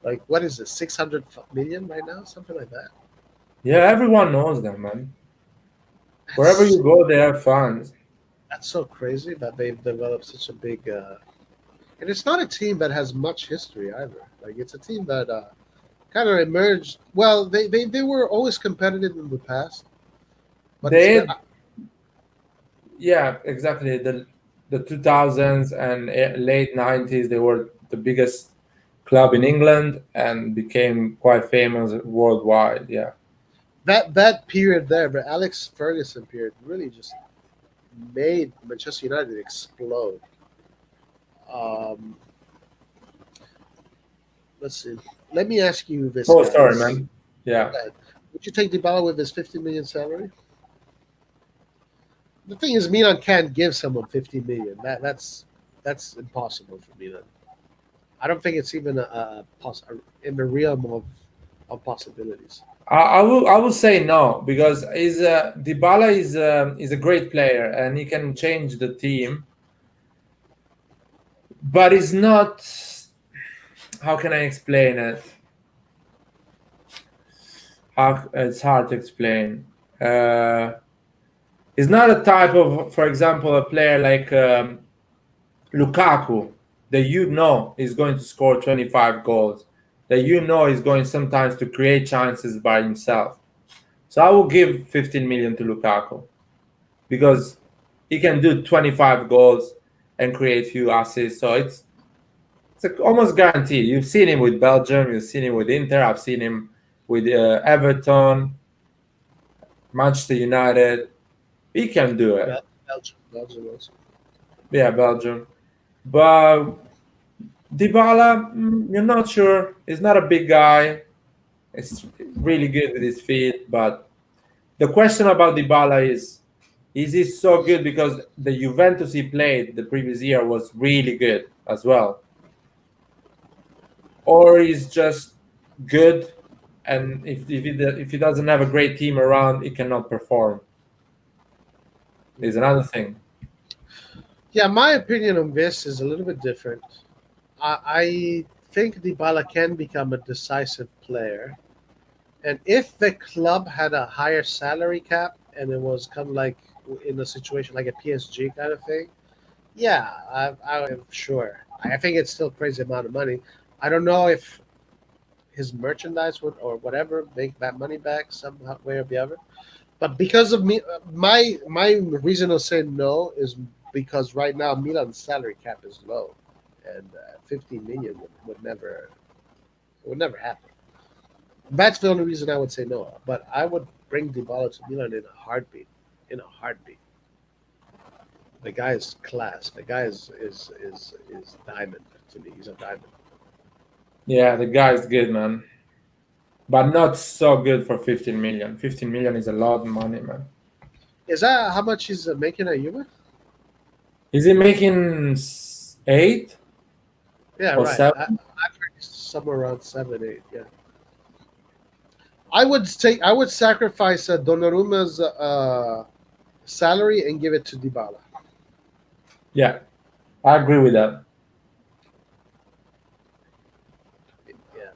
Like what is it, 600 million right now, something like that. Yeah, everyone knows them, man. Wherever That's you go, they have fans. that's so crazy that they've developed such a big. And it's not a team that has much history either. Like it's a team that kind of emerged. Well, they were always competitive in the past, but it's They, yeah, exactly. The 2000s and late 90s, they were the biggest club in England and became quite famous worldwide. Yeah. that period there, the Alex Ferguson period, really just made Manchester United explode. Um, let's see. Let me ask you this, Oh, sorry, guys. man. Yeah. Okay. Would you take Dybala with his 50 million salary? The thing is, Milan can't give someone 50 million. That's impossible for Milan. I don't think it's even in the realm of possibilities. I will say no because Dybala is a great player and he can change the team, but he's not. How can I explain it? How it's hard to explain. Uh, he's not a type of, for example, a player like Lukaku that you know is going to score 25 goals, that you know is going sometimes to create chances by himself. So I will give 15 million to Lukaku because he can do 25 goals and create few assists. So it's like almost guaranteed. You've seen him with Belgium, you've seen him with Inter, I've seen him with Everton, Manchester United. He can do it. Belgium also. Yeah, Belgium. But Dybala, you're not sure. He's not a big guy. It's really good with his feet. But the question about Dybala is he so good because the Juventus he played the previous year was really good as well? Or he's just good and if he doesn't have a great team around, he cannot perform. Is another thing. Yeah, my opinion on this is a little bit different. I think Dybala can become a decisive player, and if the club had a higher salary cap and it was kind of like in a situation like a PSG kind of thing, yeah, I'm sure. I think it's still crazy amount of money. I don't know if his merchandise would or whatever make that money back some way or the other. But because of me, my reason to say no is because right now Milan's salary cap is low, and 15 million would never happen. That's the only reason I would say no. But I would bring Dybala to Milan in a heartbeat. In a heartbeat. The guy is class. The guy is diamond to me. He's a diamond. Yeah, the guy is good, man. But not so good for 15 million. 15 million is a lot of money, man. Is that how much he's making at Juve? Is he making eight Yeah, or right. seven? I've heard he's somewhere around 7, 8. Yeah. I would sacrifice Donnarumma's salary and give it to Dybala. Yeah, I agree with that. Yeah.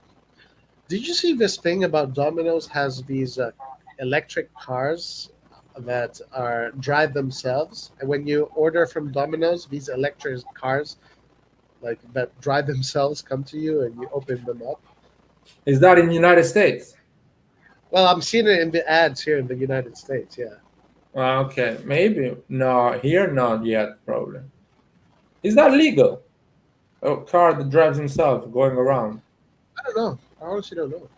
Did you see this thing about Domino's has these electric cars that are drive themselves, and when you order from Domino's, these electric cars like that drive themselves come to you and you open them up. Is that in the United States? Well, I'm seeing it in the ads here in the United States. Yeah. Okay, maybe. No, here not yet, probably. Is that legal? A car that drives himself going around. I don't know. I honestly don't know.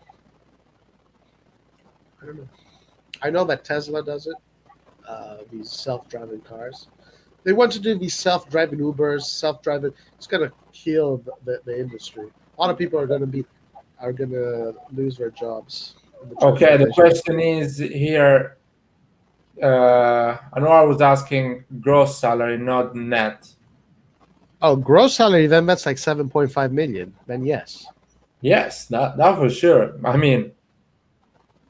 I don't know. I know that Tesla does it. These self-driving cars. They want to do these self-driving Ubers, self-driving. It's gonna kill the industry. A lot of people are gonna lose their jobs in the Okay, the transportation. question is here. Anwar was asking gross salary, not net. Oh, gross salary, then that's like 7.5 million. Then yes. Yes, that for sure. I mean,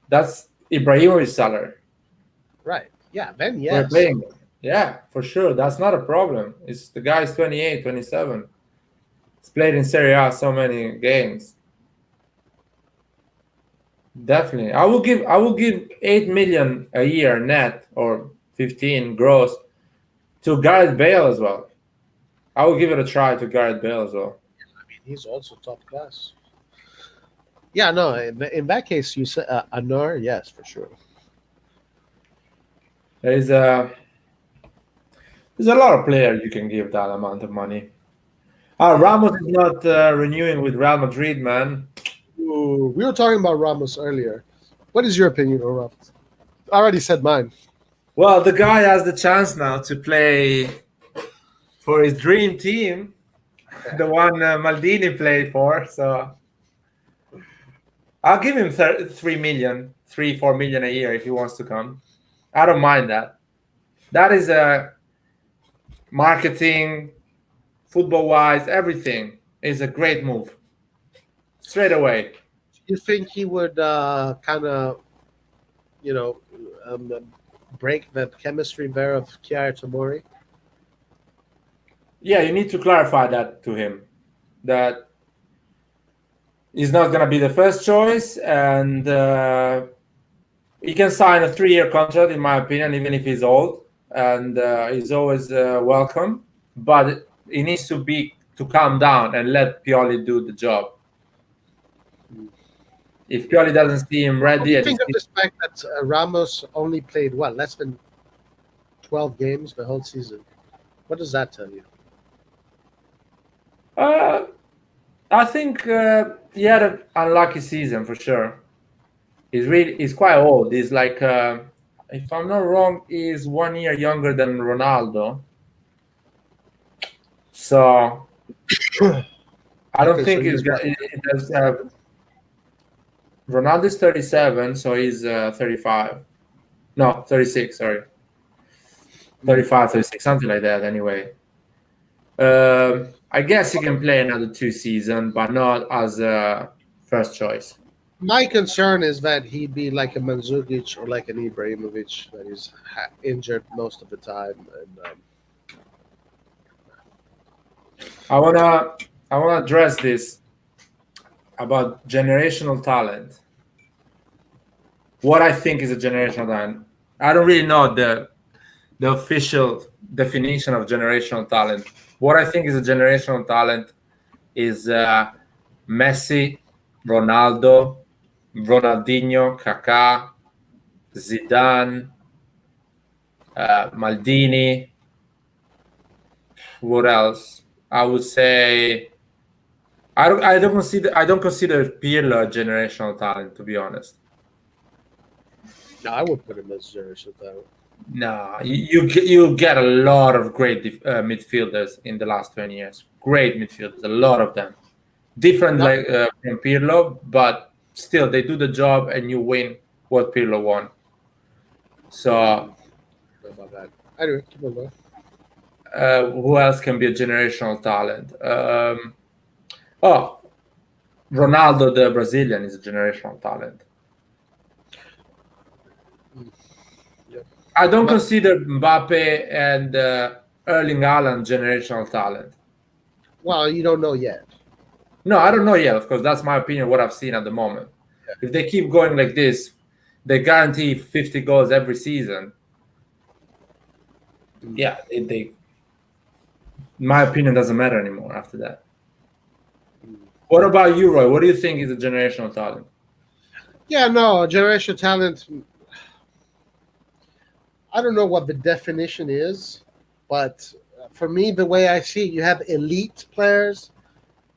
that's Ibrahimovic's salary. Right. Yeah, then We're yes. paying him. Yeah, for sure. That's not a problem. It's the guy's 28, 27. He's played in Serie A so many games. Definitely. I will give 8 million a year net or 15 gross to Gareth Bale as well. I will give it a try to Gareth Bale as well. I mean, he's also top class. Yeah, no, in that case, you said Anur, yes, for sure. There's a there's a lot of players you can give that amount of money. Ramos is not renewing with Real Madrid, man. Ooh, we were talking about Ramos earlier. What is your opinion on Ramos? I already said mine. Well, the guy has the chance now to play for his dream team, the one Maldini played for. So I'll give him 3 million, 4 million a year if he wants to come. I don't mind that. That is a marketing, football wise, everything is a great move. Straight away. You think he would kind of, you know, um, break the chemistry there of Kiara Tomori? Yeah, you need to clarify that to him. That he's not going to be the first choice, and he can sign a 3-year contract, in my opinion, even if he's old, and he's always welcome. But he needs to calm down and let Pioli do the job. If Pioli doesn't see him What do ready, you and think of this fact that Ramos only played what, less than 12 games the whole season? What does that tell you? I think he had an unlucky season for sure. He's quite old. He's like, if I'm not wrong, he's 1 year younger than Ronaldo. So I don't Okay, think so he's he's got. what? It does. Ronaldo's 37, so he's 35. No, 36. Sorry, 35, 36, something like that. Anyway, I guess he can play another 2 seasons, but not as a first choice. My concern is that he'd be like a Mandzukic or like an Ibrahimovic, that he's injured most of the time. And I wanna address this about generational talent. What I think is a generational talent. I don't really know the official definition of generational talent. What I think is a generational talent is Messi, Ronaldo, Ronaldinho, Kaká, Zidane, Maldini. What else? I would say I don't consider Pirlo a generational talent, to be honest. no, I would put him as generation talent. No, you get a lot of great midfielders in the last 20 years. Great midfielders, a lot of them. Different Not like from Pirlo, but still they do the job and you win what Pirlo won. So about that. Anyway, keep on going. who else can be a generational talent? Oh, Ronaldo, the Brazilian, is a generational talent. Yep. I don't But consider Mbappe and Erling Haaland generational talent. well, you don't know yet. No, I don't know yet. Of course, that's my opinion. What I've seen at the moment. If they keep going like this, they guarantee 50 goals every season. Yeah, my opinion doesn't matter anymore after that. What about you, Roy? What do you think is a generational talent? Yeah, no, generation talent. I don't know what the definition is, but for me, the way I see it, you have elite players,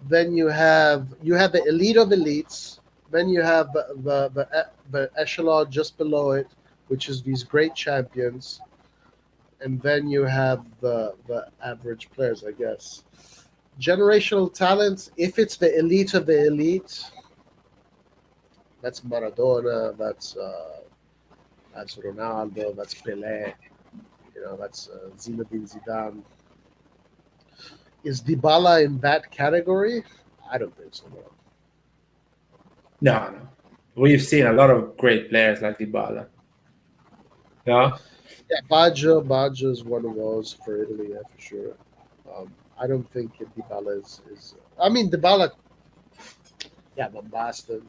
then you have the elite of elites, then you have the echelon just below it, which is these great champions, and then you have the average players, I guess. Generational talents, if it's the elite of the elite, that's Maradona, that's Ronaldo, that's Pelé, that's Zinedine Zidane. Is Dybala in that category? I don't think so. No. No, no. We've seen a lot of great players like Dybala. Yeah. Yeah, Baggio is one of those for Italy, yeah, for sure. I don't think Dybala is. I mean, Dybala, yeah, Van Basten,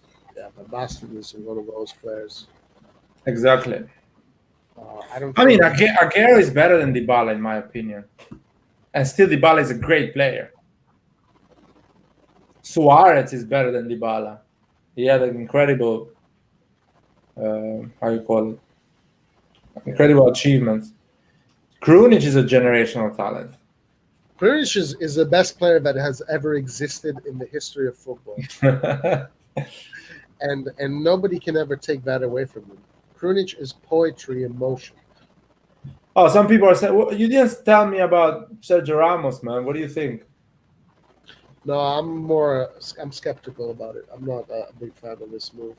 is one of those players. Exactly. I don't. I mean, Think, Aguero is better than Dybala in my opinion, and still Dybala is a great player. Suarez is better than Dybala. He had an incredible, how you call it, incredible achievements. Krunic is a generational talent. Krunic is the best player that has ever existed in the history of football, and nobody can ever take that away from him. Krunic is poetry in motion. Oh, some people are saying, well, you didn't tell me about Sergio Ramos, man. What do you think? No, I'm skeptical about it. I'm not a big fan of this move.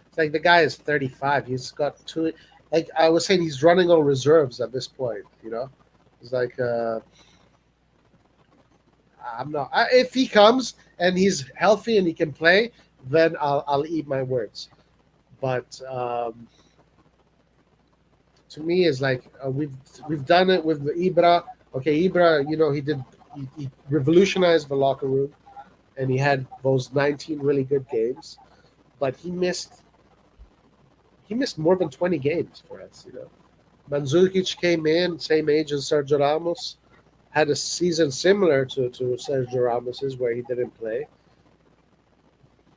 It's like the guy is 35. He's got two. Like I was saying, he's running on reserves at this point. It's like I'm not. If he comes and he's healthy and he can play, then I'll eat my words. But to me, it's like we've done it with the Ibra. Okay, Ibra, he revolutionized the locker room, and he had those 19 really good games, but he missed more than 20 games for us. Mandzukic came in, same age as Sergio Ramos, had a season similar to Sergio Ramos's where he didn't play,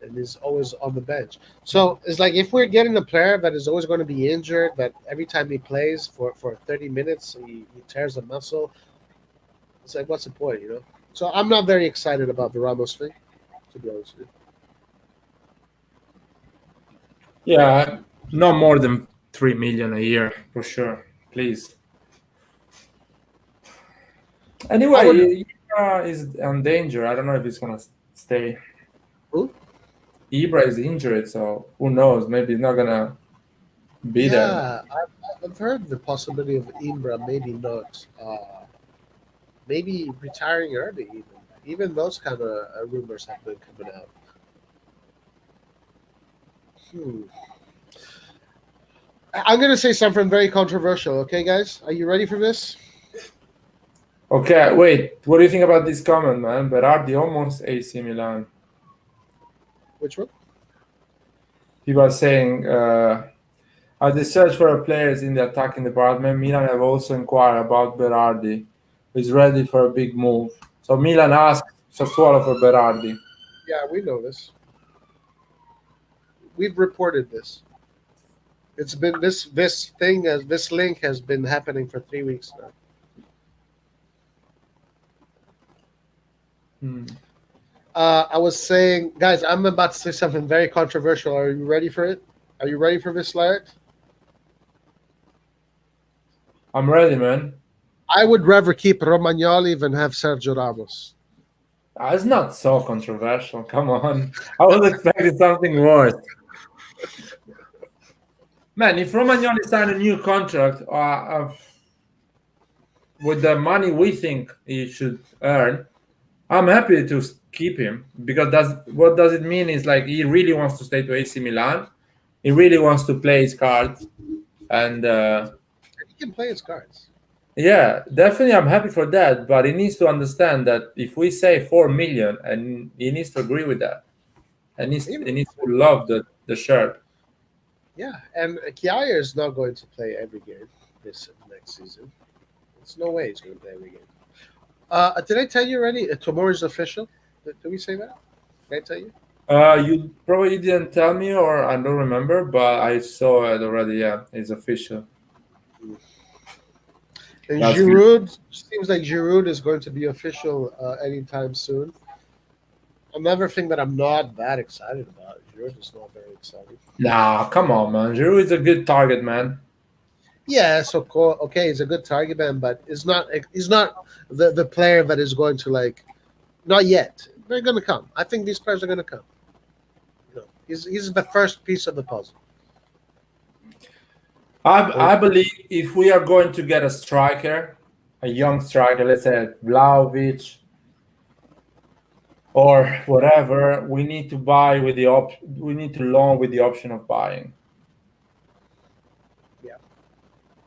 and is always on the bench. So it's like if we're getting a player that is always going to be injured, that every time he plays for 30 minutes he tears a muscle, it's like, what's the point, So I'm not very excited about the Ramos thing, to be honest with you. Yeah, no more than 3 million a year for sure. Please. Anyway, Ibra is on danger. I don't know if he's gonna stay. Who? Ibra is injured, so who knows? Maybe he's not gonna be there. Yeah, I've heard the possibility of Ibra maybe not, maybe retiring early. Even those kind of rumors have been coming out. I'm going to say something very controversial. Okay, guys, are you ready for this? Okay, wait. What do you think about this comment, man? Berardi almost AC Milan. Which one? People are saying, as they search for players in the attacking department, Milan have also inquired about Berardi, who is ready for a big move. So Milan asked Sassuolo for Berardi. Yeah, we know this. We've reported this. It's been this link has been happening for 3 weeks now. I was saying, guys, I'm about to say something very controversial. Are you ready for it? Are you ready for this, Larry? I'm ready, man. I would rather keep Romagnoli than have Sergio Ramos. It's not so controversial. Come on. I was expecting something worse. Man, if Romagnoli signed a new contract with the money we think he should earn, I'm happy to keep him, because what does it mean is like he really wants to stay to AC Milan. He really wants to play his cards, and he can play his cards. Yeah, definitely, I'm happy for that. But he needs to understand that if we say 4 million, and he needs to agree with that, and he needs to love the shirt. Yeah, and Kjaer is not going to play every game this next season. There's no way he's going to play every game. Did I tell you already? Tomorrow is official. Did we say that? Did I tell you? You probably didn't tell me, or I don't remember, but I saw it already. Yeah, it's official. And Giroud, seems like Giroud is going to be official anytime soon. Another thing that I'm not that excited about. Giroud is not very exciting. Nah, come on, man. Giroud is a good target, man. Yeah, so okay, he's a good target man, but he's not the player that is going to like not yet. They're going to come. I think these players are going to come. He's the first piece of the puzzle. I believe if we are going to get a striker, a young striker, let's say Vlahovic or whatever, we need to buy with the we need to loan with the option of buying. Yeah,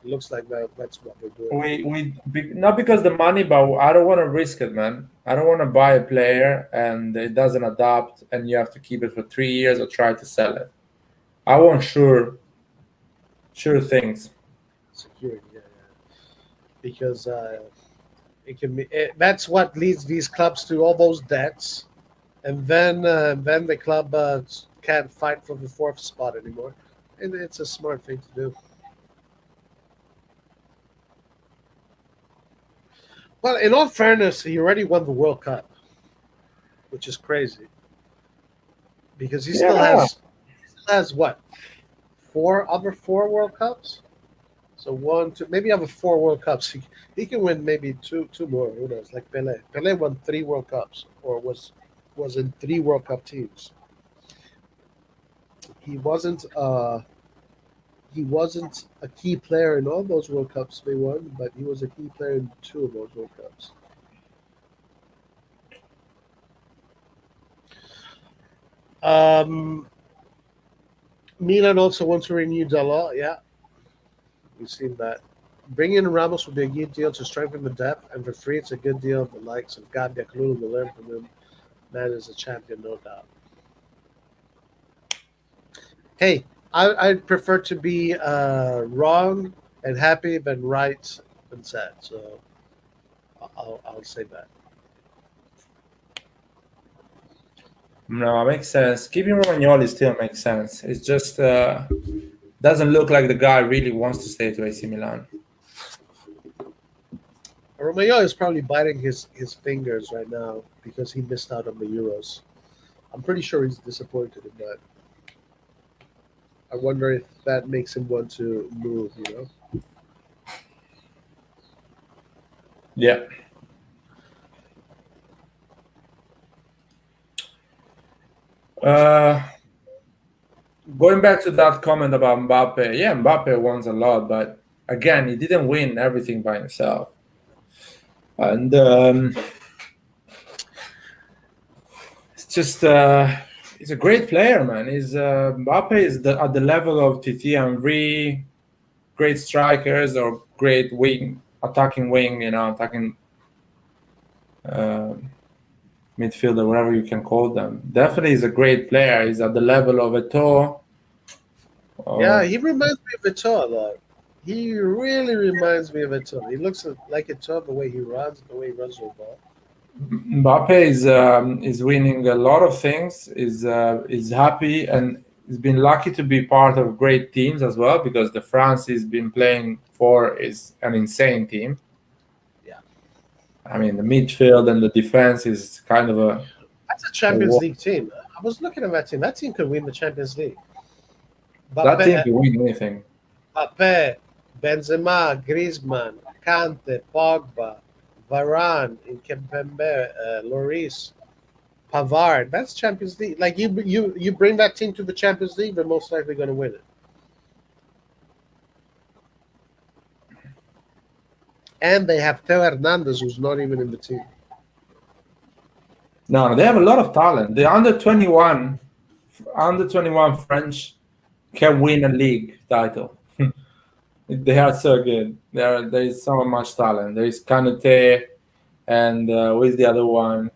it looks like that's what we're doing. Not because the money, but I don't want to risk it, man. I don't want to buy a player and it doesn't adapt, and you have to keep it for 3 years or try to sell it. I want sure things. Security, yeah, because it can be. That's what leads these clubs to all those debts, and then the club can't fight for the fourth spot anymore, and it's a smart thing to do. Well, in all fairness, he already won the World Cup, which is crazy because he still Yeah. has what four World Cups. So one, two, maybe have a four World Cups. He can win maybe two more. Who knows? Like Pele. Pele won three World Cups, or was in three World Cup teams. He wasn't he wasn't a key player in all those World Cups they won, but he was a key player in two of those World Cups. Um, Milan also wants to renew Dalot. Yeah, we've seen that. Bringing in Ramos would be a good deal to strengthen the depth, and for free, it's a good deal. The likes of Gabia Kalulu will learn from him. Man is a champion, no doubt. Hey, I'd prefer to be wrong and happy than right and sad. So I'll say that. No, it makes sense. Keeping Romagnoli still makes sense. It's just doesn't look like the guy really wants to stay to AC Milan. Romeo is probably biting his fingers right now because he missed out on the Euros. I'm pretty sure he's disappointed in that. I wonder if that makes him want to move. Yeah. Uh, Going back to that comment about Mbappe, yeah, Mbappe wants a lot, but again, he didn't win everything by himself. And it's just he's a great player, man. Mbappe is at the level of Titi Henry, great strikers or great attacking wing, attacking uh, midfielder, whatever you can call them. Definitely, he's a great player. He's at the level of Eto'o. Yeah, he reminds me of Eto'o a lot. He really reminds me of Eto'o. He looks like Eto'o the way he runs, the way he runs the ball. Mbappe is winning a lot of things. Is happy and he's been lucky to be part of great teams as well because the France he's been playing for is an insane team. Yeah, I mean the midfield and the defense is kind of that's a Champions League team. I was looking at that team. That team could win the Champions League. that team Mbappe, can win anything. Mbappe, Benzema, Griezmann, Kante, Pogba, Varane, Kimpembe, Lloris, Pavard. That's Champions League. Like you bring that team to the Champions League, they're most likely going to win it. And they have Theo Hernandez, who's not even in the team. No, they have a lot of talent. The under 21 French can win a league title. They are so good. There is so much talent. There is Kanute and who is the other one?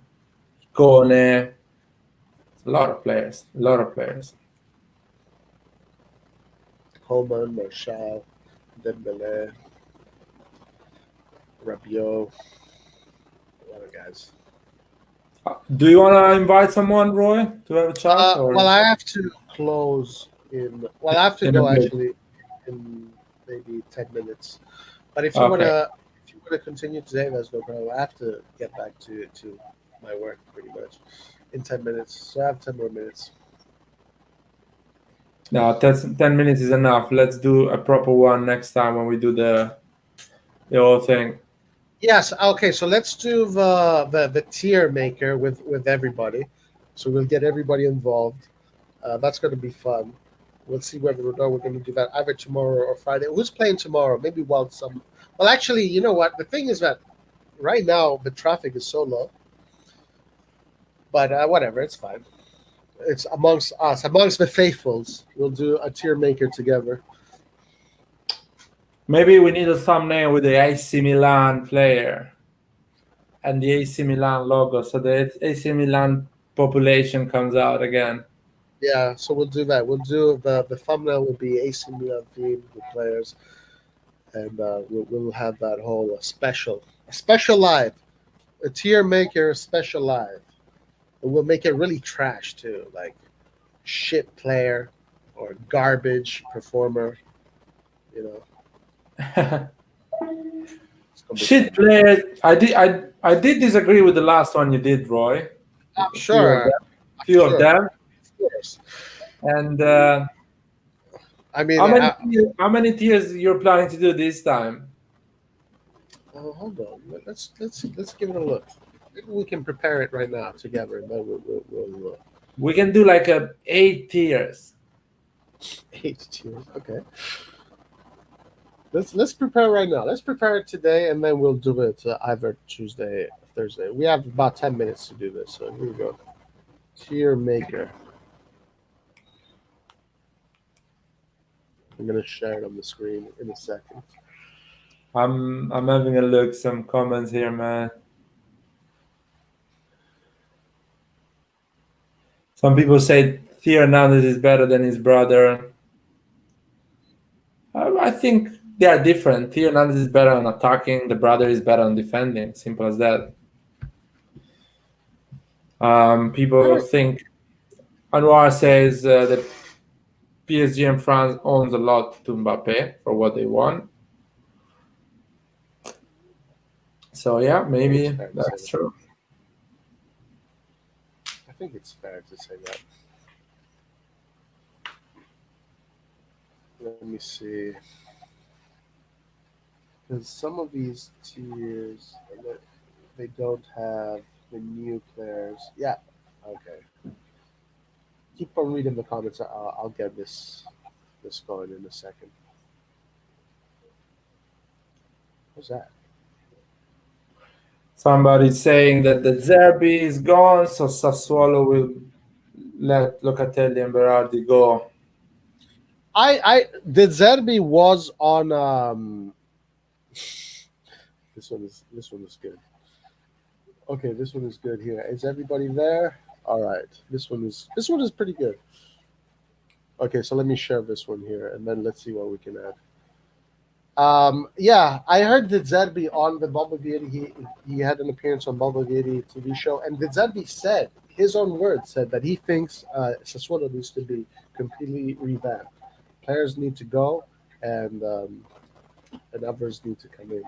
Kone. A lot of players. A lot of players. Coleman, Marshall, Dembele, Rabiot, a lot of guys. Do you want to invite someone, Roy, to have a chat? Well, I have to close in. Well, I have to In a go bit. actually in maybe 10 minutes. But if you wanna continue today, there's no problem. I have to get back to my work pretty much in 10 minutes. So I have 10 more minutes. No, 10 minutes is enough. Let's do a proper one next time when we do the whole thing. Yes. Okay. So let's do the tier maker with everybody. So we'll get everybody involved. That's going to be fun. We'll see whether or not we're going to do that either tomorrow or Friday. Who's playing tomorrow? Maybe while some. Well, actually, you know what? The thing is that right now the traffic is so low. But whatever, it's fine. It's amongst us, amongst the faithfuls. We'll do a tier maker together. Maybe we need a thumbnail with the AC Milan player and the AC Milan logo, so the AC Milan population comes out again. Yeah, so we'll do that. We'll do the thumbnail will be AC Milan themed with players, and we'll have that whole a special live, a tier maker special live. And we'll make it really trash too, like shit player or garbage performer. You know, it's gonna be Shit fun. players. I did disagree with the last one you did, Roy. I'm A few of sure. them. I'm Few of sure. them. Of course. And I mean, how many tiers you're planning to do this time? oh, hold on. Let's give it a look. Maybe we can prepare it right now together, and then we'll We can do like 8 tiers. 8 tiers. Okay. Let's prepare right now. Let's prepare it today, and then we'll do it either Tuesday or Thursday. We have about 10 minutes to do this, so here we go. Tier maker. I'm gonna share it on the screen in a second. I'm having a look. Some comments here, man. Some people say Theo Hernandez is better than his brother. I think they are different. Theo Hernandez is better on attacking. The brother is better on defending. Simple as that. People think Anwar says that PSG and France owns a lot to Mbappe for what they want. So yeah, maybe that's true. I think it's fair to say that. Let me see. Because some of these tiers, they don't have the new players. Yeah. Okay. Keep on reading the comments. I'll get this going in a second. What's that? Somebody's saying that the Zerbi is gone, so Sassuolo will let Locatelli and Berardi go. The Zerbi was on this one is good. Okay, this one is good here. Is everybody there? All right. This one is pretty good. Okay, so let me share this one here, and then let's see what we can add. Yeah, I heard that Zerbi on the Balbaviri, he had an appearance on Balbaviri TV show, and that Zerbi said, his own words said that he thinks Sassuolo needs to be completely revamped. Players need to go, and others need to come in.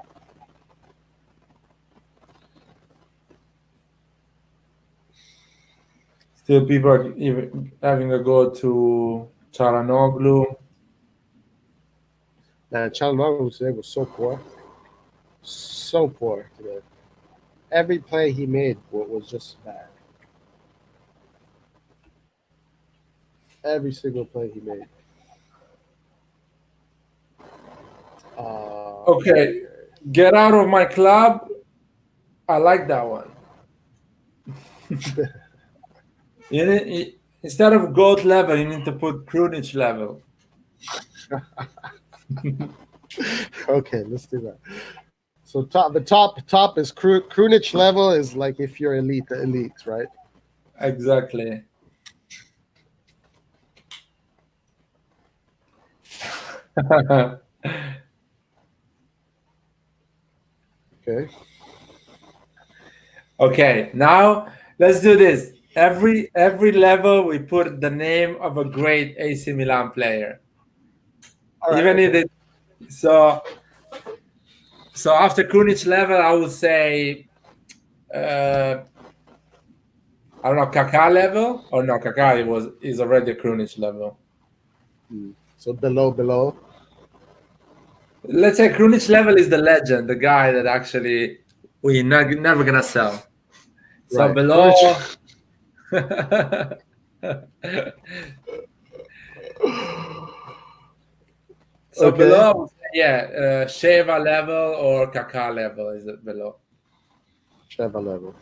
Still, people are even having a go to Çalhanoğlu. Çalhanoğlu today was so poor. So poor today. Every play he made was just bad. Every single play he made. Okay, get out of my club. I like that one. Instead of GOAT level, you need to put Krunic level. Okay, let's do that. So the top is Krunic level is like if you're elite, right? Exactly. Okay. Okay, now let's do this. Every level we put the name of a great AC Milan player. All right, Even if it so after Krunic level, I would say I don't know, Kaká level, or no, Kaká is already a Krunic level. So below. Let's say Krunic level is the legend, the guy that actually we're never gonna sell. So Right. below. So Okay. below, yeah, Sheva level or Kaká level is it below? Sheva level.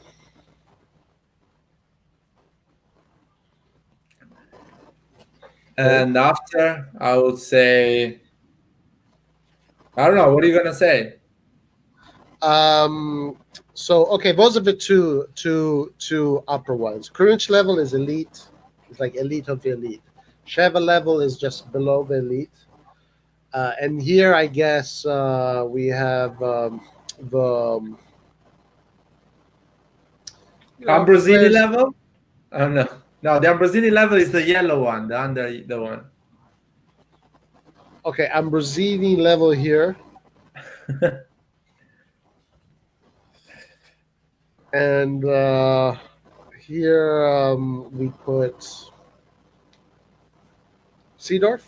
And after, I would say, I don't know. What are you gonna say? So okay, those are the two upper ones. Crunch level is elite. It's like elite of the elite. Sheva level is just below the elite. And here, I guess we have the Ambrosini level? Oh no, no. The Ambrosini level is the yellow one, the under the one. Okay, Ambrosini level here. And here we put Seedorf.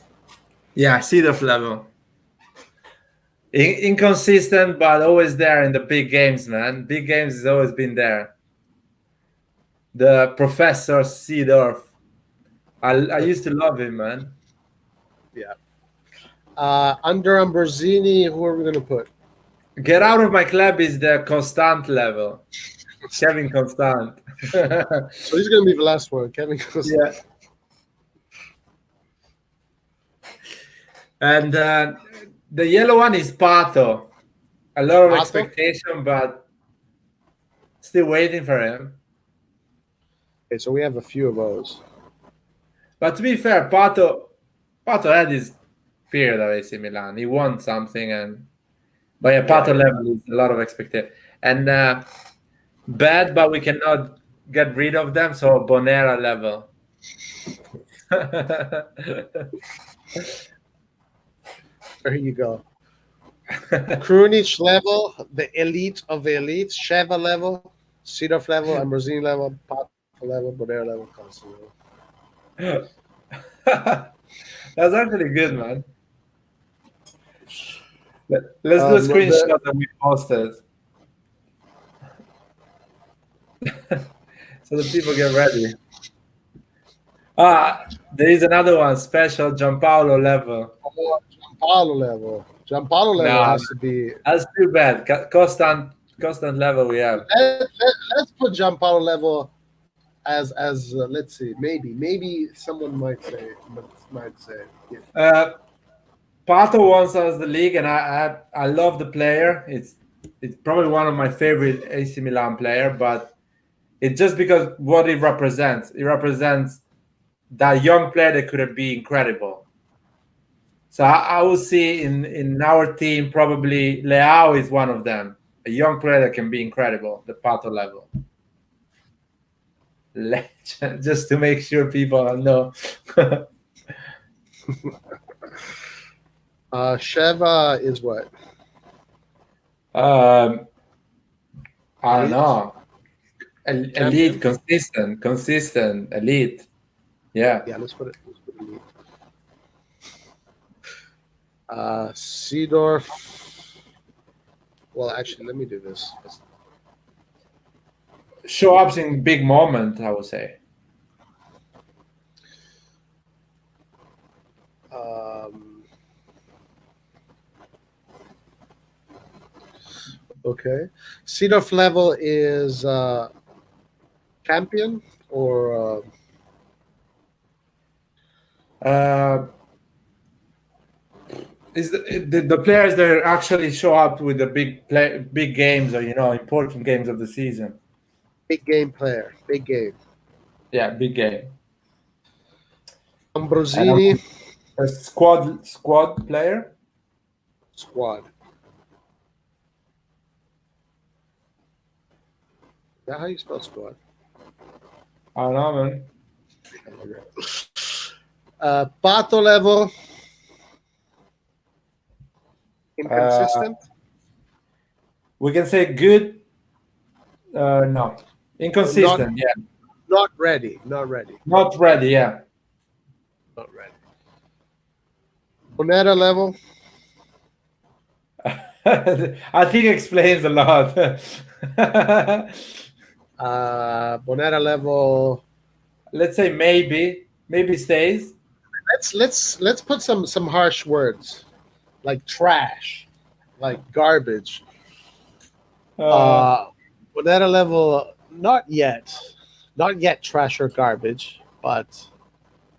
Yeah, Seedorf level. Inconsistent, but always there in the big games, man. Big games has always been there. The Professor Seedorf. I used to love him, man. Yeah. Under Ambrosini, who are we going to put? Get out of my club is the Constant level. Kevin Constant. So he's going to be the last one, Kevin Constant. Yeah. And the yellow one is Pato. A lot of expectation, but still waiting for him. Okay, so we have a few of those. But to be fair, Pato had his period at AC Milan. He won something, and but yeah, Pato level is a lot of expectation. And bad, but we cannot get rid of them. So Bonera level. There you go. Krunic level, the elite of the elite. Sheva level, Seedorf level, Ambrosini level, Pato level, Bonera level, Constant level. That's actually good, man. Let's do a screenshot that we posted. So the people get ready. There is another one, special Gianpaolo level. Oh, Gianpaolo level. Gianpaolo level has to be. That's too bad. Constant level we have. Let's put Gianpaolo level as let's see, maybe someone might say yeah. Pato wants us the league, and I love the player. It's probably one of my favorite AC Milan player, but it's just because what it represents. It represents that young player that could be incredible. So I will see in our team probably Leao is one of them, a young player that can be incredible, the Pato level. Legend, just to make sure people know. Sheva is what? I don't know. Elite, consistent, elite. Yeah. Yeah, let's put elite. Seedorf. Well, actually, let me do this. Show ups in big moment, I would say. Okay. Seedorf level is champion or is the players that actually show up with the big games or important games of the season. Big game player. Big game. Yeah, big game. Ambrosini. A squad player. Squad. Is that how you spell squad? I don't know, man. Pato level. Inconsistent. We can say good. No, inconsistent. Not ready. Not ready. Yeah. Not ready. Bonetta level. I think explains a lot. Bonetta level. Let's say maybe stays. Let's put some harsh words like trash, like garbage. Uh, Bonetta level, not yet trash or garbage, but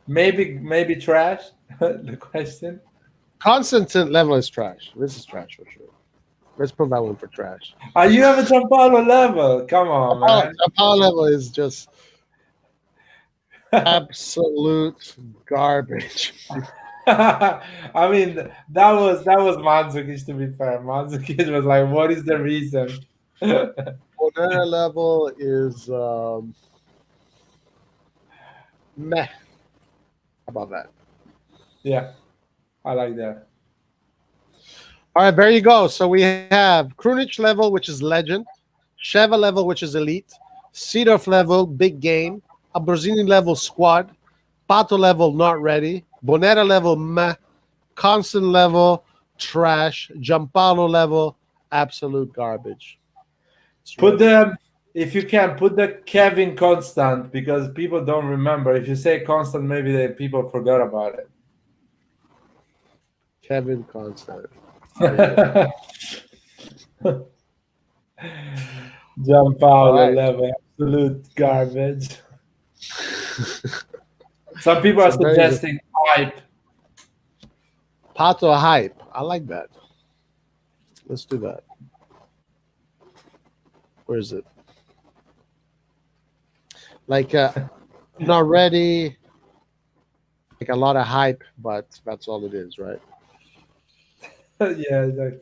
maybe trash. The question. Constantine level is trash. This is trash for sure. Let's put that one for trash. You have a Giampaolo level. Come on, man. Power level is just absolute garbage. I mean, that was Mandzukic. To be fair, Mandzukic was like, "What is the reason?" Bonetta level is meh. How about that? Yeah, I like that. All right, there you go. So we have Krunic level, which is legend, Sheva level, which is elite, Seedorf level, big game, Abruzzini level, squad, Pato level, not ready, Bonetta level, meh, Constant level, trash, Giampaolo level, absolute garbage. It's Put ready. the if you can put the Kevin constant because people don't remember. If you say constant, maybe the people forgot about it. Kevin Constant. All Giampaolo right. level, absolute garbage. Some people are Some very good. suggesting hype. Pato hype. I like that. Let's do that. Where is it? Like not ready. Like a lot of hype, but that's all it is, right? Yeah, exactly.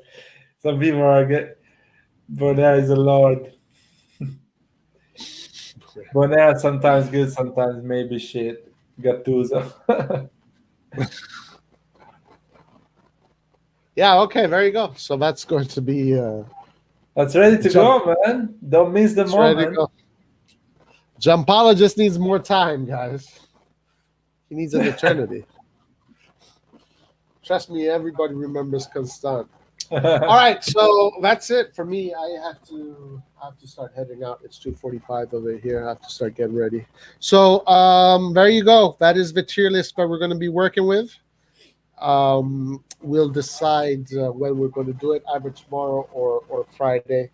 Some people are get Bonaire is a lord. Bonaire sometimes good, sometimes maybe shit. Gattuso. Yeah, okay, there you go. So that's going to be That's ready to jump. go, man. Don't miss the It's ready to moment. go. Giampaolo just needs more time, guys. He needs an eternity. Trust me, everybody remembers Constant. All right, so that's it for me. I have to start heading out. It's 2:45 over here. I have to start getting ready. So there you go. That is the tier list that we're going to be working with. We'll decide when we're going to do it, either tomorrow or Friday.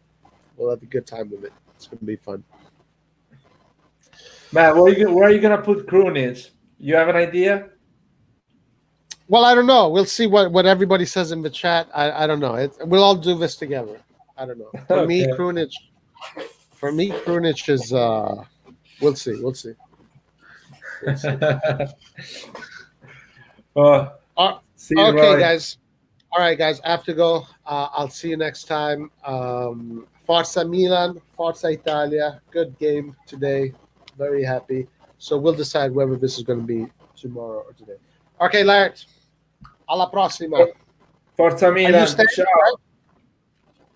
We'll have a good time with it. It's going to be fun. Man, where are you gonna put Krunic? You have an idea? Well, I don't know. We'll see what everybody says in the chat. I don't know. We'll all do this together. I don't know. For me, Okay. Krunic is. We'll see. We'll see. We'll see. Oh, Uh, see you, okay, Roy. guys. All right, guys. I have to go. I'll see you next time. Forza Milan, Forza Italia. Good game today. Very happy. So we'll decide whether this is going to be tomorrow or today. Okay, Laird. Alla prossima. Forza Are you Milan. staying? Ciao. Right?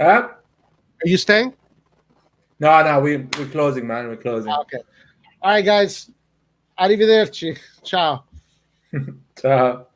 Huh? Are you staying? No, we're closing, man. We're closing. Okay. All right, guys. Arrivederci. Ciao. Ciao.